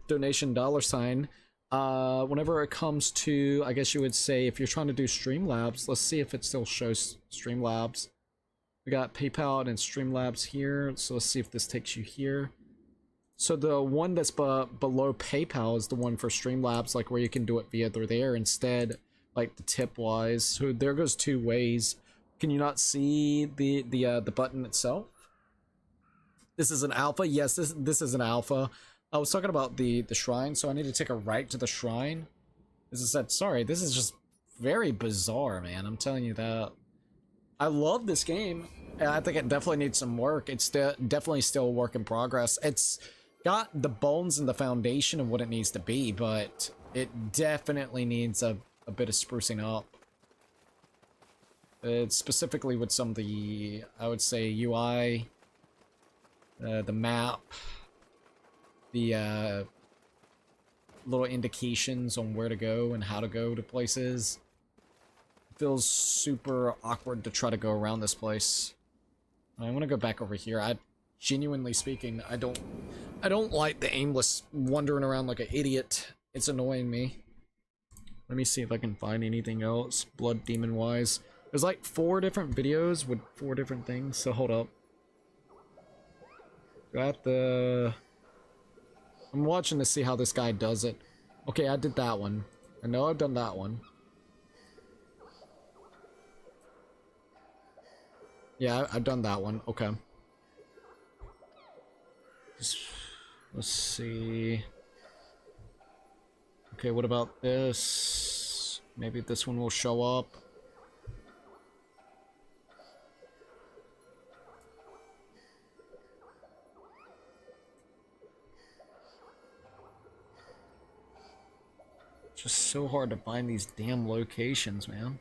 donation $sign. Whenever it comes to, I guess you would say, if you're trying to do Streamlabs, let's see if it still shows Streamlabs. We got PayPal and Streamlabs here, so let's see if this takes you here. So the one that's below PayPal is the one for Streamlabs, like where you can do it via through there instead, like the tip wise. So there goes two ways. Can you not see the button itself? This is an alpha. Yes, this is an alpha. I was talking about the shrine, so I need to take a right to the shrine. As I said, sorry, this is just very bizarre, man. I'm telling you that. I love this game, and I think it definitely needs some work. It's definitely still a work in progress. It's got the bones and the foundation of what it needs to be, but it definitely needs a bit of sprucing up. It's specifically with some of the, I would say, UI, the map, the little indications on where to go and how to go to places. It feels super awkward to try to go around this place. I'm gonna go back over here. Genuinely speaking, I don't like the aimless wandering around like an idiot. It's annoying me. Let me see if I can find anything else blood demon wise. There's like 4 different videos with 4 different things, so hold up. Got the... I'm watching to see how this guy does it. Okay, I did that one. I know I've done that one. Yeah, I've done that one. Okay. Let's see. Okay, what about this? Maybe this one will show up. Just so hard to find these damn locations, man.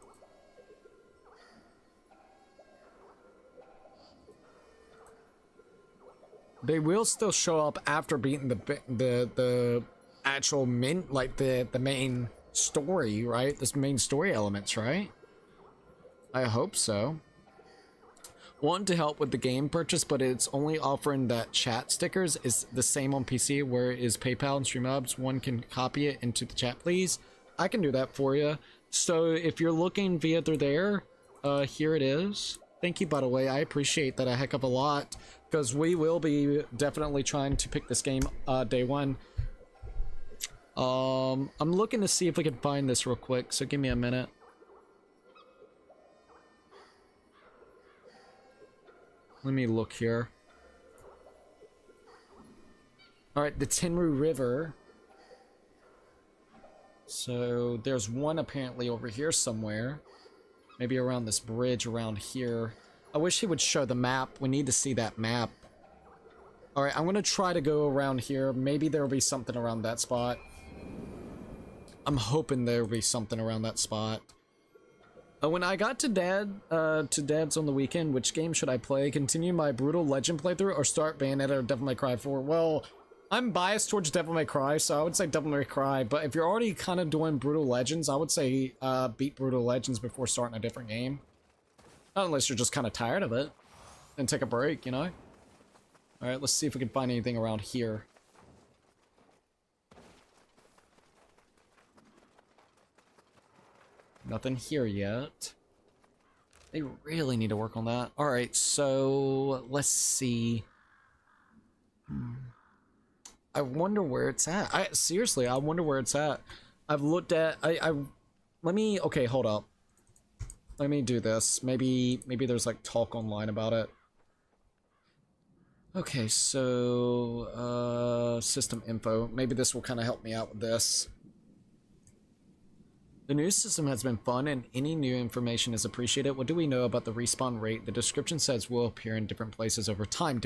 They will still show up after beating the actual the main story, right? This main story elements, right? I hope so. Want to help with the game purchase, but it's only offering that chat stickers is the same on PC, where is PayPal and Streamlabs. One can copy it into the chat, please. I can do that for you. So if you're looking via through there, here it is. Thank you, by the way. I appreciate that a heck of a lot, because we will be definitely trying to pick this game day one. I'm looking to see if we can find this real quick, so give me a minute. Let me look here. Alright, the Tenru River. So there's one apparently over here somewhere. Maybe around this bridge around here. I wish he would show the map. We need to see that map. Alright, I'm gonna try to go around here. Maybe there will be something around that spot. I'm hoping there will be something around that spot. When I got to Dad's on the weekend, which game should I play? Continue my Brutal Legend playthrough or start Bayonetta or Devil May Cry 4? Well, I'm biased towards Devil May Cry, so I would say Devil May Cry, but if you're already kind of doing Brutal Legends, I would say beat Brutal Legends before starting a different game. Not unless you're just kind of tired of it and take a break, you know? Alright, let's see if we can find anything around here. Nothing here yet. They really need to work on that. Alright, so let's see. I wonder where it's at. Seriously, I wonder where it's at. I've looked at let me okay, hold up. Let me do this. Maybe there's like talk online about it. Okay, so system info. Maybe this will kind of help me out with this. The new system has been fun and any new information is appreciated. What do we know about the respawn rate? The description says will appear in different places over time.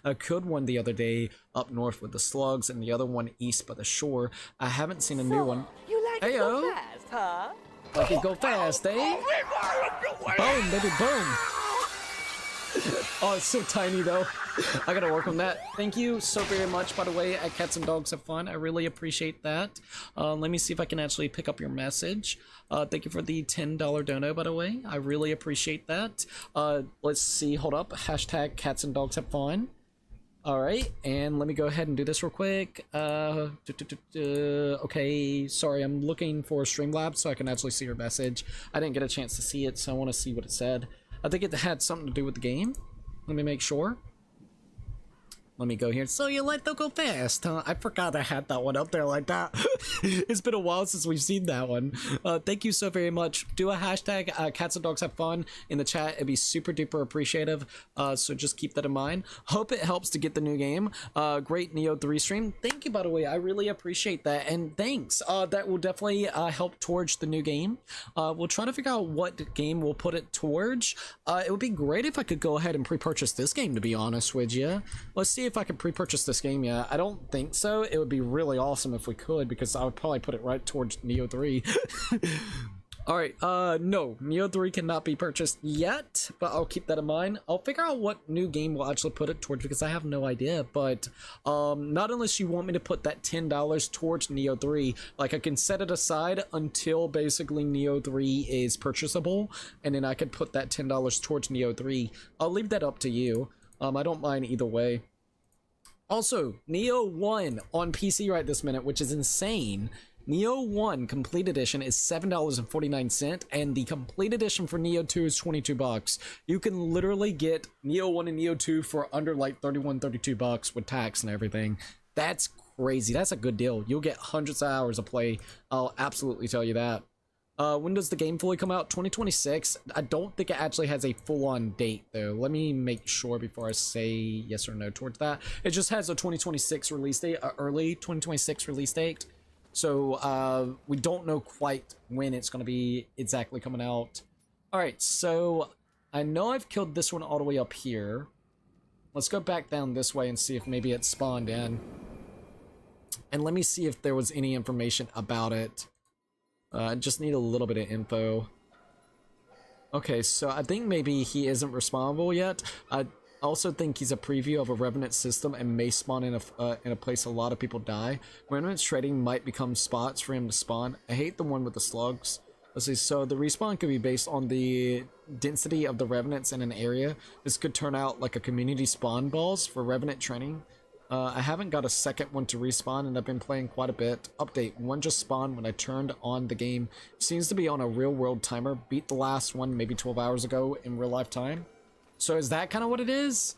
I killed one the other day up north with the slugs and the other one east by the shore. I haven't seen a new one. You like to go fast, huh? Like it go fast, eh? Boom, baby, boom. Oh, it's so tiny though. I gotta work on that. Thank you so very much, by the way, at Cats and Dogs Have Fun. I really appreciate that. Let me see if I can actually pick up your message. Thank you for the $10 dono, by the way. I really appreciate that. Let's see, hold up. Hashtag Cats and Dogs Have Fun. Alright, and let me go ahead and do this real quick. Okay, sorry, I'm looking for Streamlabs so I can actually see your message. I didn't get a chance to see it, so I want to see what it said. I think it had something to do with the game. Let me make sure. Let me go here. So you like to go fast, huh? I forgot I had that one up there like that. It's been a while since we've seen that one. Thank you so very much. Do a hashtag Cats and Dogs Have Fun in the chat. It'd be super duper appreciative. So just keep that in mind. Hope it helps to get the new game. Great Nioh 3 stream. Thank you, by the way. I really appreciate that. And thanks. That will definitely help towards the new game. We'll try to figure out what game we'll put it towards. It would be great if I could go ahead and pre-purchase this game, to be honest with you. Let's see if I can pre-purchase this game yet. I don't think so. It would be really awesome if we could, because I would probably put it right towards Nioh 3. Alright, no, Nioh 3 cannot be purchased yet, but I'll keep that in mind. I'll figure out what new game we'll actually put it towards, because I have no idea, but not unless you want me to put that $10 towards Nioh 3. Like, I can set it aside until basically Nioh 3 is purchasable, and then I could put that $10 towards Nioh 3. I'll leave that up to you. I don't mind either way. Also, Nioh 1 on PC right this minute, which is insane. Nioh 1 Complete Edition is $7.49, and the Complete Edition for Nioh 2 is $22. You can literally get Nioh 1 and Nioh 2 for under like $32 with tax and everything. That's crazy. That's a good deal. You'll get hundreds of hours of play. I'll absolutely tell you that. When does the game fully come out? 2026. I don't think it actually has a full-on date though. Let me make sure before I say yes or no towards that. It just has a 2026 release date, early 2026 release date. So we don't know quite when it's going to be exactly coming out. All right, so I know I've killed this one all the way up here. Let's go back down this way and see if maybe it spawned in. And let me see if there was any information about it. I just need a little bit of info. Okay, so I think maybe he isn't respawnable yet. I also think he's a preview of a Revenant system and may spawn in a place a lot of people die. Revenant trading might become spots for him to spawn. I hate the one with the slugs. Let's see, so the respawn could be based on the density of the Revenants in an area. This could turn out like a community spawn balls for Revenant training. I haven't got a second one to respawn and I've been playing quite a bit. Update, one just spawned when I turned on the game. Seems to be on a real world timer. Beat the last one maybe 12 hours ago in real life time. So is that kind of what it is?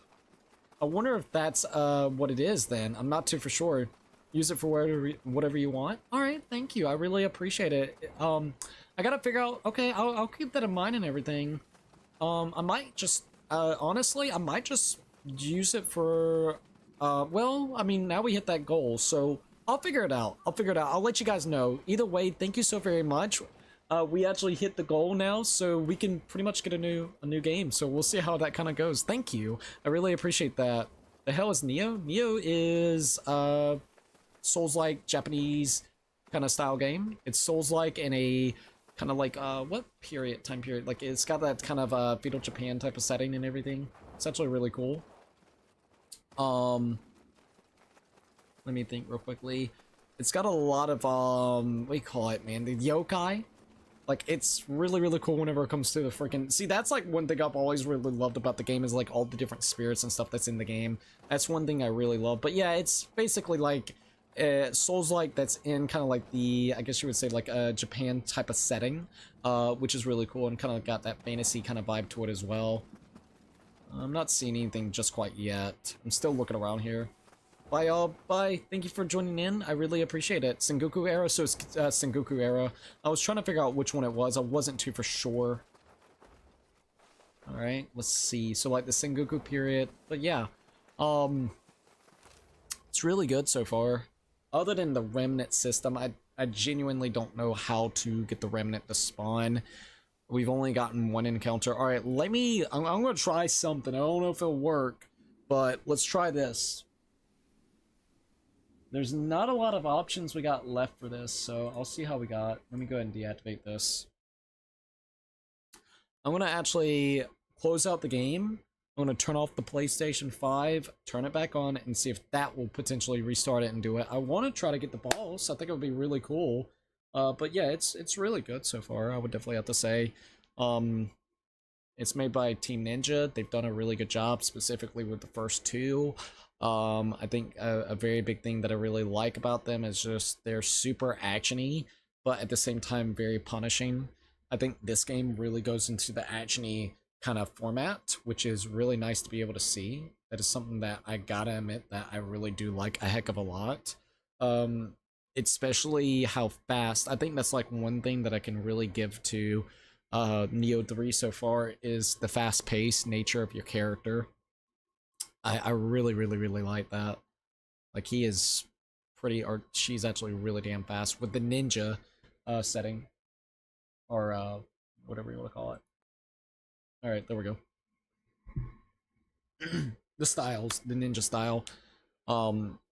I wonder if that's what it is then. I'm not too for sure. Use it for whatever you want. Alright, thank you. I really appreciate it. I gotta figure out, okay, I'll keep that in mind and everything. I might just, honestly, I might just use it for... well, I mean, now we hit that goal, so I'll figure it out. I'll let you guys know. Either way, thank you so very much. We actually hit the goal now, so we can pretty much get a new game. So we'll see how that kind of goes. Thank you. I really appreciate that. The hell is Nioh? Nioh is Soulslike Japanese kind of style game. It's Soulslike in a kind of like what time period? Like it's got that kind of feudal Japan type of setting and everything. It's actually really cool. Let me think real quickly. It's got a lot of what do you call it, man? The yokai. Like, it's really, really cool whenever it comes to the freaking... See, that's, like, one thing I've always really loved about the game is, like, all the different spirits and stuff that's in the game. That's one thing I really love. But, yeah, it's basically, like, Souls-like that's in kind of, like, the... I guess you would say, like, a Japan type of setting. Which is really cool and kind of got that fantasy kind of vibe to it as well. I'm not seeing anything just quite yet. I'm still looking around here. Bye, y'all. Bye. Thank you for joining in. I really appreciate it. Sengoku era, so it's Sengoku era. I was trying to figure out which one it was. I wasn't too for sure. Alright, let's see. So, like, the Sengoku period. But, yeah. It's really good so far. Other than the Remnant system, I genuinely don't know how to get the Remnant to spawn. We've only gotten one encounter. Alright, I'm gonna try something. I don't know if it'll work. But, let's try this. There's not a lot of options we got left for this, so I'll see how we got. Let me go ahead and deactivate this. I'm going to actually close out the game. I'm going to turn off the PlayStation 5, turn it back on, and see if that will potentially restart it and do it. I want to try to get the boss. I think it would be really cool. But yeah, it's really good so far, I would definitely have to say. It's made by Team Ninja. They've done a really good job, specifically with the first two. I think a very big thing that I really like about them is just they're super actiony, but at the same time very punishing. I think this game really goes into the actiony kind of format, which is really nice to be able to see. That is something that I gotta admit that I really do like a heck of a lot. Especially how fast. I think that's like one thing that I can really give to Nioh 3 so far is the fast-paced nature of your character. I really, really, really like that. Like, he is pretty, or she's actually really damn fast with the ninja setting. Or, whatever you want to call it. Alright, there we go. The styles, the ninja style.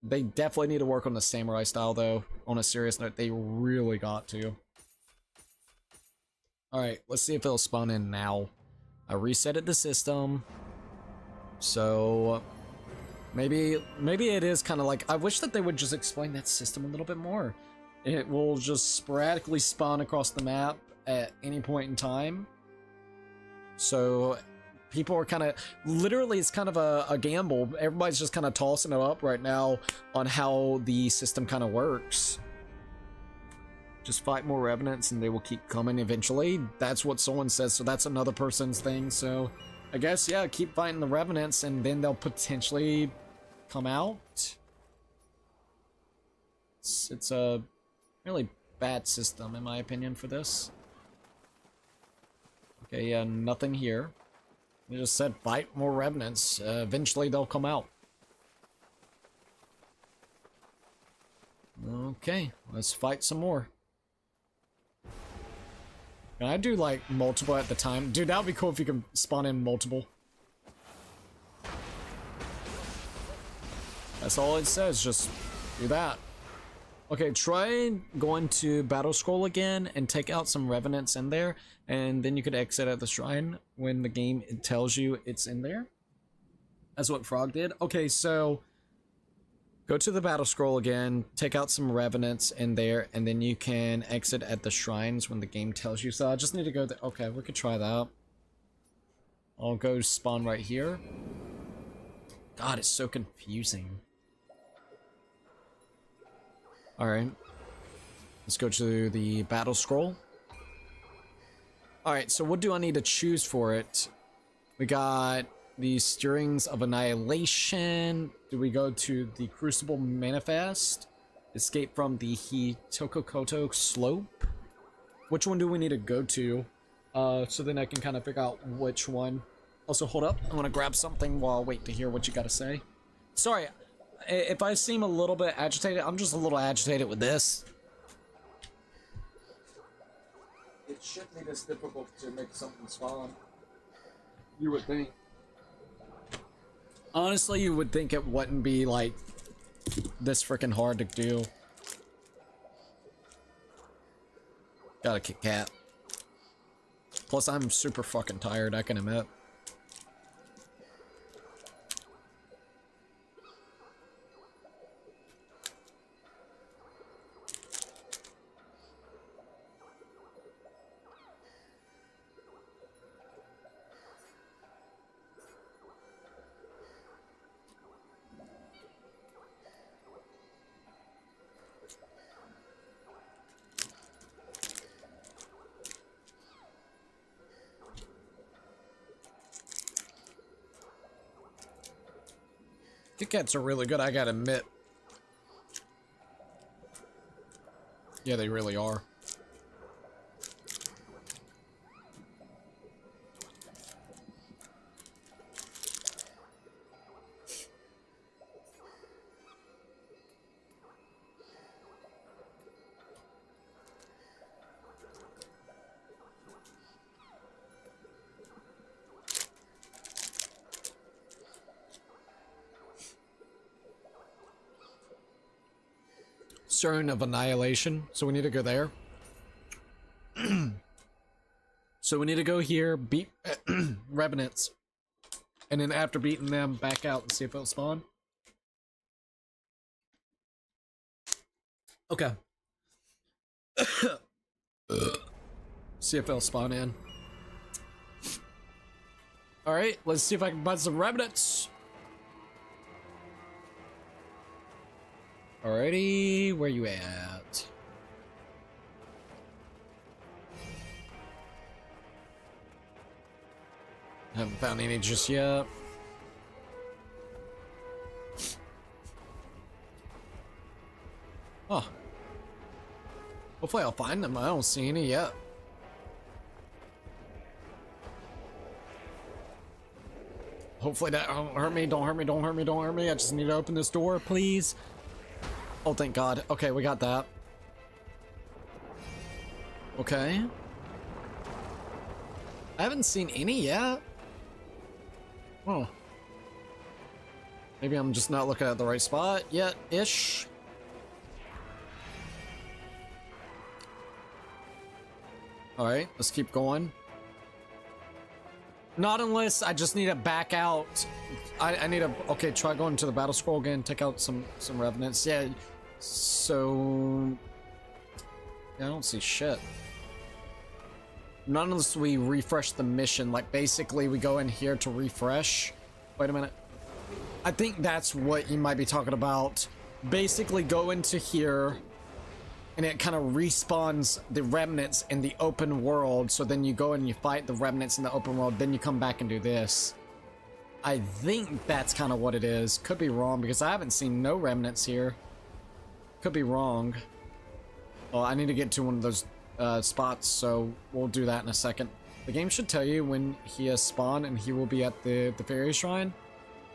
They definitely need to work on the samurai style, though. On a serious note, they really got to. Alright, let's see if it'll spawn in now. I resetted the system. So maybe it is kind of like, I wish that they would just explain that system a little bit more. It will just sporadically spawn across the map at any point in time. So people are kind of, literally it's kind of a gamble. Everybody's just kind of tossing it up right now on how the system kind of works. Just fight more revenants and they will keep coming eventually. That's what someone says, so that's another person's thing. So I guess, yeah, keep fighting the revenants and then they'll potentially come out. It's a really bad system in my opinion for this. Okay, yeah, nothing here. They just said fight more revenants. Eventually they'll come out. Okay, let's fight some more. Can I do like multiple at the time? Dude, that would be cool if you could spawn in multiple. That's all it says, just do that. Okay, try going to Battle Scroll again and take out some revenants in there, and then you could exit at the shrine when the game tells you it's in there. That's what Frog did. Okay, so go to the Battle Scroll again, take out some revenants in there, and then you can exit at the shrines when the game tells you. So I just need to go there. Okay, we could try that. I'll go spawn right here. God, it's so confusing. Alright. Let's go to the Battle Scroll. Alright, so what do I need to choose for it? We got the Stirrings of Annihilation. Do we go to the Crucible Manifest? Escape from the Hitokokoto Slope? Which one do we need to go to? So then I can kind of figure out which one. Also, hold up. I want to grab something while I wait to hear what you got to say. Sorry, if I seem a little bit agitated, I'm just a little agitated with this. It shouldn't be this difficult to make something spawn. You would think. Honestly, you would think it wouldn't be, like, this freaking hard to do. Got a Kit Kat. Plus, I'm super fucking tired, I can admit. Kit Kats are really good, I gotta admit. Yeah, they really are. Stirring of Annihilation, so we need to go there. So we need to go here, beat revenants, and then after beating them, back out and see if it'll spawn. Okay. See if it'll spawn in. Alright, let's see if I can find some revenants. Alrighty, where you at? Haven't found any just yet. Oh. Hopefully I'll find them. I don't see any yet. Hopefully that don't hurt me. Don't hurt me. Don't hurt me. Don't hurt me. I just need to open this door, please. Oh, thank God. Okay, we got that. Okay. I haven't seen any yet. Oh. Maybe I'm just not looking at the right spot yet-ish. Alright, let's keep going. Not unless I just need to back out. I need to... Okay, try going to the Battle Scroll again. Take out some revenants. Yeah, so... Yeah, I don't see shit. Not unless we refresh the mission. Like, basically, we go in here to refresh. Wait a minute. I think that's what you might be talking about. Basically, go into here. and it kind of respawns the remnants in the open world. So then you go and you fight the remnants in the open world, then you come back and do this. I think that's kind of what it is. Could be wrong because I haven't seen no remnants here. Could be wrong. Well, I need to get to one of those spots, so we'll do that in a second. The game should tell you when he has spawned and he will be at the fairy shrine.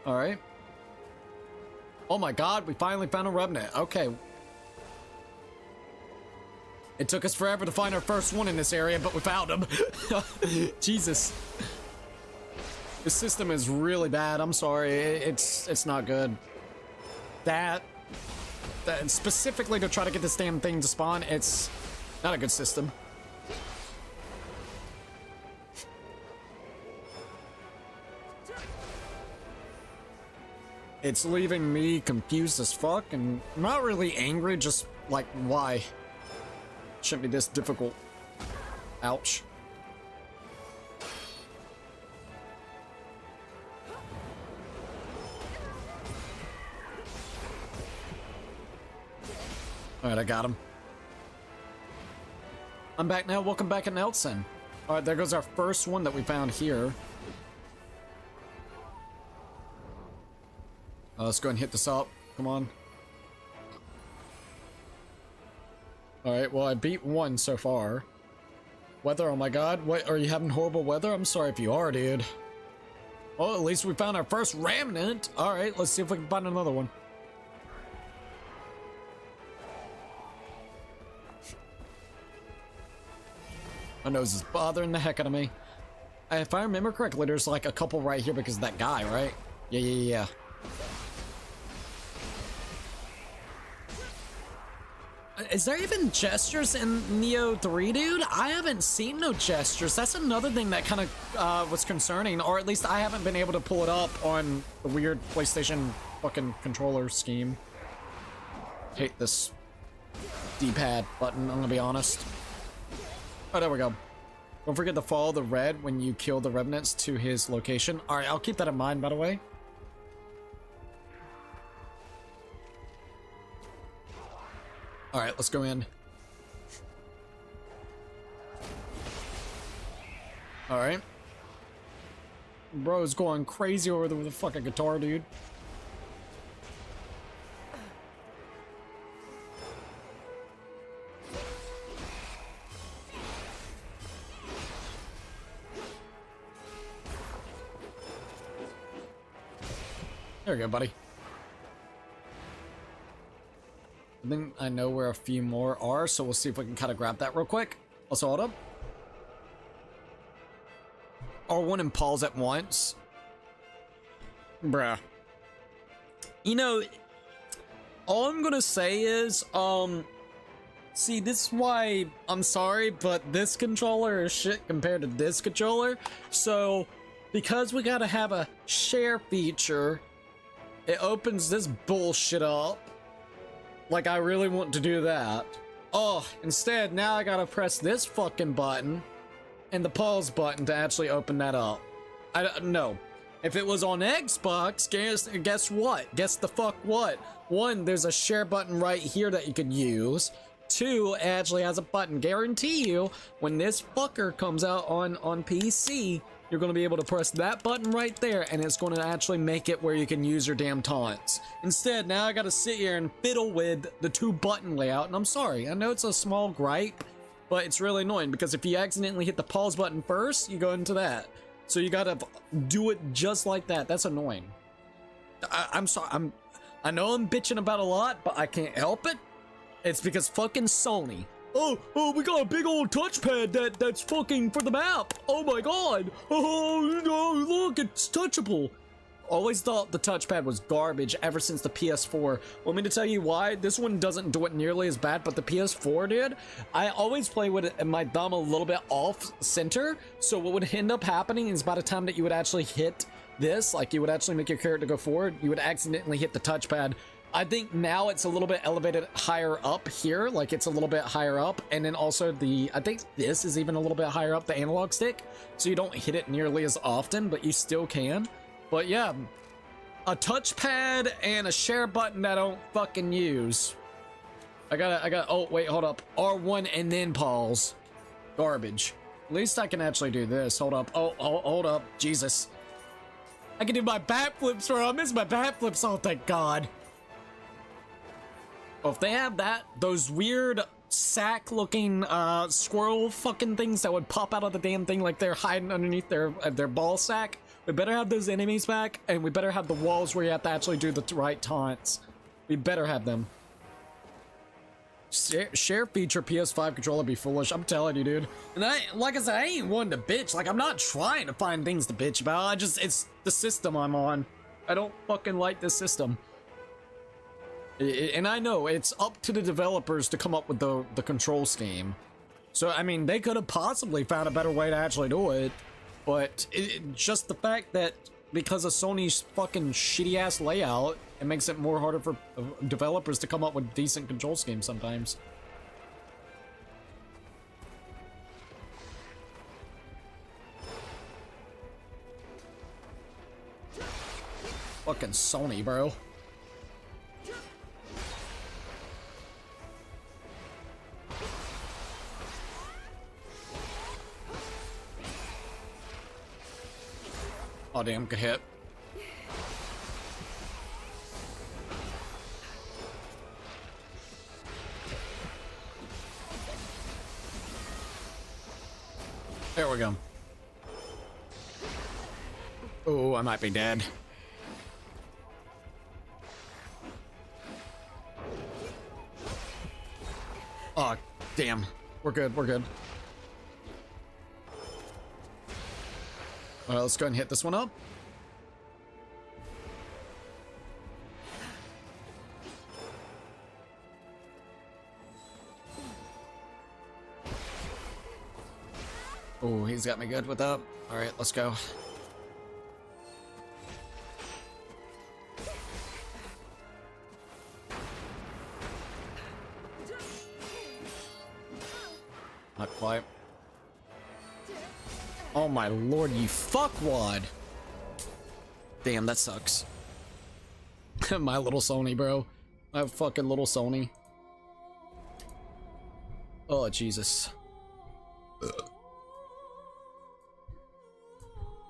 All right. Oh my god, we finally found a remnant. Okay. It took us forever to find our first one in this area, but we found him. Jesus. This system is really bad. I'm sorry. It's not good. That specifically to try to get this damn thing to spawn, it's not a good system. It's leaving me confused as fuck and not really angry, just like, why? Shouldn't be this difficult. Ouch. Alright, I got him. I'm back now. Welcome back at Nelson. Alright, there goes our first one that we found here. Let's go and hit this up. Come on. Alright, well, I beat one so far. Weather, oh my god. What, are you having horrible weather? I'm sorry if you are, dude. Well, at least we found our first remnant. Alright, let's see if we can find another one. My nose is bothering the heck out of me. If I remember correctly, there's like a couple right here because of that guy, right? Yeah. Is there even gestures in Nioh 3, dude? I haven't seen no gestures. That's another thing that kind of was concerning, or at least I haven't been able to pull it up on the weird PlayStation fucking controller scheme. Hate this D-pad button, I'm gonna be honest. Oh, there we go. Don't forget to follow the red when you kill the remnants to his location. Alright, I'll keep that in mind, by the way. Alright, let's go in. Alright. Bro's going crazy over the fucking guitar, dude. There we go, buddy. I think I know where a few more are, so we'll see if we can kind of grab that real quick. Also, hold up. R1 and pause at once. Bruh. You know, all I'm gonna say is, see, this is why I'm sorry, but this controller is shit compared to this controller. So, because we gotta have a share feature, it opens this bullshit up. Like, I really want to do that. Oh, instead, now I gotta press this fucking button and the pause button to actually open that up. No. If it was on Xbox, guess what? Guess the fuck what? One, there's a share button right here that you could use. Two, it actually has a button. Guarantee you, when this fucker comes out on PC, you're going to be able to press that button right there, and it's going to actually make it where you can use your damn taunts. Instead, now I got to sit here and fiddle with the two button layout, and I'm sorry. I know it's a small gripe, but it's really annoying, because if you accidentally hit the pause button first, you go into that. So you got to do it just like that. That's annoying. I'm sorry. I know I'm bitching about a lot, but I can't help it. It's because fucking Sony. Oh, we got a big old touchpad that's fucking for the map. Oh my god. Oh, no, look, it's touchable. Always thought the touchpad was garbage ever since the PS4. Want me to tell you why? This one doesn't do it nearly as bad, but the PS4 did. I always play with my thumb a little bit off center. So what would end up happening is by the time that you would actually hit this, like you would actually make your character go forward, you would accidentally hit the touchpad. I think now it's a little bit elevated higher up here, like it's a little bit higher up, and then also I think this is even a little bit higher up, the analog stick, so you don't hit it nearly as often, but you still can. But yeah, a touchpad and a share button that I don't fucking use. oh, wait, hold up. R1 and then pause. Garbage. At least I can actually do this. Hold up. Oh, hold up. Jesus. I can do my backflips, bro. I miss my backflips. Oh, thank God. Oh, if they have that, those weird sack-looking squirrel fucking things that would pop out of the damn thing like they're hiding underneath their ball sack, we better have those enemies back, and we better have the walls where you have to actually do the right taunts. We better have them. Share feature PS5 controller be foolish. I'm telling you, dude. And like I said, I ain't one to bitch. Like, I'm not trying to find things to bitch about. It's the system I'm on. I don't fucking like this system. And I know it's up to the developers to come up with the control scheme. So, I mean, they could have possibly found a better way to actually do it. But just the fact that because of Sony's fucking shitty-ass layout, it makes it more harder for developers to come up with decent control schemes sometimes. Fucking Sony, bro. Oh damn, good hit. There we go. Oh, I might be dead. Oh, damn. We're good, we're good. Alright, let's go ahead and hit this one up. Oh, he's got me good with that. Alright, let's go. Not quite. Oh my lord, you fuckwad! Damn, that sucks. My little Sony, bro. My fucking little Sony. Oh, Jesus.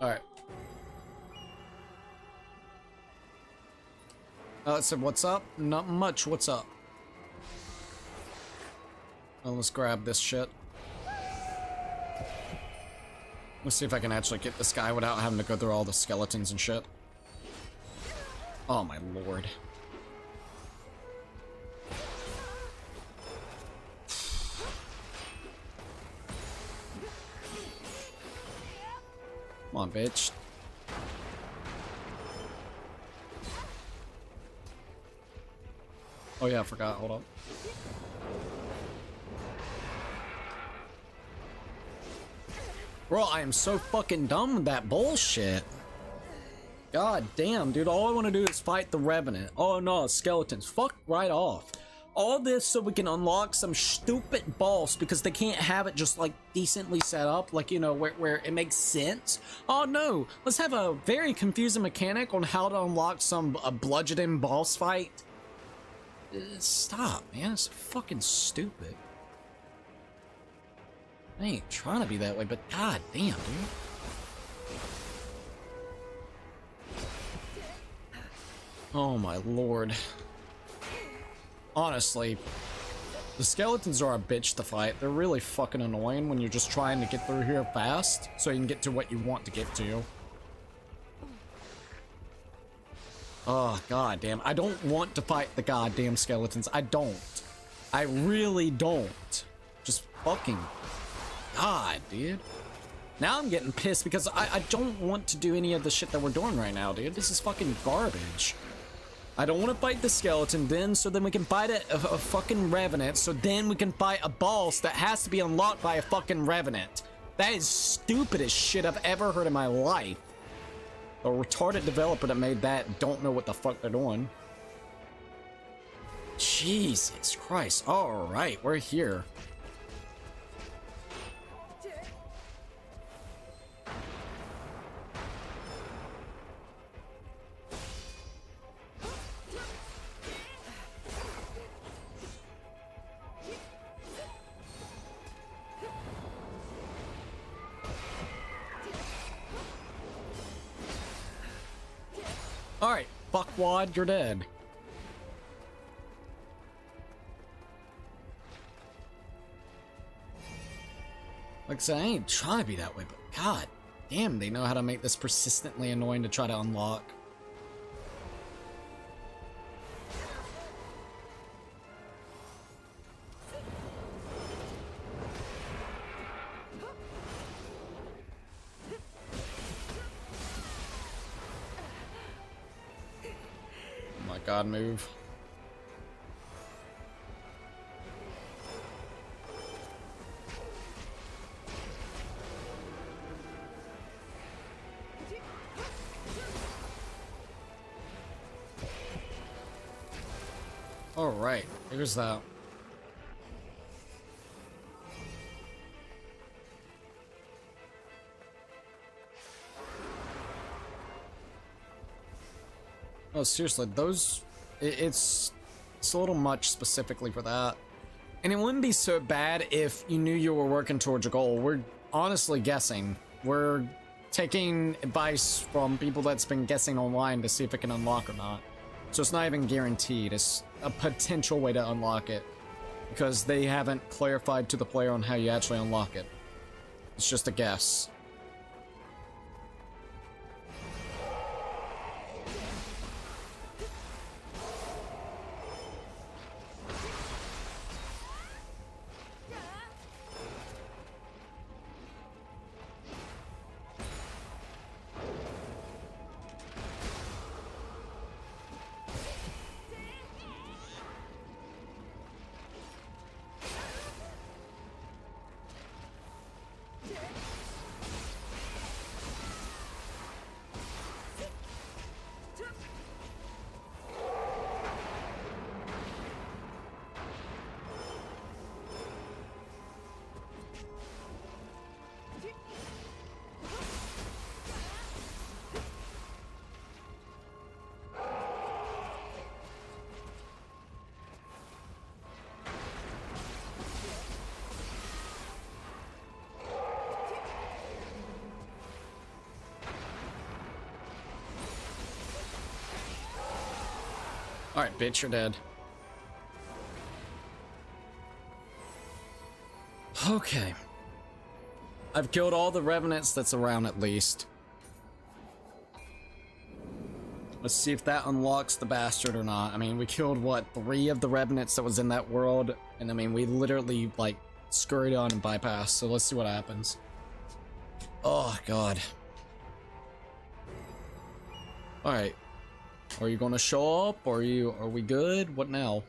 Alright. So what's up? Not much, what's up? Well, let's grab this shit. Let's see if I can actually get this guy without having to go through all the skeletons and shit. Oh my lord. Come on, bitch. Oh yeah, I forgot. Hold up. Bro, I am so fucking done with that bullshit. God damn, dude. All I want to do is fight the Revenant. Oh no, skeletons. Fuck right off. All this so we can unlock some stupid boss because they can't have it just like decently set up, like, you know, where it makes sense. Oh no, let's have a very confusing mechanic on how to unlock a bludgeoning boss fight. Stop, man. It's fucking stupid. I ain't trying to be that way, but god damn, dude. Oh my lord. Honestly, the skeletons are a bitch to fight. They're really fucking annoying when you're just trying to get through here fast so you can get to what you want to get to. Oh, god damn. I don't want to fight the goddamn skeletons. I don't. I really don't. Just fucking... God, dude. Now I'm getting pissed because I don't want to do any of the shit that we're doing right now, dude. This is fucking garbage. I don't want to fight the skeleton then, so then we can fight a fucking Revenant, so then we can fight a boss that has to be unlocked by a fucking Revenant. That is stupidest shit I've ever heard in my life. The retarded developer that made that don't know what the fuck they're doing. Jesus Christ. Alright, we're here. Alright, fuckwad, you're dead. Like I said, I ain't trying to be that way, but god damn, they know how to make this persistently annoying to try to unlock. Oh my god, move. Alright, here's that. Oh, seriously, those... It's a little much specifically for that. And it wouldn't be so bad if you knew you were working towards a goal. We're honestly guessing. We're taking advice from people that's been guessing online to see if it can unlock or not. So it's not even guaranteed. It's a potential way to unlock it, because they haven't clarified to the player on how you actually unlock it. It's just a guess. Alright, bitch, you're dead. Okay. I've killed all the revenants that's around at least. Let's see if that unlocks the bastard or not. I mean, we killed, what, 3 of the revenants that was in that world? And I mean, we literally, like, scurried on and bypassed, so let's see what happens. Oh, God. Alright. Are you gonna show up? Are we good? What now?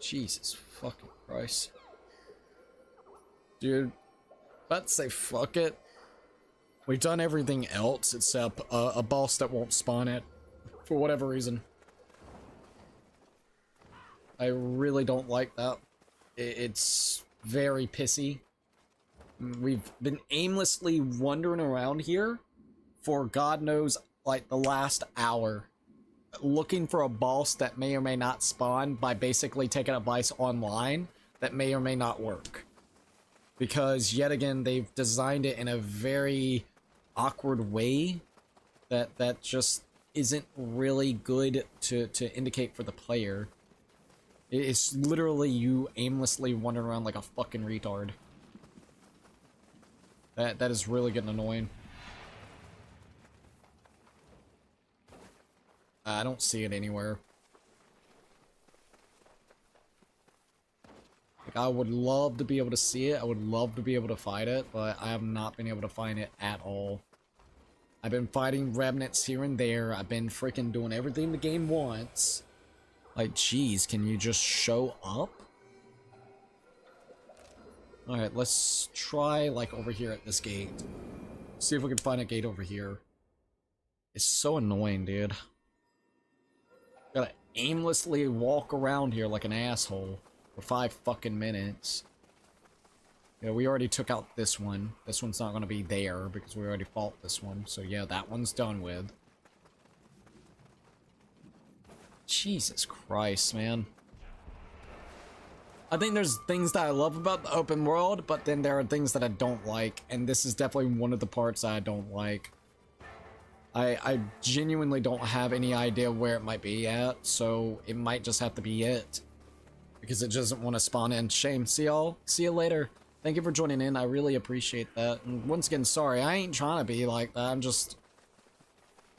Jesus fucking Christ. Dude, about to say fuck it. We've done everything else except a boss that won't spawn it for whatever reason. I really don't like that. It's very pissy. We've been aimlessly wandering around here for God knows, like, the last hour, looking for a boss that may or may not spawn by basically taking advice online that may or may not work. Because, yet again, they've designed it in a very awkward way that just isn't really good to indicate for the player. It's literally you aimlessly wandering around like a fucking retard. That is really getting annoying. I don't see it anywhere. Like, I would love to be able to see it. I would love to be able to fight it, but I have not been able to find it at all. I've been fighting revenants here and there. I've been freaking doing everything the game wants. Like, geez, can you just show up? Alright, let's try, like, over here at this gate. See if we can find a gate over here. It's so annoying, dude. Gotta aimlessly walk around here like an asshole for 5 fucking minutes. Yeah, we already took out this one. This one's not gonna be there because we already fought this one. So yeah, that one's done with. Jesus Christ, man. I think there's things that I love about the open world, but then there are things that I don't like, and this is definitely one of the parts I don't like. I genuinely don't have any idea where it might be at, so it might just have to be it. Because it doesn't want to spawn in. Shame. See y'all. See you later. Thank you for joining in. I really appreciate that. And once again, sorry. I ain't trying to be like that. I'm just...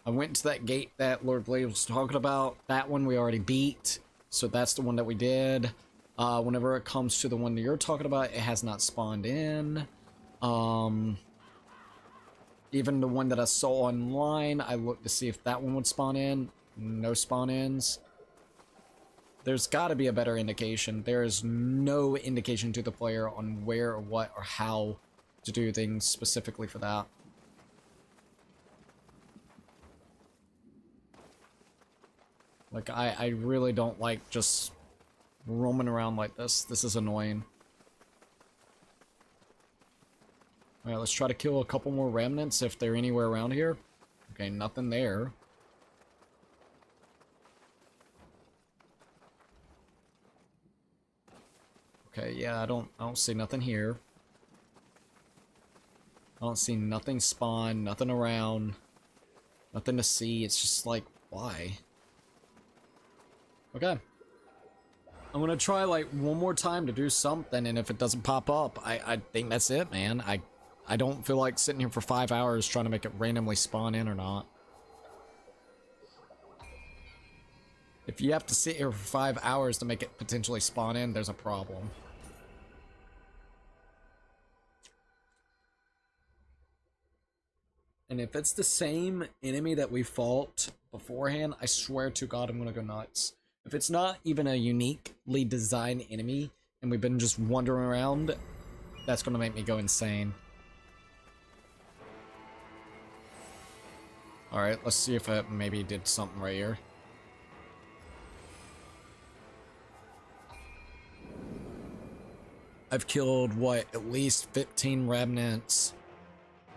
I went to that gate that Lord Blade was talking about. That one we already beat. So that's the one that we did. Whenever it comes to the one that you're talking about, it has not spawned in. Even the one that I saw online, I looked to see if that one would spawn in. No spawn-ins. There's got to be a better indication. There is no indication to the player on where or what or how to do things specifically for that. Like, I really don't like just roaming around like this. This is annoying. Alright, let's try to kill a couple more remnants if they're anywhere around here. Okay, nothing there. Okay, yeah, I don't see nothing here. I don't see nothing spawn, nothing around, nothing to see. It's just like, why? Okay. I'm gonna try like one more time to do something, and if it doesn't pop up, I think that's it, man. I don't feel like sitting here for 5 hours trying to make it randomly spawn in or not. If you have to sit here for 5 hours to make it potentially spawn in, there's a problem. And if it's the same enemy that we fought beforehand, I swear to God, I'm gonna go nuts. If it's not even a uniquely designed enemy, and we've been just wandering around, that's gonna make me go insane. Alright, let's see if it maybe did something right here. I've killed, what, at least 15 remnants.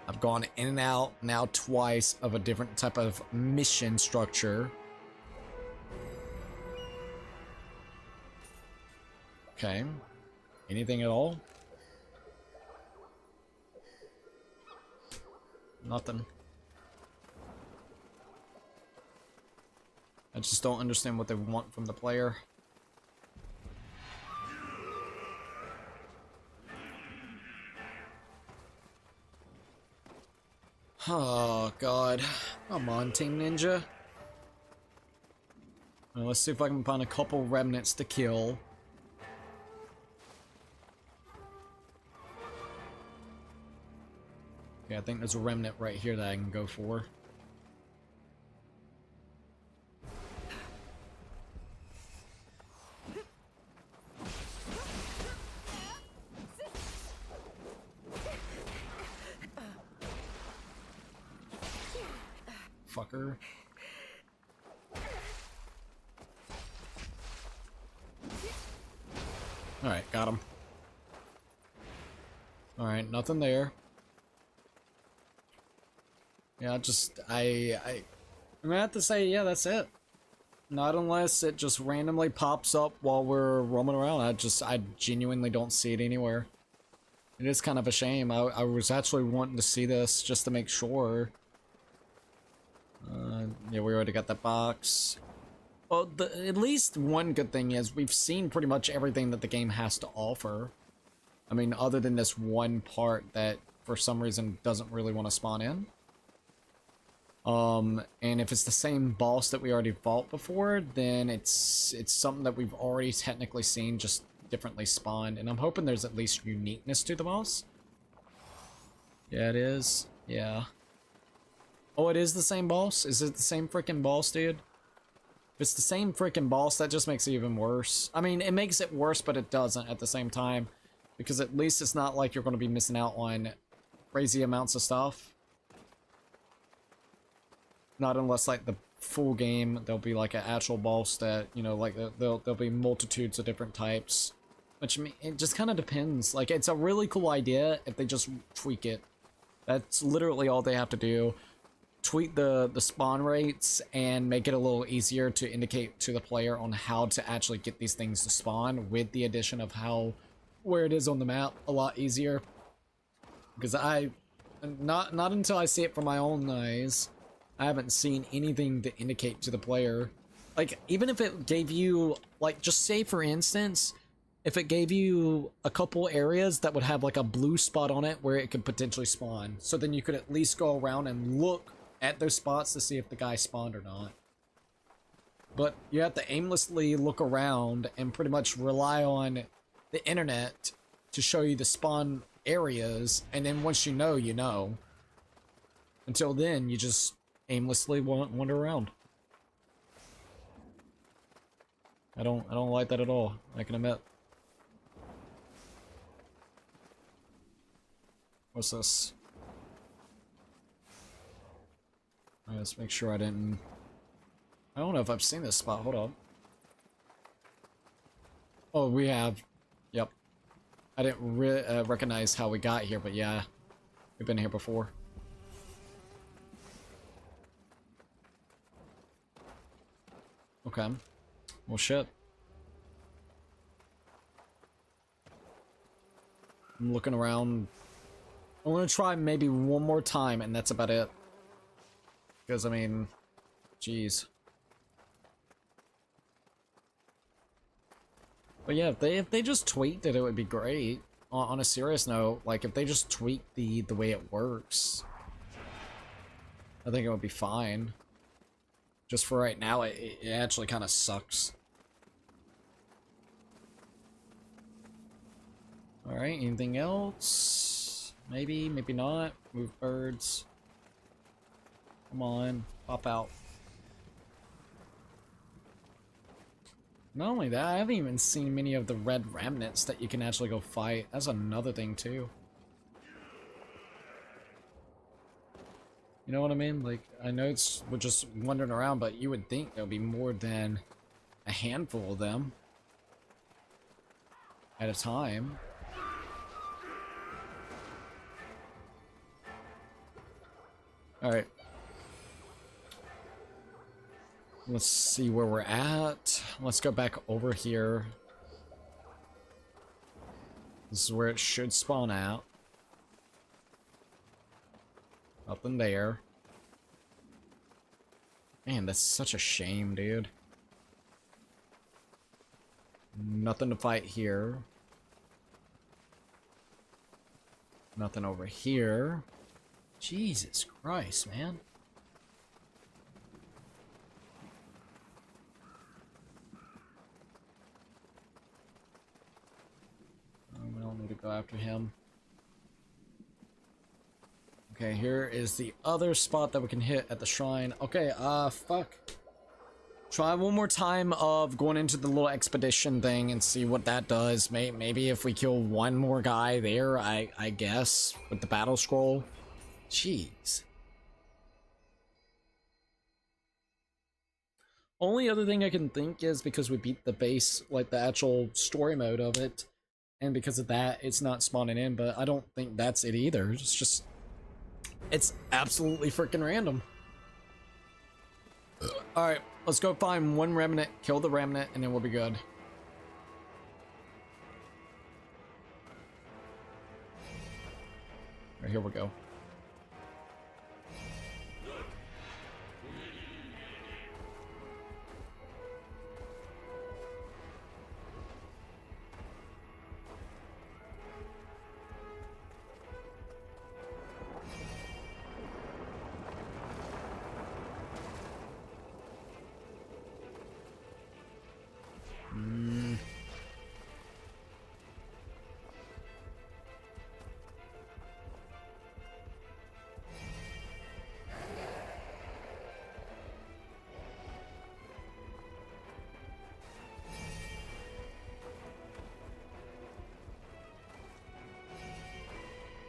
I've gone in and out now twice of a different type of mission structure. Okay. Anything at all? Nothing. I just don't understand what they want from the player. Oh, God. Come on, Team Ninja. Well, let's see if I can find a couple remnants to kill. Yeah, I think there's a remnant right here that I can go for. Fucker. Alright, got him. Alright, nothing there. Yeah, I'm gonna have to say, yeah, that's it. Not unless it just randomly pops up while we're roaming around. I genuinely don't see it anywhere. It is kind of a shame. I was actually wanting to see this just to make sure. Yeah, we already got that box. Well, at least one good thing is we've seen pretty much everything that the game has to offer. I mean, other than this one part that for some reason doesn't really want to spawn in. And if it's the same boss that we already fought before, then it's something that we've already technically seen, just differently spawned. And I'm hoping there's at least uniqueness to the boss. Yeah, it is. Yeah. Oh, it is the same boss? Is it the same freaking boss, dude? If it's the same freaking boss, that just makes it even worse. I mean, it makes it worse, but it doesn't at the same time. Because at least it's not like you're going to be missing out on crazy amounts of stuff. Not unless, like, the full game, there'll be, like, an actual boss that, you know, like, there'll be multitudes of different types. Which, I mean, it just kind of depends. Like, it's a really cool idea if they just tweak it. That's literally all they have to do. Tweak the spawn rates and make it a little easier to indicate to the player on how to actually get these things to spawn, with the addition of where it is on the map a lot easier. Because not until I see it from my own eyes I haven't seen anything to indicate to the player. Like, even if it gave you, like, just say for instance, if it gave you a couple areas that would have like a blue spot on it where it could potentially spawn. So then you could at least go around and look at those spots to see if the guy spawned or not. But you have to aimlessly look around and pretty much rely on the internet to show you the spawn areas, and then once you know, you know. Until then, you just aimlessly wander around. I don't like that at all, I can admit. What's this? Let's make sure I didn't... I don't know if I've seen this spot. Hold on. Oh, we have. Yep. I didn't recognize how we got here, but yeah. We've been here before. Okay. Well, shit. I'm looking around. I'm gonna try maybe one more time, and that's about it. Because, I mean, jeez. But yeah, if they just tweaked it, it would be great. On a serious note, like, if they just tweaked the way it works, I think it would be fine. Just for right now, it actually kind of sucks. Alright, anything else? Maybe, maybe not. Move birds. Come on, pop out. Not only that, I haven't even seen many of the red remnants that you can actually go fight. That's another thing too. You know what I mean? Like, I know we're just wandering around, but you would think there'll be more than a handful of them at a time. Alright. Let's see where we're at. Let's go back over here. This is where it should spawn out. Nothing there. Man, that's such a shame, dude. Nothing to fight here. Nothing over here. Jesus Christ, man. We don't need to go after him. Okay, here is the other spot that we can hit at the shrine. Okay, fuck. Try one more time of going into the little expedition thing and see what that does. Maybe if we kill one more guy there, I guess, with the battle scroll. Jeez. Only other thing I can think is because we beat the base, like the actual story mode of it, and because of that, it's not spawning in, but I don't think that's it either. It's just... it's absolutely freaking random. Alright, let's go find one remnant, kill the remnant, and then we'll be good. Alright, here we go.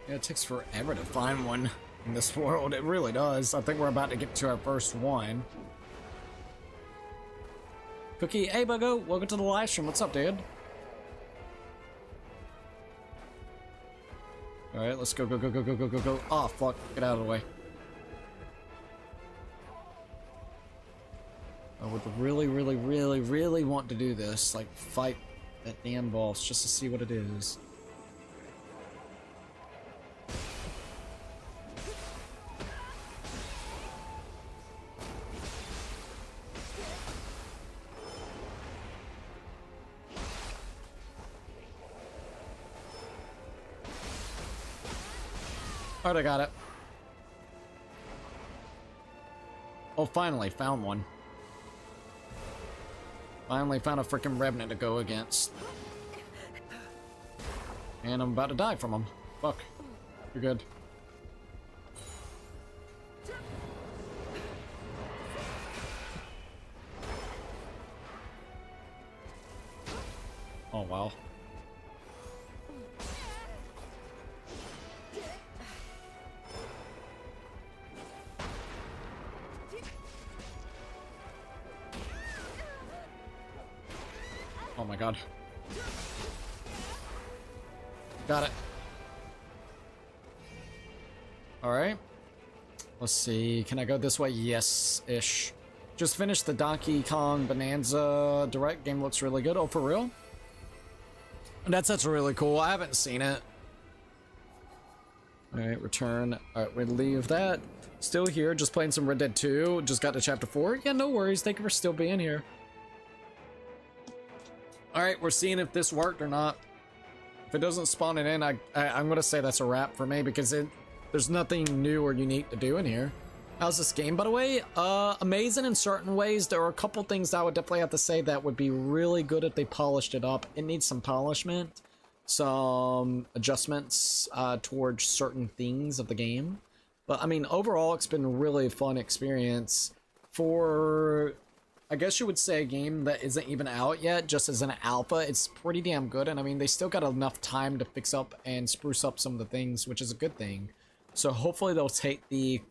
Yeah, it takes forever to find one in this world. It really does. I think we're about to get to our first one. Cookie, hey Buggo, welcome to the live stream. What's up, dude? Alright, let's go, go, go, go, go, go, go, go. Oh, fuck. Get out of the way. I would really, really, really, really want to do this. Like, fight that damn boss just to see what it is. Alright, I got it. Oh, finally, found one. Finally found a freaking Revenant to go against. And I'm about to die from him. Fuck. You're good. Oh, wow. Oh my god. Got it. Alright. Let's see. Can I go this way? Yes-ish. Just finished the Donkey Kong Bonanza Direct. Game looks really good. Oh, for real? That's really cool. I haven't seen it. Alright, return. Alright, we leave that. Still here, just playing some Red Dead 2. Just got to chapter 4. Yeah, no worries. Thank you for still being here. Alright, we're seeing if this worked or not. If it doesn't spawn it in, I'm gonna say that's a wrap for me because there's nothing new or unique to do in here. How's this game, by the way? Amazing in certain ways. There are a couple things that I would definitely have to say that would be really good if they polished it up. It needs some polishment, some adjustments towards certain things of the game. But I mean, overall, it's been a really fun experience for, I guess you would say, a game that isn't even out yet, just as an alpha. It's pretty damn good, and I mean, they still got enough time to fix up and spruce up some of the things, which is a good thing. So hopefully they'll take the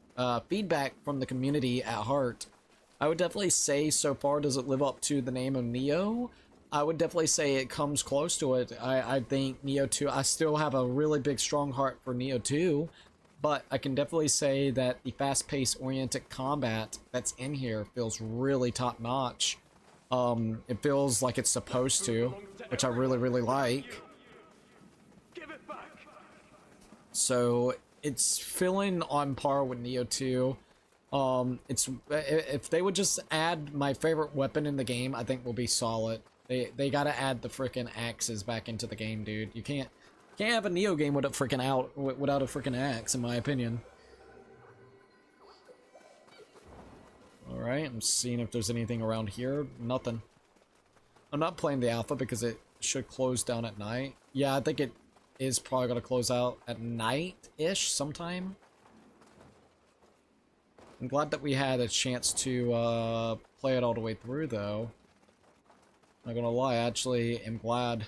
feedback from the community at heart. I would definitely say so far, does it live up to the name of Nioh? I would definitely say it comes close to it. I think Nioh 2, I still have a really big strong heart for Nioh 2, but I can definitely say that the fast-paced oriented combat that's in here feels really top-notch. It feels like it's supposed to, which I really like. Give it back. So it's feeling on par with Nioh 2. If they would just add my favorite weapon in the game, I think we'll be solid. They gotta add the freaking axes back into the game, dude. You can't have a Nioh game without a freaking axe, in my opinion. All right, I'm seeing if there's anything around here. Nothing. I'm not playing the alpha because it should close down at night. Yeah, I think it is probably gonna close out at night-ish sometime. I'm glad that we had a chance to play it all the way through, though. Not gonna lie, I actually am glad.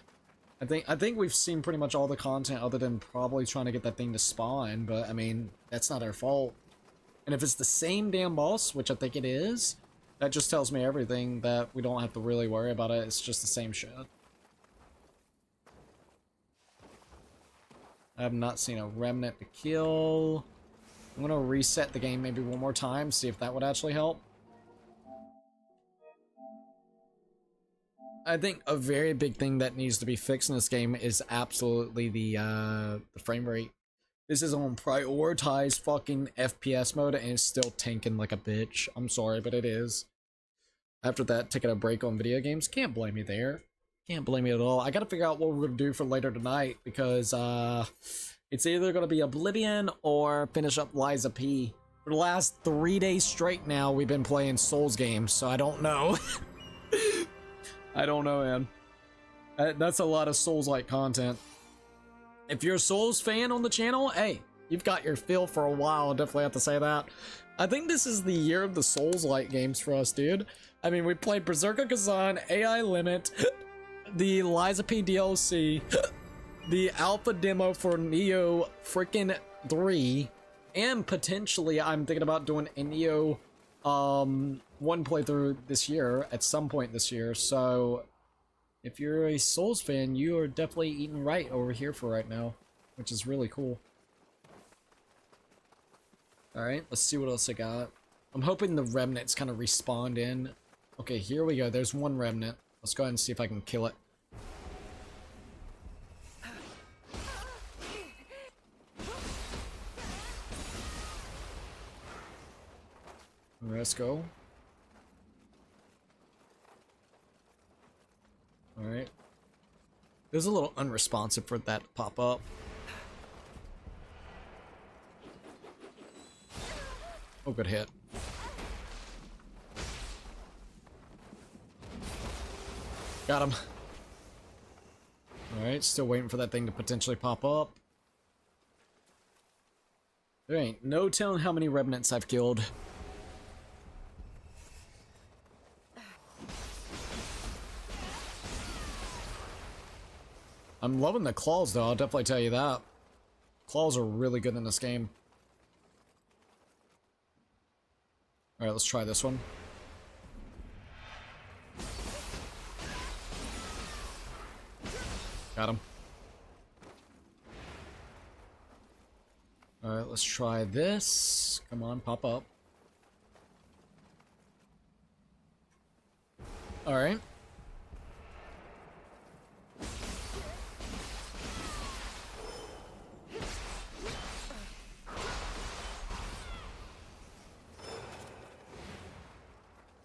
I think we've seen pretty much all the content other than probably trying to get that thing to spawn, but I mean, that's not our fault. And if it's the same damn boss, which I think it is, that just tells me everything, that we don't have to really worry about it. It's just the same shit. I have not seen a remnant to kill. I'm gonna reset the game maybe one more time, see if that would actually help. I think a very big thing that needs to be fixed in this game is absolutely the frame rate. This is on prioritized fucking FPS mode and it's still tanking like a bitch. I'm sorry, but it is. After that, taking a break on video games, can't blame me there. Can't blame me at all. I gotta figure out what we're gonna do for later tonight because it's either gonna be Oblivion or finish up Liza P. For the last 3 days straight now, we've been playing Souls games, so I don't know. I don't know, man. That's a lot of Souls-like content. If you're a Souls fan on the channel, hey, you've got your fill for a while, definitely have to say that. I think this is the year of the Souls-like games for us, dude. I mean, we played Berserker Kazan, AI Limit, the Liza P DLC, the alpha demo for Nioh freaking 3, and potentially I'm thinking about doing a Nioh 1 playthrough this year, at some point this year, so if you're a Souls fan, you are definitely eating right over here for right now, which is really cool. Alright, let's see what else I got. I'm hoping the remnants kind of respawned in. Okay, here we go, there's one remnant. Let's go ahead and see if I can kill it. Let's go. Alright. It was a little unresponsive for that to pop up. Oh, good hit. Got him. Alright, still waiting for that thing to potentially pop up. There ain't no telling how many remnants I've killed. I'm loving the claws, though, I'll definitely tell you that. Claws are really good in this game. Alright, let's try this one. Got him. Alright, let's try this. Come on, pop up. Alright.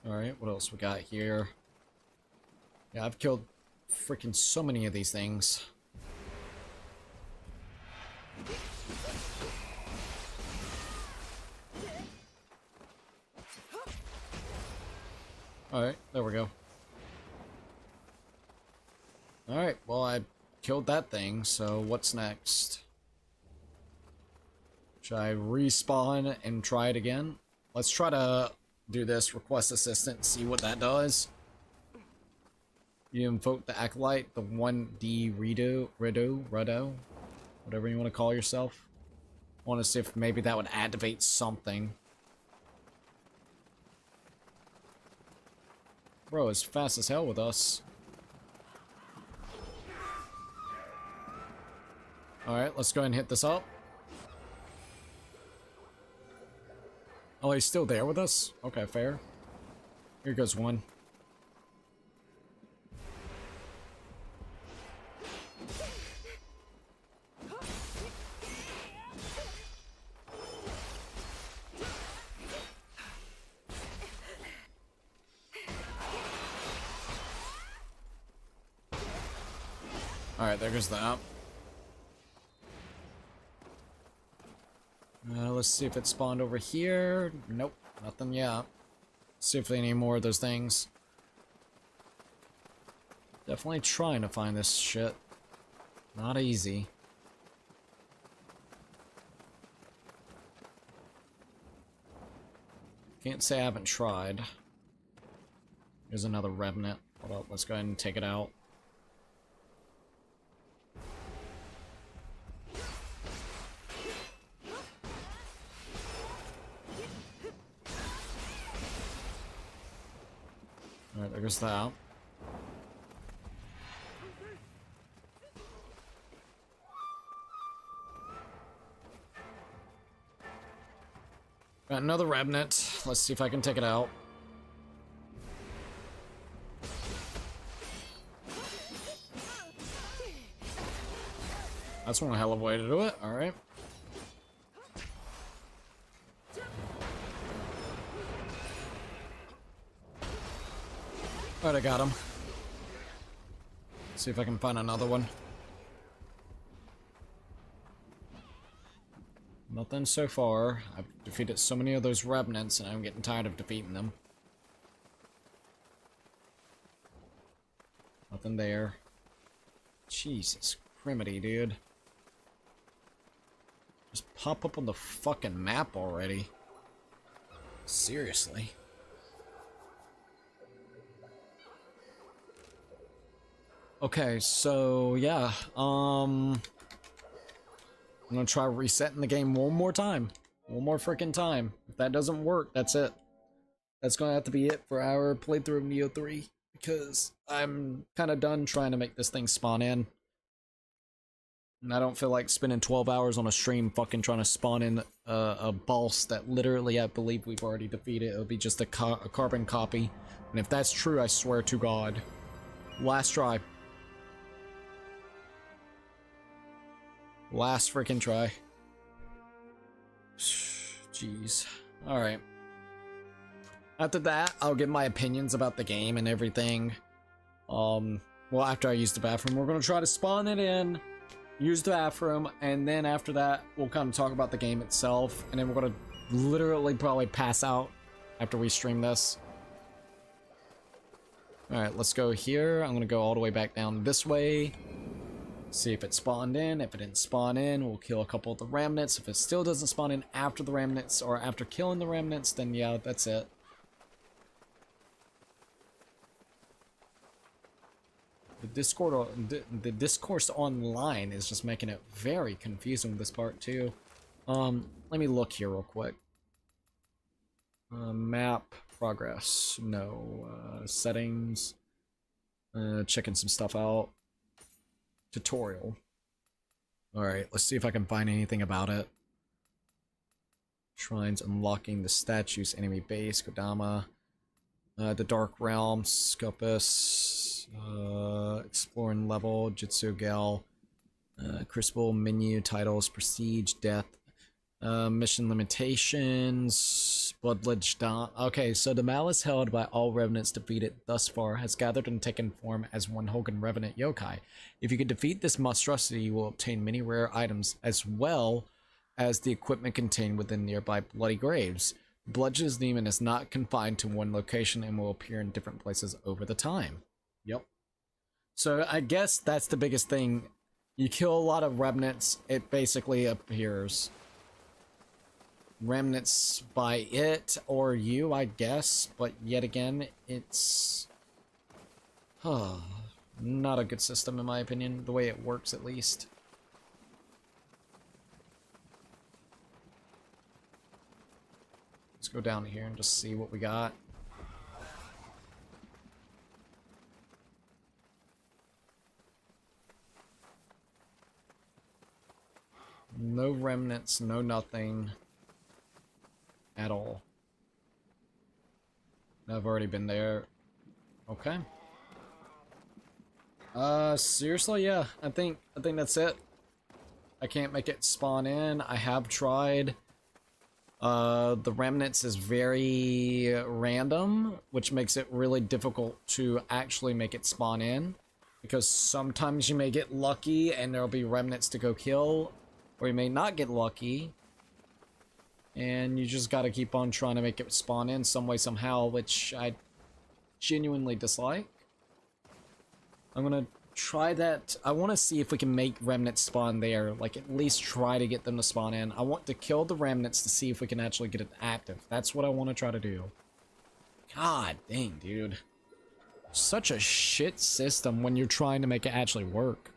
Alright, what else we got here? Yeah, I've killed freaking so many of these things. Alright, there we go. Alright, well, I killed that thing, so what's next? Should I respawn and try it again? Let's try to do this, request assistant, see what that does. You invoke the Acolyte, the 1D Rido, whatever you want to call yourself. I want to see if maybe that would activate something. Bro, it's fast as hell with us. Alright, let's go ahead and hit this up. Oh, he's still there with us? Okay, fair. Here goes one. Alright, there goes that. Let's see if it spawned over here. Nope, nothing yet. See if they need more of those things. Definitely trying to find this shit. Not easy. Can't say I haven't tried. Here's another revenant. Hold up, let's go ahead and take it out. Alright, there goes that. Got another remnant. Let's see if I can take it out. That's one hell of a way to do it. Alright. Alright, I got him. See if I can find another one. Nothing so far. I've defeated so many of those revenants and I'm getting tired of defeating them. Nothing there. Jesus criminy, dude. Just pop up on the fucking map already. Seriously. Okay, so yeah, I'm gonna try resetting the game one more time. One more freaking time. If that doesn't work, that's it. That's gonna have to be it for our playthrough of Nioh 3. Because I'm kind of done trying to make this thing spawn in. And I don't feel like spending 12 hours on a stream fucking trying to spawn in a boss that literally I believe we've already defeated. It'll be just a carbon copy. And if that's true, I swear to God. Last try. Last freaking try. Jeez. Alright. After that, I'll give my opinions about the game and everything. Well, after I use the bathroom, we're gonna try to spawn it in, use the bathroom, and then after that, we'll kind of talk about the game itself, and then we're gonna literally probably pass out after we stream this. Alright, let's go here. I'm gonna go all the way back down this way. See if it spawned in. If it didn't spawn in, we'll kill a couple of the remnants. If it still doesn't spawn in after the remnants or after killing the remnants, then yeah, that's it. The discourse online is just making it very confusing with this part too. Let me look here real quick. Map progress, no. Settings, checking some stuff out. Tutorial. Alright, let's see if I can find anything about it. Shrines unlocking the statues, enemy base, Kodama. The Dark Realm, Scopus, Exploring Level, Jitsu Gal, Crucible, Menu, Titles, Prestige, Death, Mission Limitations, Bloodledge Dawn. Okay, so the malice held by all revenants defeated thus far has gathered and taken form as one Hogan Revenant Yokai. If you can defeat this monstrosity, you will obtain many rare items as well as the equipment contained within nearby bloody graves. Bludgeon's demon is not confined to one location and will appear in different places over the time. Yep. So I guess that's the biggest thing. You kill a lot of remnants, it basically appears. Remnants by it or you, I guess, but yet again, it's not a good system in my opinion, the way it works at least. Let's go down here and just see what we got. No remnants, no nothing at all. I've already been there. Okay. Seriously, yeah. I think that's it. I can't make it spawn in. I have tried. The remnants is very random, which makes it really difficult to actually make it spawn in. Because sometimes you may get lucky and there'll be remnants to go kill, or you may not get lucky. And you just gotta keep on trying to make it spawn in some way, somehow, which I genuinely dislike. I'm gonna try that. I want to see if we can make remnants spawn there, like at least try to get them to spawn in. I want to kill the remnants to see if we can actually get it active. That's what I want to try to do. God dang, dude. Such a shit system when you're trying to make it actually work.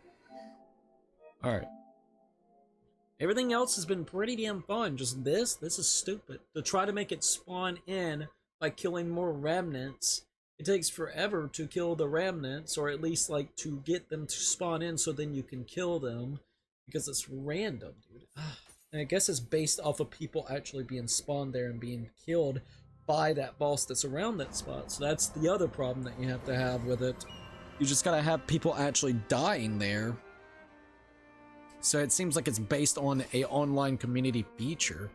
Alright. Everything else has been pretty damn fun. Just this is stupid. To try to make it spawn in by killing more remnants. It takes forever to kill the remnants, or at least like to get them to spawn in so then you can kill them. Because it's random, dude. And I guess it's based off of people actually being spawned there and being killed by that boss that's around that spot. So that's the other problem that you have to have with it. You just gotta have people actually dying there. So it seems like it's based on a online community feature.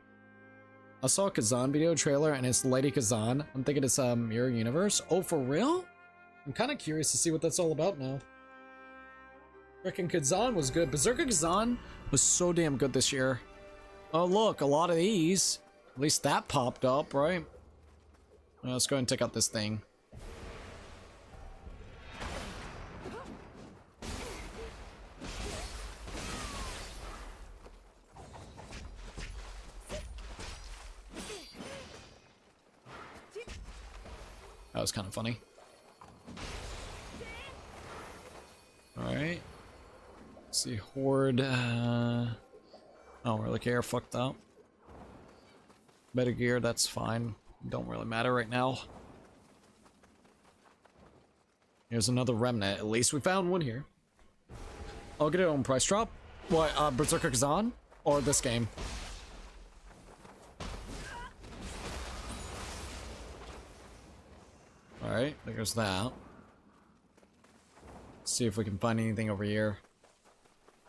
I saw a Kazan video trailer and it's Lady Kazan. I'm thinking it's a Mirror Universe. Oh, for real? I'm kind of curious to see what that's all about now. Frickin' Kazan was good. Berserker Kazan was so damn good this year. Oh look, a lot of these. At least that popped up, right? Well, let's go ahead and take out this thing. That was kind of funny. Alright. See, Horde. I don't really care. Fuck that. Better gear, that's fine. Don't really matter right now. Here's another remnant. At least we found one here. I'll get it on price drop. What, Berserker Kazan? Or this game? Alright, there's that. See if we can find anything over here.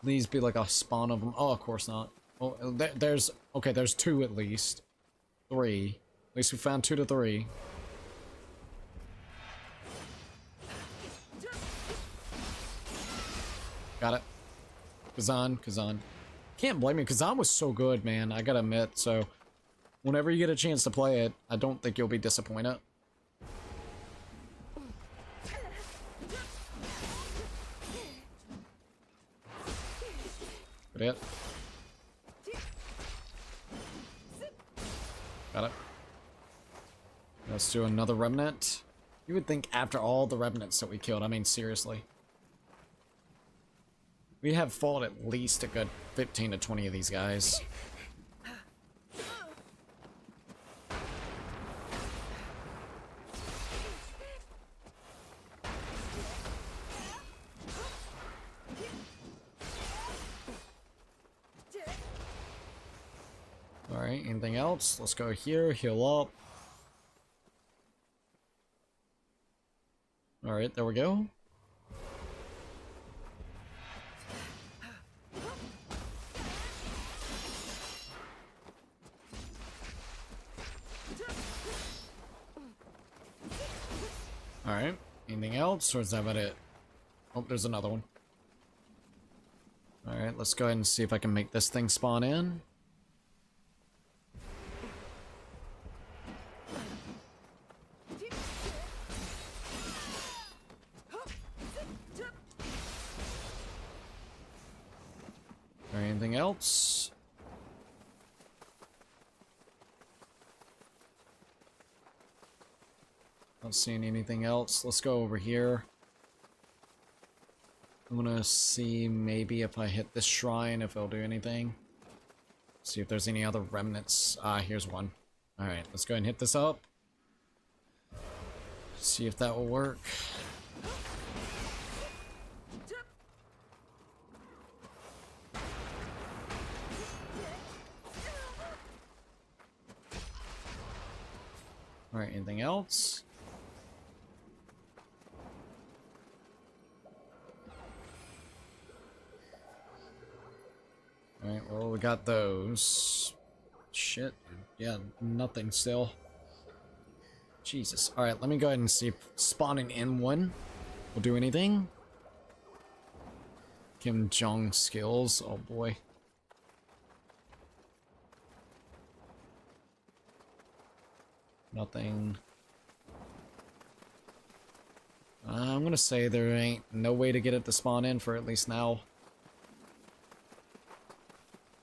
Please be like a spawn of them. Oh, of course not. Oh, there's... Okay, there's two at least. 3. At least we found 2 to 3. Got it. Kazan. Can't blame me. Kazan was so good, man. I gotta admit, so... Whenever you get a chance to play it, I don't think you'll be disappointed. Got it. Got it. Let's do another remnant. You would think after all the remnants that we killed, I mean, seriously. We have fought at least a good 15 to 20 of these guys. Alright, anything else? Let's go here, heal up. Alright, there we go. Alright, anything else, or is that about it? Oh, there's another one. Alright, let's go ahead and see if I can make this thing spawn in. Alright, anything else? Not seeing anything else. Let's go over here. I'm gonna see maybe if I hit this shrine, if it'll do anything. See if there's any other remnants. Ah, here's one. Alright, let's go ahead and hit this up. See if that will work. Alright, anything else? Alright, well, we got those. Shit. Yeah, nothing still. Jesus. Alright, let me go ahead and see if spawning in one will do anything. Kim Jong skills. Oh boy. Nothing. I'm gonna say there ain't no way to get it to spawn in for at least now.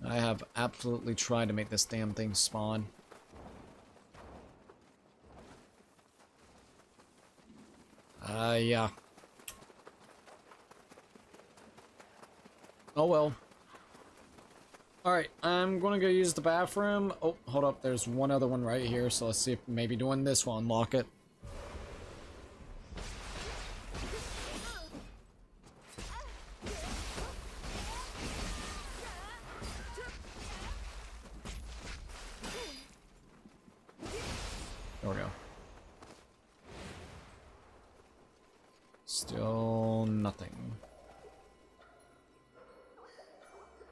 I have absolutely tried to make this damn thing spawn. Yeah. Oh well. Alright, I'm gonna go use the bathroom. Oh, hold up, there's one other one right here, so let's see if maybe doing this will unlock it. There we go. Still nothing.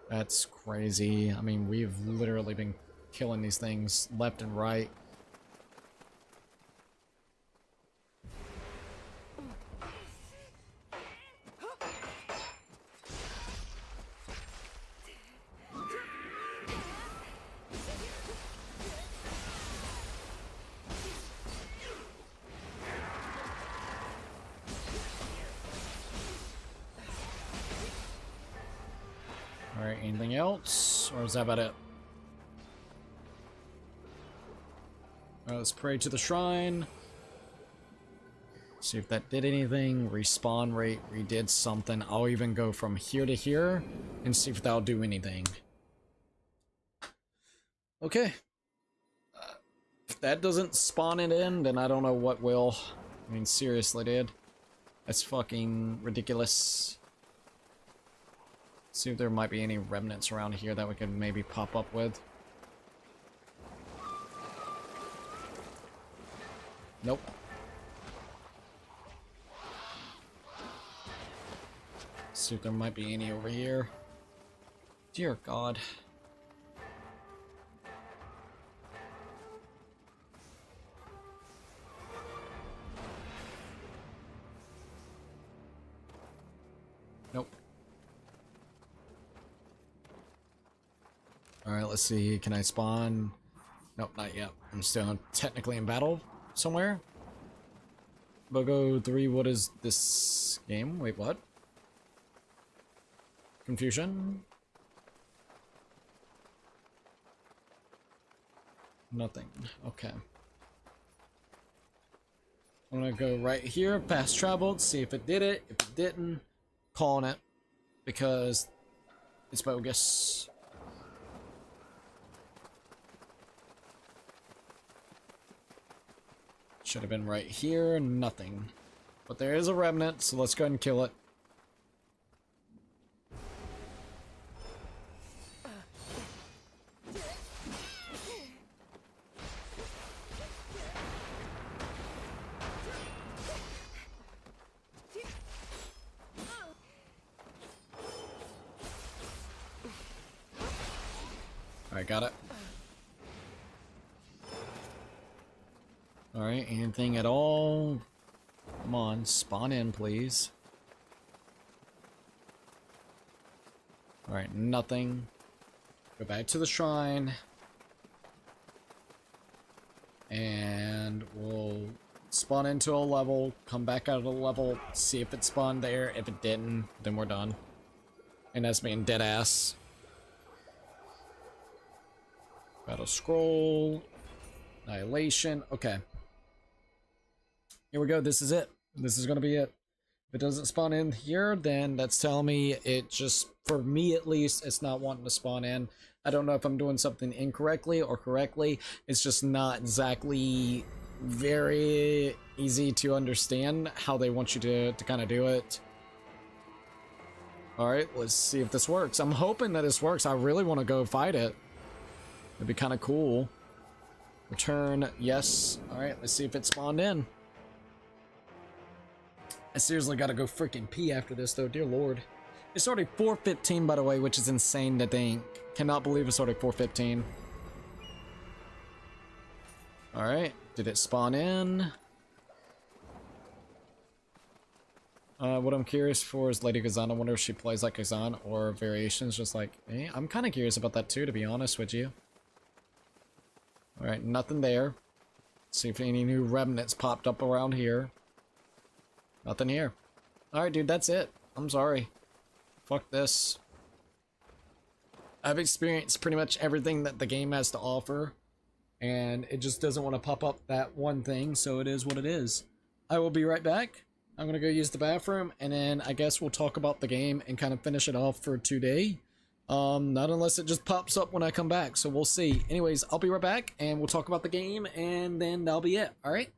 That's crazy. I mean, we've literally been killing these things left and right. Alright, anything else? Or is that about it? Alright, let's pray to the shrine. See if that did anything. Respawn rate redid something. I'll even go from here to here and see if that'll do anything. Okay. If that doesn't spawn it in, then I don't know what will. I mean, seriously, dude. That's fucking ridiculous. See if there might be any remnants around here that we could maybe pop up with. Nope. See if there might be any over here. Dear God. Nope. Alright, let's see. Can I spawn? Nope, not yet. I'm still technically in battle somewhere. Bogo 3, what is this game? Wait, what? Confusion? Nothing. Okay. I'm gonna go right here, fast traveled, see if it did it. If it didn't, calling it. Because it's bogus. Should have been right here, nothing. But there is a remnant, so let's go ahead and kill it. Alright, got it. Alright, anything at all? Come on, spawn in, please. Alright, nothing. Go back to the shrine. And we'll spawn into a level, come back out of the level, see if it spawned there. If it didn't, then we're done. And that's being dead ass. Battle scroll. Annihilation. Okay. Here we go. This is it. This is gonna be it. If it doesn't spawn in here, then that's telling me it just, for me at least, it's not wanting to spawn in. I don't know if I'm doing something incorrectly or correctly. It's just not exactly very easy to understand how they want you to kind of do it. Alright, let's see if this works. I'm hoping that this works. I really want to go fight it. It'd be kind of cool. Return, yes. Alright, let's see if it spawned in. I seriously gotta go freaking pee after this though, dear lord. It's already 4:15 by the way, which is insane to think. Cannot believe it's already 4:15. Alright, did it spawn in? What I'm curious for is Lady Kazan. I wonder if she plays like Kazan or variations just like me. I'm kind of curious about that too, to be honest with you. Alright, nothing there. See if any new remnants popped up around here. Nothing here. Alright, dude, that's it. I'm sorry. Fuck this. I've experienced pretty much everything that the game has to offer, and it just doesn't want to pop up that one thing, so it is what it is. I will be right back. I'm gonna go use the bathroom, and then I guess we'll talk about the game and kind of finish it off for today. Not unless it just pops up when I come back, so we'll see. Anyways, I'll be right back, and we'll talk about the game, and then that'll be it, alright?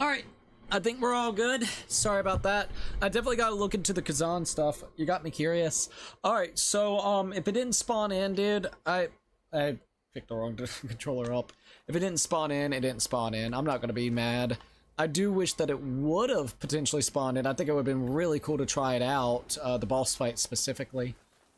All right, I think we're all good. Sorry about that. I definitely got to look into the Kazan stuff. You got me curious. All right, so if it didn't spawn in, dude, I picked the wrong controller up. If it didn't spawn in, it didn't spawn in. I'm not gonna be mad. I do wish that it would have potentially spawned in. I think it would have been really cool to try it out, the boss fight specifically.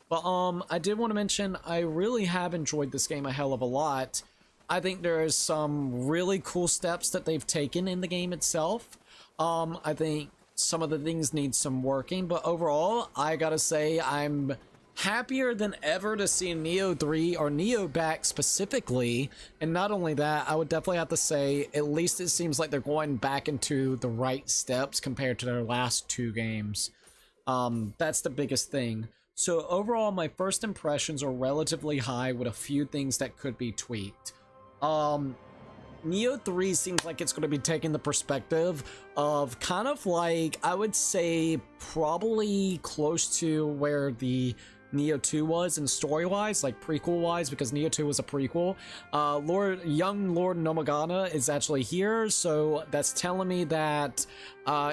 But I did want to mention I really have enjoyed this game a hell of a lot. I think there is some really cool steps that they've taken in the game itself. I think some of the things need some working, but overall, I gotta say I'm happier than ever to see Nioh 3 or Nioh back specifically. And not only that, I would definitely have to say at least it seems like they're going back into the right steps compared to their last 2 games. That's the biggest thing. So overall, my first impressions are relatively high with a few things that could be tweaked. Nioh 3 seems like it's going to be taking the perspective of kind of like, I would say probably close to where the Nioh 2 was in story-wise, like prequel-wise, because Nioh 2 was a prequel. Young Lord Nomagana is actually here, so that's telling me that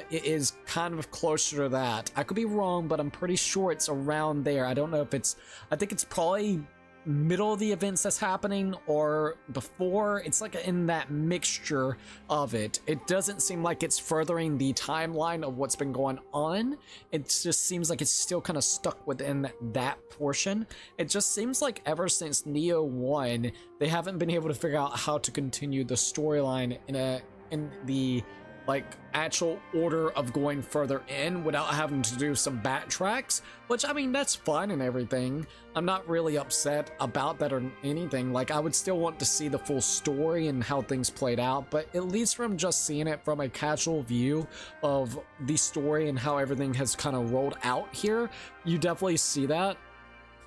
it is kind of closer to that. I could be wrong, but I'm pretty sure it's around there. I don't know if it's, I think it's probably middle of the events that's happening or before. It's like in that mixture of it. It doesn't seem like it's furthering the timeline of what's been going on. It just seems like it's still kind of stuck within that portion. It just seems like ever since Nioh 1, they haven't been able to figure out how to continue the storyline in the like actual order of going further in without having to do some backtracks, which I mean that's fine and everything. I'm not really upset about that or anything. Like I would still want to see the full story and how things played out, but at least from just seeing it from a casual view of the story and how everything has kind of rolled out here, you definitely see that.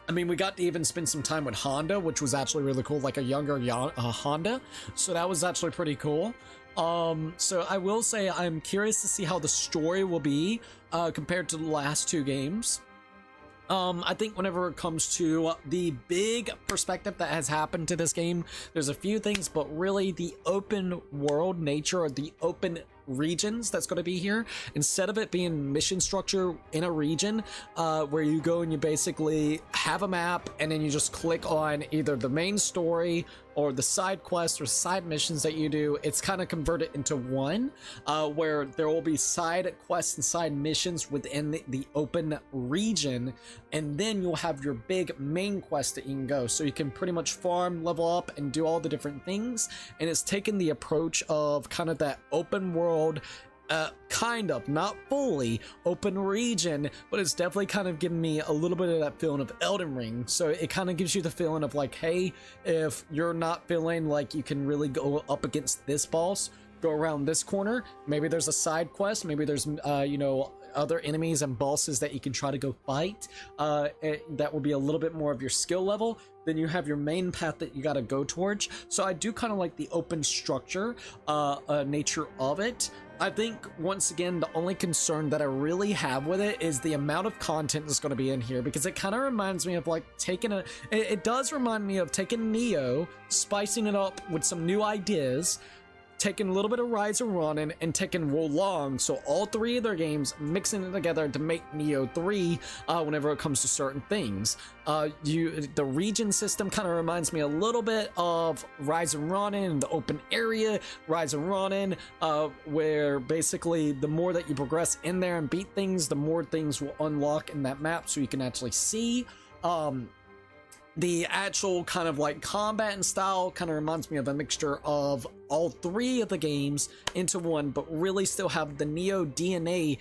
I mean, we got to even spend some time with Honda, which was actually really cool, like a younger Honda, so that was actually pretty cool. So I will say I'm curious to see how the story will be compared to the last 2 games. I think whenever it comes to the big perspective that has happened to this game, there's a few things, but really the open world nature or the open regions that's going to be here, instead of it being mission structure in a region where you go and you basically have a map and then you just click on either the main story or the side quests or side missions that you do. It's kind of converted into one where there will be side quests and side missions within the open region, and then you'll have your big main quest that you can go, so you can pretty much farm, level up, and do all the different things. And it's taken the approach of kind of that open world, kind of, not fully open region, but it's definitely kind of giving me a little bit of that feeling of Elden Ring. So it kind of gives you the feeling of like, hey, if you're not feeling like you can really go up against this boss, go around this corner, maybe there's a side quest, maybe there's you know, other enemies and bosses that you can try to go fight that will be a little bit more of your skill level. Then you have your main path that you got to go towards. So I do kind of like the open structure nature of it. I think once again the only concern that I really have with it is the amount of content that's going to be in here, because it kind of reminds me of like taking it does remind me of taking Nioh, spicing it up with some new ideas, taking a little bit of Rise of Ronin and taking Wo Long, so all 3 of their games, mixing it together to make Nioh 3 whenever it comes to certain things. The region system kind of reminds me a little bit of Rise of Ronin and the open area Rise of Ronin, where basically the more that you progress in there and beat things, the more things will unlock in that map so you can actually see. The actual kind of like combat and style kind of reminds me of a mixture of all 3 of the games into one, but really still have the Nioh DNA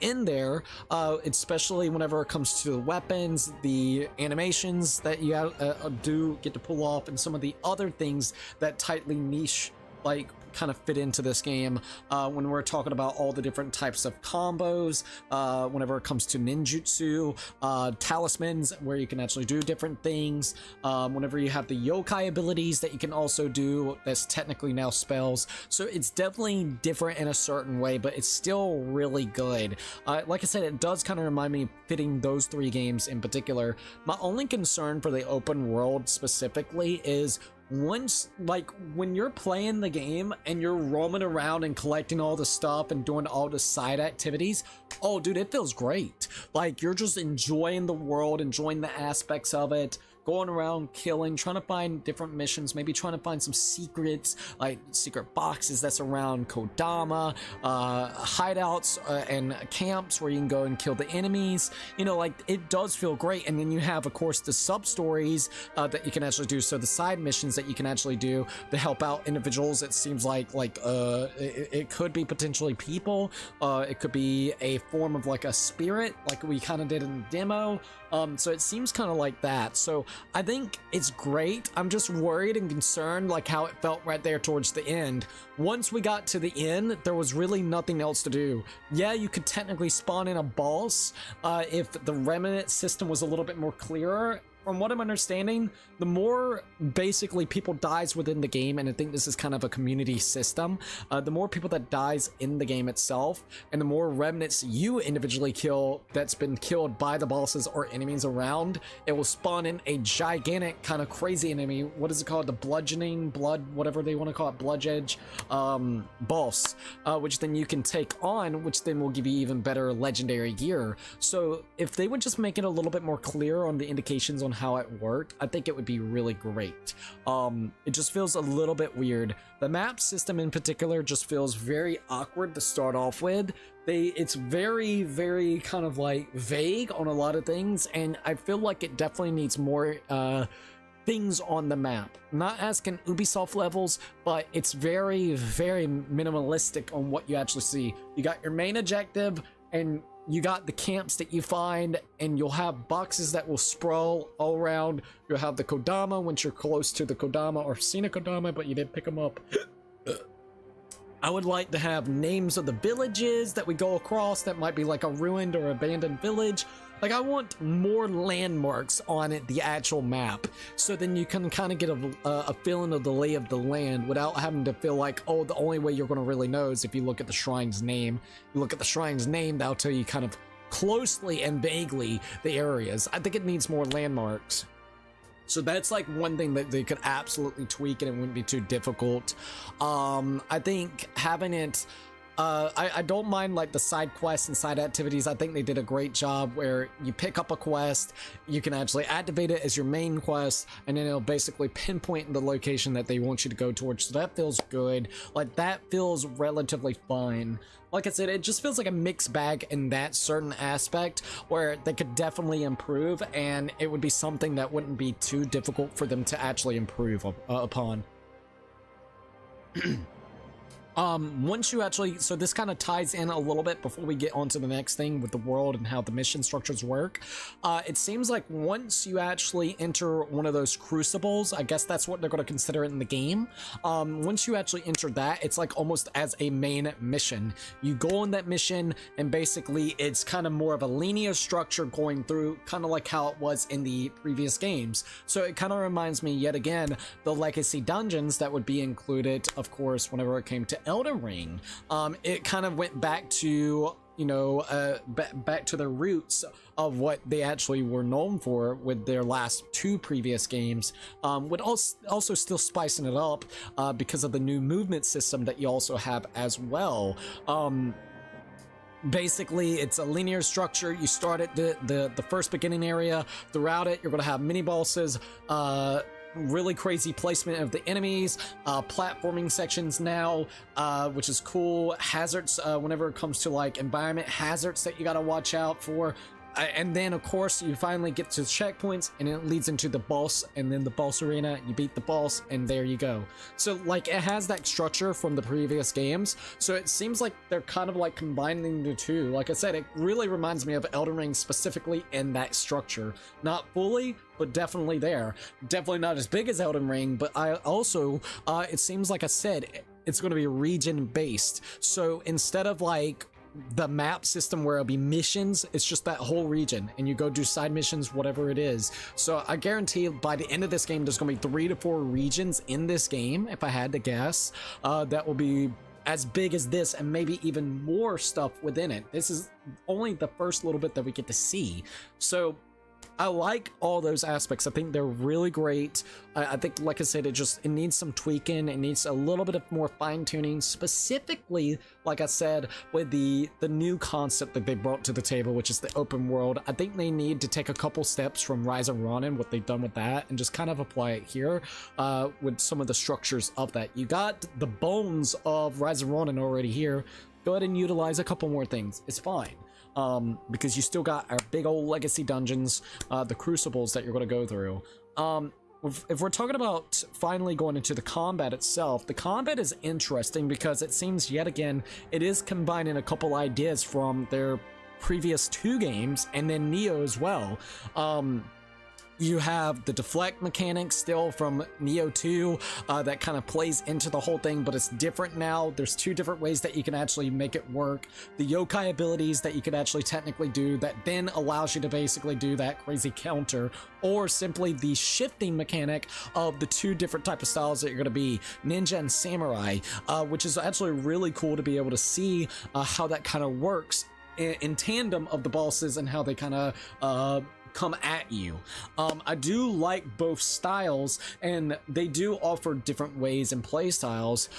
in there, especially whenever it comes to the weapons, the animations that you do get to pull off, and some of the other things that tightly niche like kind of fit into this game when we're talking about all the different types of combos, whenever it comes to ninjutsu, talismans where you can actually do different things, whenever you have the yokai abilities that you can also do that's technically now spells. So it's definitely different in a certain way, but it's still really good. Like I said, it does kind of remind me of fitting those 3 games in particular. My only concern for the open world specifically is once, like, when you're playing the game and you're roaming around and collecting all the stuff and doing all the side activities, oh dude, it feels great. Like, you're just enjoying the world, enjoying the aspects of it, going around killing, trying to find different missions, maybe trying to find some secrets, like secret boxes that's around Kodama, hideouts and camps where you can go and kill the enemies. You know, like, it does feel great. And then you have, of course, the sub stories that you can actually do. So the side missions that you can actually do to help out individuals. It seems like it could be potentially people. It could be a form of like a spirit, like we kind of did in the demo. So it seems kind of like that. So I think it's great. I'm just worried and concerned like how it felt right there towards the end. Once we got to the end, there was really nothing else to do. Yeah, you could technically spawn in a boss if the remnant system was a little bit more clearer. From what I'm understanding, the more basically people dies within the game, and I think this is kind of a community system, the more people that dies in the game itself, and the more remnants you individually kill that's been killed by the bosses or enemies around, it will spawn in a gigantic kind of crazy enemy. What is it called? The bludgeoning, blood, whatever they want to call it, bludge edge boss, which then you can take on, which then will give you even better legendary gear. So if they would just make it a little bit more clear on the indications on how it worked, I think it would be really great. It just feels a little bit weird. The map system in particular just feels very awkward to start off with. It's very kind of like vague on a lot of things, and I feel like it definitely needs more things on the map. Not asking Ubisoft levels, but it's very minimalistic on what you actually see. You got your main objective, and you got the camps that you find, and you'll have boxes that will sprawl all around. You'll have the Kodama once you're close to the Kodama, or seen a Kodama but you didn't pick them up. I would like to have names of the villages that we go across that might be like a ruined or abandoned village. Like, I want more landmarks on the actual map, so then you can kind of get a feeling of the lay of the land without having to feel like, oh, the only way you're going to really know is if you look at the shrine's name. You look at the shrine's name, that'll tell you kind of closely and vaguely the areas. I think it needs more landmarks. So that's like one thing that they could absolutely tweak, and it wouldn't be too difficult. I think having it, I don't mind like the side quests and side activities. I think they did a great job where you pick up a quest, you can actually activate it as your main quest, and then it'll basically pinpoint the location that they want you to go towards. So that feels good. Like, that feels relatively fine. Like I said, it just feels like a mixed bag in that certain aspect where they could definitely improve, and it would be something that wouldn't be too difficult for them to actually improve upon. Once you actually, so this kind of ties in a little bit before we get on to the next thing with the world and how the mission structures work. It seems like once you actually enter one of those crucibles, I guess that's what they're going to consider it in the game. Once you actually enter that, it's like almost as a main mission. You go on that mission, and basically it's kind of more of a linear structure going through, kind of like how it was in the previous games. So it kind of reminds me yet again the legacy dungeons that would be included, of course, whenever it came to Elden Ring. It kind of went back to, you know, back to the roots of what they actually were known for with their last two previous games, with also still spicing it up because of the new movement system that you also have as well. Basically, it's a linear structure. You start at the first beginning area. Throughout it, you're going to have mini bosses, really crazy placement of the enemies, platforming sections now, which is cool. Hazards, whenever it comes to like environment hazards that you got to watch out for. And then, of course, you finally get to checkpoints, and it leads into the boss, and then the boss arena. You beat the boss, and there you go. So, like, it has that structure from the previous games, so it seems like they're kind of like combining the two. Like I said, it really reminds me of Elden Ring specifically in that structure. Not fully, but definitely there. Definitely not as big as Elden Ring, but I also, it seems like I said, it's going to be region-based. So instead of like the map system where it'll be missions, it's just that whole region, and you go do side missions, whatever it is. So I guarantee by the end of this game, there's going to be 3 to 4 regions in this game, if I had to guess, that will be as big as this, and maybe even more stuff within it. This is only the first little bit that we get to see. So I like all those aspects. I think they're really great. I think, like I said, it needs some tweaking. It needs a little bit of more fine tuning, specifically, like I said, with the new concept that they brought to the table, which is the open world. I think they need to take a couple steps from Rise of Ronin, what they've done with that, and just kind of apply it here with some of the structures of that. You got the bones of Rise of Ronin already here. Go ahead and utilize a couple more things. It's fine. Because you still got our big old legacy dungeons, the crucibles that you're going to go through. If we're talking about finally going into the combat itself, the combat is interesting because it seems yet again it is combining a couple ideas from their previous 2 games and then Nioh as well. You have the deflect mechanics still from Nioh 2 that kind of plays into the whole thing, but it's different now. There's 2 different ways that you can actually make it work. The yokai abilities that you could actually technically do that then allows you to basically do that crazy counter, or simply the shifting mechanic of the 2 different type of styles that you're going to be, ninja and samurai, which is actually really cool to be able to see how that kind of works in tandem of the bosses and how they kind of come at you. I do like both styles, and they do offer different ways and play styles.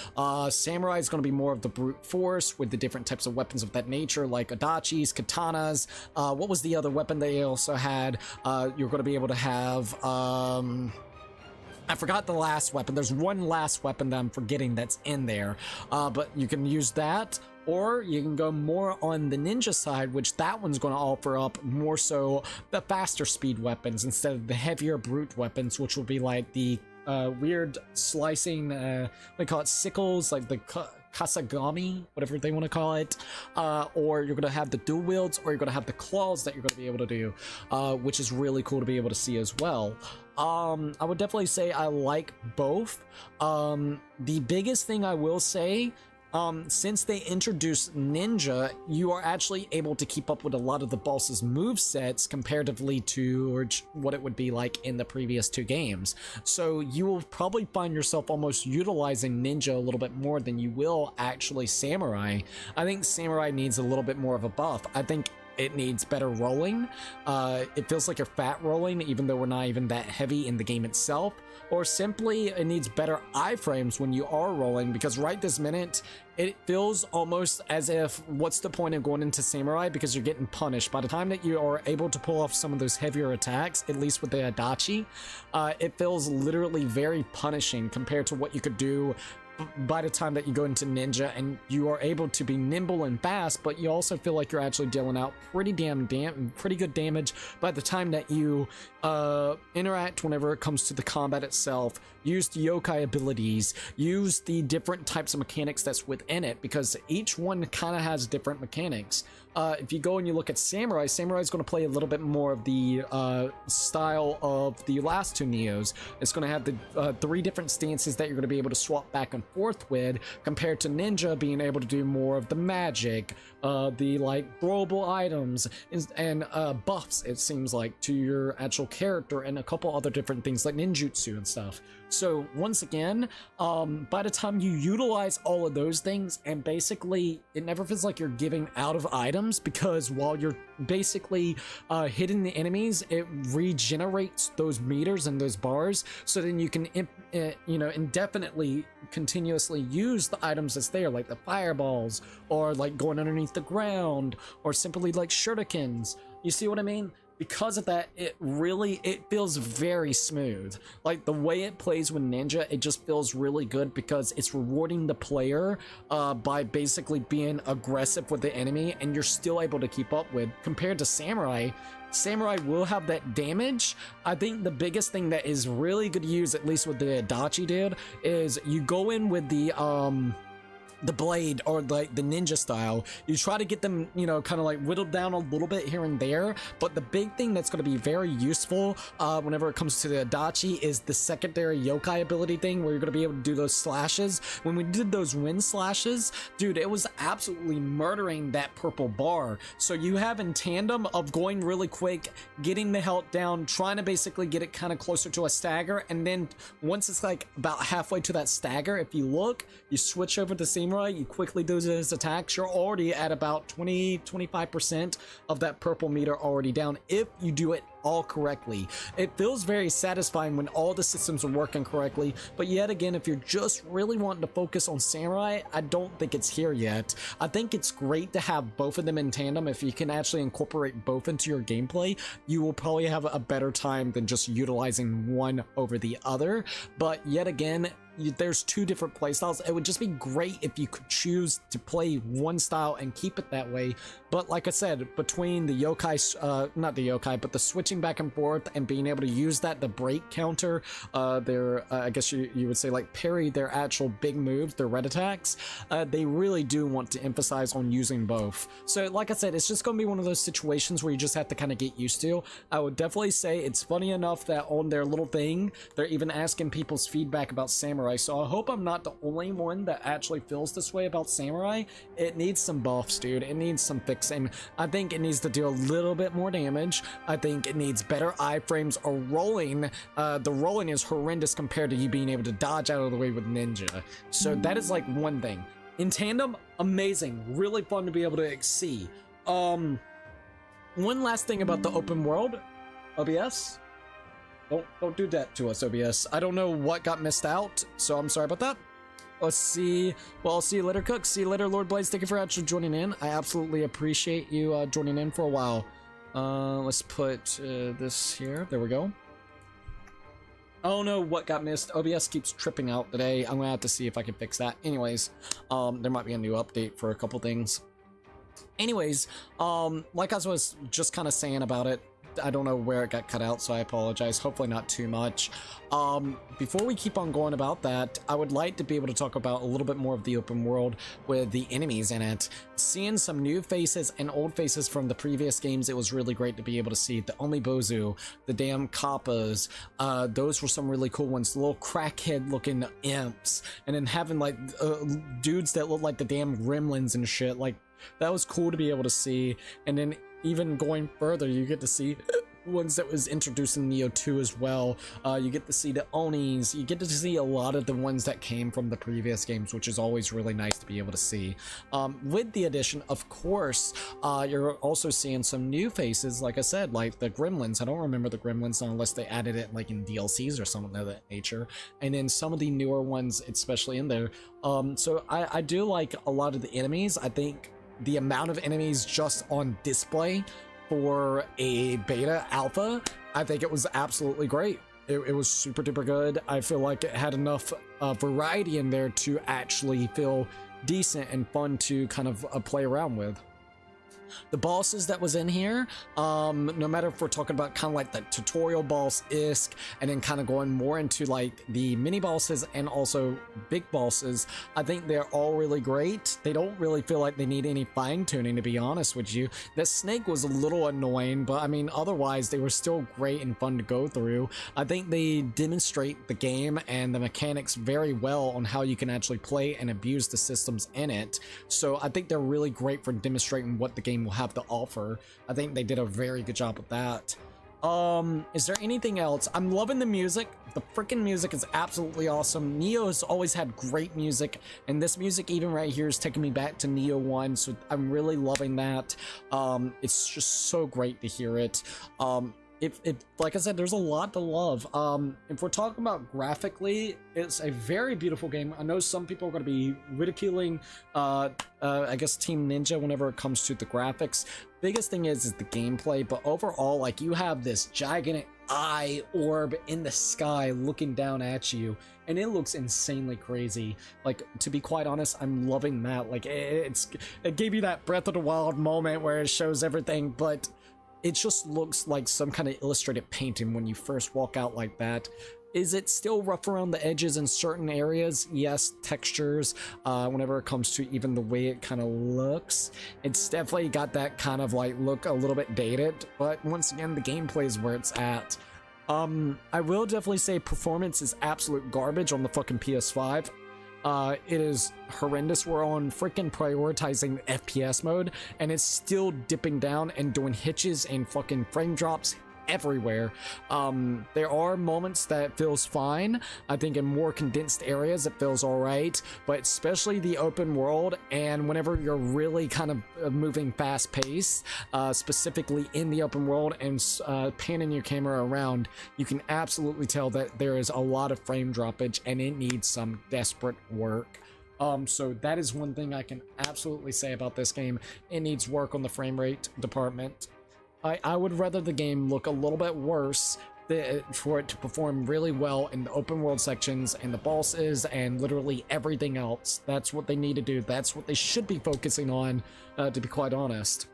Samurai is going to be more of the brute force with the different types of weapons of that nature, like adachis, katanas. What was the other weapon they also had? You're going to be able to have I forgot the last weapon. There's one last weapon that I'm forgetting that's in there, but you can use that, or you can go more on the ninja side, which that one's going to offer up more so the faster speed weapons instead of the heavier brute weapons, which will be like the weird slicing, we call it sickles, like the kasagami, whatever they want to call it, or you're going to have the dual wields, or you're going to have the claws that you're going to be able to do, which is really cool to be able to see as well. I would definitely say I like both. The biggest thing I will say, since they introduced ninja, you are actually able to keep up with a lot of the boss's movesets comparatively to what it would be like in the previous 2 games. So you will probably find yourself almost utilizing ninja a little bit more than you will actually samurai. I think samurai needs a little bit more of a buff. I think it needs better rolling. It feels like you're fat rolling, even though we're not even that heavy in the game itself. Or simply, it needs better iframes when you are rolling, because right this minute, it feels almost as if, what's the point of going into samurai, because you're getting punished. By the time that you are able to pull off some of those heavier attacks, at least with the adachi, it feels literally very punishing compared to what you could do by the time that you go into ninja, and you are able to be nimble and fast, but you also feel like you're actually dealing out pretty good damage by the time that you interact whenever it comes to the combat itself. Use the yokai abilities, use the different types of mechanics that's within it, because each one kind of has different mechanics. If you go and you look at samurai is going to play a little bit more of the style of the last 2 Niohs. It's going to have the 3 different stances that you're going to be able to swap back and forth with, compared to ninja being able to do more of the magic, the like throwable items and buffs, it seems like, to your actual character, and a couple other different things like ninjutsu and stuff. So once again, by the time you utilize all of those things, and basically it never feels like you're giving out of items, because while you're basically hitting the enemies, it regenerates those meters and those bars, so then you can indefinitely continuously use the items that's there, like the fireballs, or like going underneath the ground, or simply like shurikens. You see what I mean? Because of that, it feels very smooth. Like the way it plays with ninja, it just feels really good, because it's rewarding the player by basically being aggressive with the enemy, and you're still able to keep up with. Compared to samurai will have that damage. I think the biggest thing that is really good to use, at least with the adachi dude, is you go in with the blade, or like the ninja style. You try to get them, kind of like whittled down a little bit here and there, but the big thing that's going to be very useful whenever it comes to the adachi is the secondary yokai ability thing, where you're going to be able to do those slashes. When we did those wind slashes, dude, it was absolutely murdering that purple bar. So you have in tandem of going really quick, getting the health down, trying to basically get it kind of closer to a stagger, and then once it's like about halfway to that stagger, if you look, you switch over to samurai, you quickly do those attacks, you're already at about 20-25% of that purple meter already down, if you do it all correctly. It feels very satisfying when all the systems are working correctly, but yet again, if you're just really wanting to focus on samurai, I don't think it's here yet. I think it's great to have both of them in tandem. If you can actually incorporate both into your gameplay, you will probably have a better time than just utilizing one over the other. But yet again, there's two different playstyles. It would just be great if you could choose to play one style and keep it that way. But like I said, between the yokai, not the yokai, but the switching back and forth and being able to use that to break counter their, I guess you would say like parry their actual big moves, their red attacks, they really do want to emphasize on using both. So like I said, it's just going to be one of those situations where you just have to kind of get used to. I would definitely say it's funny enough that on their little thing, they're even asking people's feedback about Samurai. So I hope I'm not the only one that actually feels this way about Samurai. It needs some buffs, dude. It needs some fixing. I think it needs to do a little bit more damage. I think it needs better iframes or rolling. The rolling is horrendous compared to you being able to dodge out of the way with Ninja. So that is like one thing. In tandem, amazing. Really fun to be able to see. One last thing about the open world, OBS. Don't do that to us, OBS. I don't know what got missed out, so I'm sorry about that. Let's see. Well, I'll see you later, Cook. See you later, Lord Blaze. Thank you for actually joining in. I absolutely appreciate you joining in for a while. Let's put this here. There we go. I don't know what got missed. OBS keeps tripping out today. I'm gonna have to see if I can fix that. Anyways, there might be a new update for a couple things. Anyways, like I was just kind of saying about it, I don't know where it got cut out, so I apologize. Hopefully not too much. Before we keep on going about that, I would like to be able to talk about a little bit more of the open world with the enemies in it. Seeing some new faces and old faces from the previous games, it was really great to be able to see the Only Bozu, the damn Kappas. Those were some really cool ones. The little crackhead looking imps, and then having like dudes that look like the damn gremlins and shit. Like, that was cool to be able to see. And then even going further, you get to see ones that was introduced in Nioh 2 as well. You get to see the Onis. You get to see a lot of the ones that came from the previous games, which is always really nice to be able to see. With the addition, of course, you're also seeing some new faces, like I said, like the Gremlins. I don't remember the Gremlins unless they added it like in DLCs or something of that nature. And then some of the newer ones, especially in there. So I do like a lot of the enemies. I think the amount of enemies just on display for a beta alpha, I think it was absolutely great. It was super duper good. I feel like it had enough variety in there to actually feel decent and fun to kind of play around with. The bosses that was in here, no matter if we're talking about kind of like the tutorial boss-isk and then kind of going more into like the mini bosses and also big bosses, I think they're all really great. They don't really feel like they need any fine-tuning, to be honest with you. The snake was a little annoying, but I mean, otherwise they were still great and fun to go through. I think they demonstrate the game and the mechanics very well on how you can actually play and abuse the systems in it. So I think they're really great for demonstrating what the game will have to offer. I think they did a very good job with that. Is there anything else? I'm loving the music. The freaking music is absolutely awesome. Nioh has always had great music, and this music even right here is taking me back to Nioh 1, so I'm really loving that. It's just so great to hear it. If like I said, there's a lot to love. If we're talking about graphically, it's a very beautiful game. I know some people are going to be ridiculing I guess Team Ninja whenever it comes to the graphics. Biggest thing is the gameplay, but overall, like, you have this gigantic eye orb in the sky looking down at you, and it looks insanely crazy. Like, to be quite honest, I'm loving that. Like, it gave you that Breath of the Wild moment where it shows everything, but it just looks like some kind of illustrated painting when you first walk out like that. Is it still rough around the edges in certain areas? Yes, textures, whenever it comes to even the way it kind of looks. It's definitely got that kind of like look a little bit dated, but once again, the gameplay is where it's at. I will definitely say performance is absolute garbage on the fucking PS5. It is horrendous. We're on freaking prioritizing FPS mode, and it's still dipping down and doing hitches and fucking frame drops everywhere. There are moments that feels fine. I think in more condensed areas it feels all right, but especially the open world and whenever you're really kind of moving fast paced, specifically in the open world and panning your camera around, you can absolutely tell that there is a lot of frame droppage and it needs some desperate work. So that is one thing I can absolutely say about this game. It needs work on the frame rate department. I would rather the game look a little bit worse for it to perform really well in the open world sections and the bosses and literally everything else. That's what they need to do. That's what they should be focusing on, to be quite honest.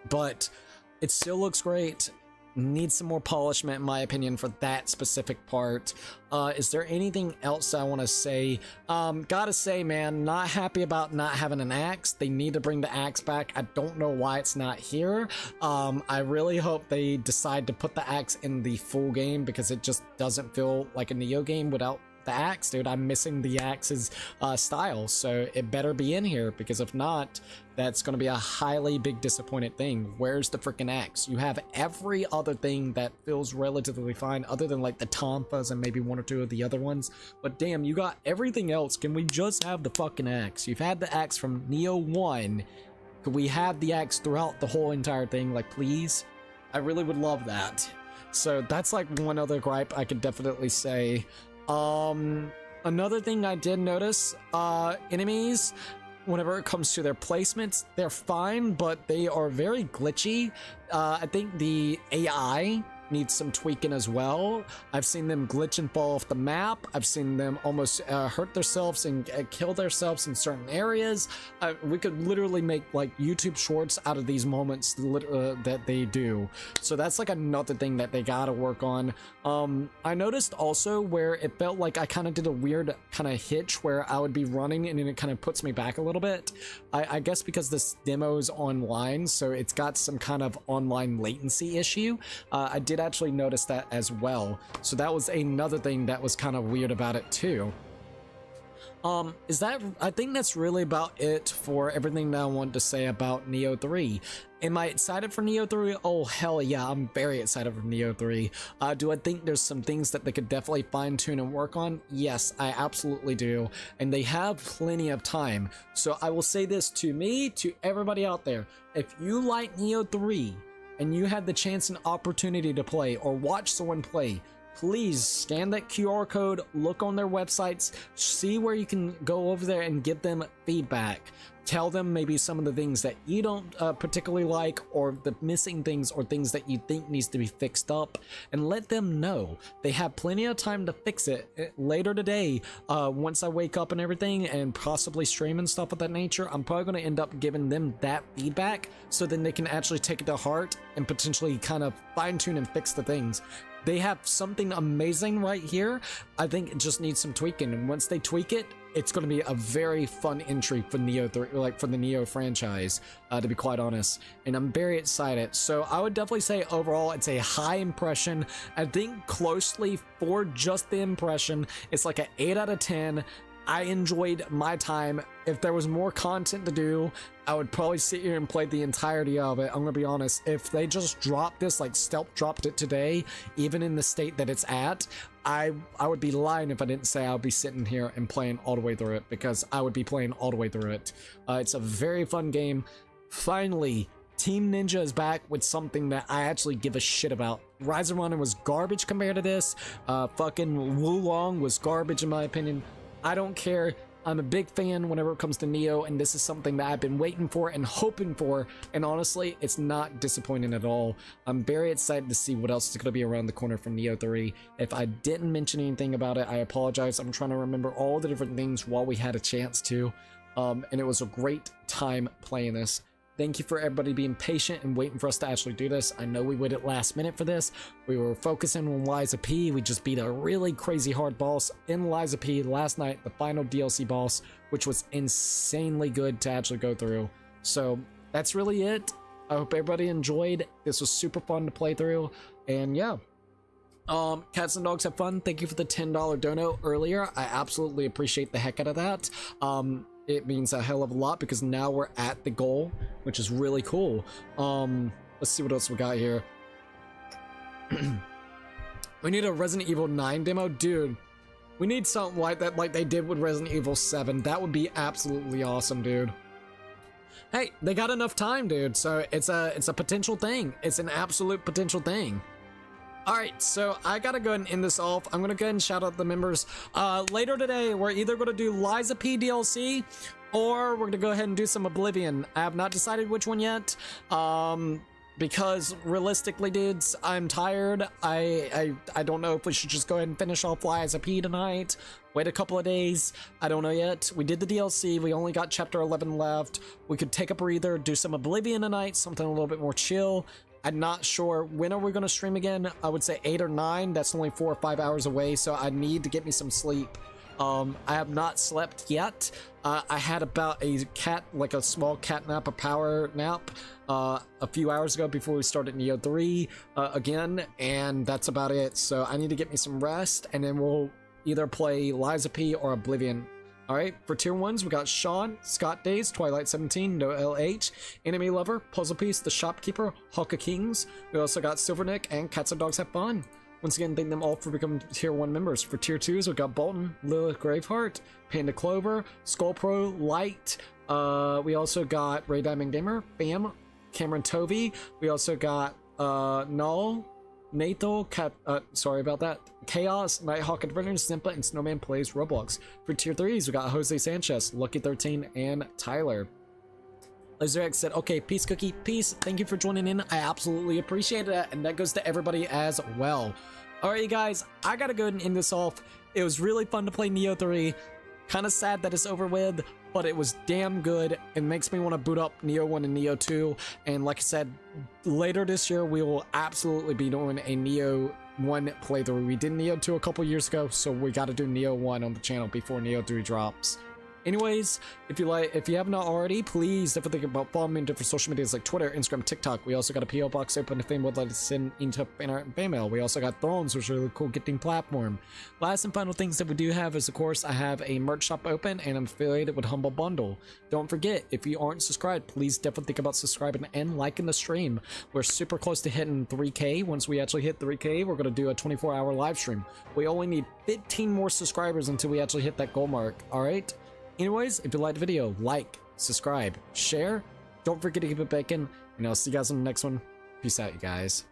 But it still looks great. Needs some more polishment in my opinion for that specific part. Is there anything else I want to say? Gotta say, man, not happy about not having an axe. They need to bring the axe back. I don't know why it's not here. I really hope they decide to put the axe in the full game because it just doesn't feel like a Nioh game without the axe, dude. I'm missing the axe's style, so it better be in here because if not, that's going to be a highly big disappointed thing. Where's the freaking axe? You have every other thing that feels relatively fine other than like the tonfas and maybe one or two of the other ones, but damn, you got everything else. Can we just have the fucking axe? You've had the axe from Nioh 1. Could we have the axe throughout the whole entire thing, like, please? I really would love that. So that's like one other gripe I could definitely say. Another thing I did notice, enemies, whenever it comes to their placements, they're fine, but they are very glitchy. I think the AI needs some tweaking as well. I've seen them glitch and fall off the map. I've seen them almost hurt themselves and kill themselves in certain areas. We could literally make like YouTube shorts out of these moments that they do. So that's like another thing that they gotta work on. I noticed also where it felt like I kind of did a weird kind of hitch where I would be running and then it kind of puts me back a little bit. I guess because this demo is online, so it's got some kind of online latency issue. I did actually notice that as well, so that was another thing that was kind of weird about it too. I think that's really about it for everything that I wanted to say about Nioh 3. Am I excited for Nioh 3? Oh, hell yeah, I'm very excited for Nioh 3. Do I think there's some things that they could definitely fine-tune and work on? Yes, I absolutely do. And they have plenty of time. So I will say this to me, to everybody out there. If you like Nioh 3 and you had the chance and opportunity to play or watch someone play, please scan that QR code, look on their websites, see where you can go over there and give them feedback. Tell them maybe some of the things that you don't particularly like, or the missing things or things that you think needs to be fixed up, and let them know. They have plenty of time to fix it. Later today, once I wake up and everything and possibly stream and stuff of that nature, I'm probably going to end up giving them that feedback so then they can actually take it to heart and potentially kind of fine-tune and fix the things. They have something amazing right here. I think it just needs some tweaking, and once they tweak it, it's going to be a very fun entry for Nioh 3, like for the Nioh franchise, to be quite honest. And I'm very excited. So I would definitely say overall, it's a high impression. I think closely for just the impression, it's like an 8 out of 10. I enjoyed my time. If there was more content to do, I would probably sit here and play the entirety of it. I'm gonna be honest, if they just dropped this, like stealth dropped it today, even in the state that it's at, I would be lying if I didn't say I would be sitting here and playing all the way through it, because I would be playing all the way through it. It's a very fun game. Finally, Team Ninja is back with something that I actually give a shit about. Rise of Ronin was garbage compared to this. Fucking Wulong was garbage in my opinion. I don't care. I'm a big fan whenever it comes to Nioh, and this is something that I've been waiting for and hoping for, and honestly, it's not disappointing at all. I'm very excited to see what else is going to be around the corner from Nioh 3. If I didn't mention anything about it, I apologize. I'm trying to remember all the different things while we had a chance to, and it was a great time playing this. Thank you for everybody being patient and waiting for us to actually do this. I know we waited last minute for this. We were focusing on Liza P. We just beat a really crazy hard boss in Liza P last night, the final DLC boss, which was insanely good to actually go through. So that's really it. I hope everybody enjoyed. This was super fun to play through. And yeah. Cats and dogs have fun. Thank you for the $10 dono earlier. I absolutely appreciate the heck out of that. It means a hell of a lot because now we're at the goal, which is really cool. Let's see what else we got here. We need a Resident Evil 9 demo, dude. We need something like that, like they did with Resident Evil 7. That would be absolutely awesome, dude. Hey, they got enough time, dude. So it's a potential thing. It's an absolute potential thing. All right, so I gotta go ahead and end this off. I'm gonna go ahead and shout out the members. Later today, we're either gonna do Liza P DLC or we're gonna go ahead and do some Oblivion. I have not decided which one yet. Because realistically, dudes, I'm tired. I don't know if we should just go ahead and finish off Liza P tonight. Wait a couple of days. I don't know yet. We did the DLC. We only got chapter 11 left. We could take a breather, do some Oblivion tonight, something a little bit more chill. I'm not sure. When are we going to stream again? I would say 8 or 9. That's only 4 or 5 hours away, so I need to get me some sleep. I have not slept yet. I had about a small cat nap, a power nap, a few hours ago before we started Nioh 3 again, and that's about it. So I need to get me some rest, and then we'll either play Liza P or Oblivion. Alright, for tier 1s, we got Sean, Scott Days, Twilight 17, No LH, Enemy Lover, Puzzle Piece, The Shopkeeper, Hawka Kings. We also got Silvernick and Cats and Dogs Have Fun. Once again, thank them all for becoming tier 1 members. For tier 2s, we got Bolton, Lilith Graveheart, Panda Clover, Skullpro, Light. We also got Ray Diamond Gamer, Bam, Cameron Tovey. We also got Null, Nathal, sorry about that, Chaos, Nighthawk Adventures, Simpa, and Snowman Plays Roblox. For tier 3s, we got Jose Sanchez, Lucky13, and Tyler. LaserX said, okay, peace, Cookie, peace. Thank you for joining in. I absolutely appreciate it, and that goes to everybody as well. All right, you guys, I gotta go ahead and end this off. It was really fun to play Nioh 3. Kind of sad that it's over with, but it was damn good. It makes me want to boot up Nioh 1 and Nioh 2. And like I said, later this year, we will absolutely be doing a Nioh 1 playthrough. We did Nioh 2 a couple years ago, so we got to do Nioh 1 on the channel before Nioh 3 drops. Anyways, if you have not already, please definitely think about following me on different social medias like Twitter, Instagram, TikTok. We also got a PO box open if anyone would like to send into fan art and fan mail. We also got Thrones, which is a really cool gifting platform. Last and final things that we do have is, of course, I have a merch shop open and I'm affiliated with Humble Bundle. Don't forget, if you aren't subscribed, please definitely think about subscribing and liking the stream. We're super close to hitting 3K. Once we actually hit 3K, we're going to do a 24-hour live stream. We only need 15 more subscribers until we actually hit that goal mark. All right? Anyways, if you liked the video, like, subscribe, share. Don't forget to keep it bacon, and I'll see you guys on the next one. Peace out, you guys.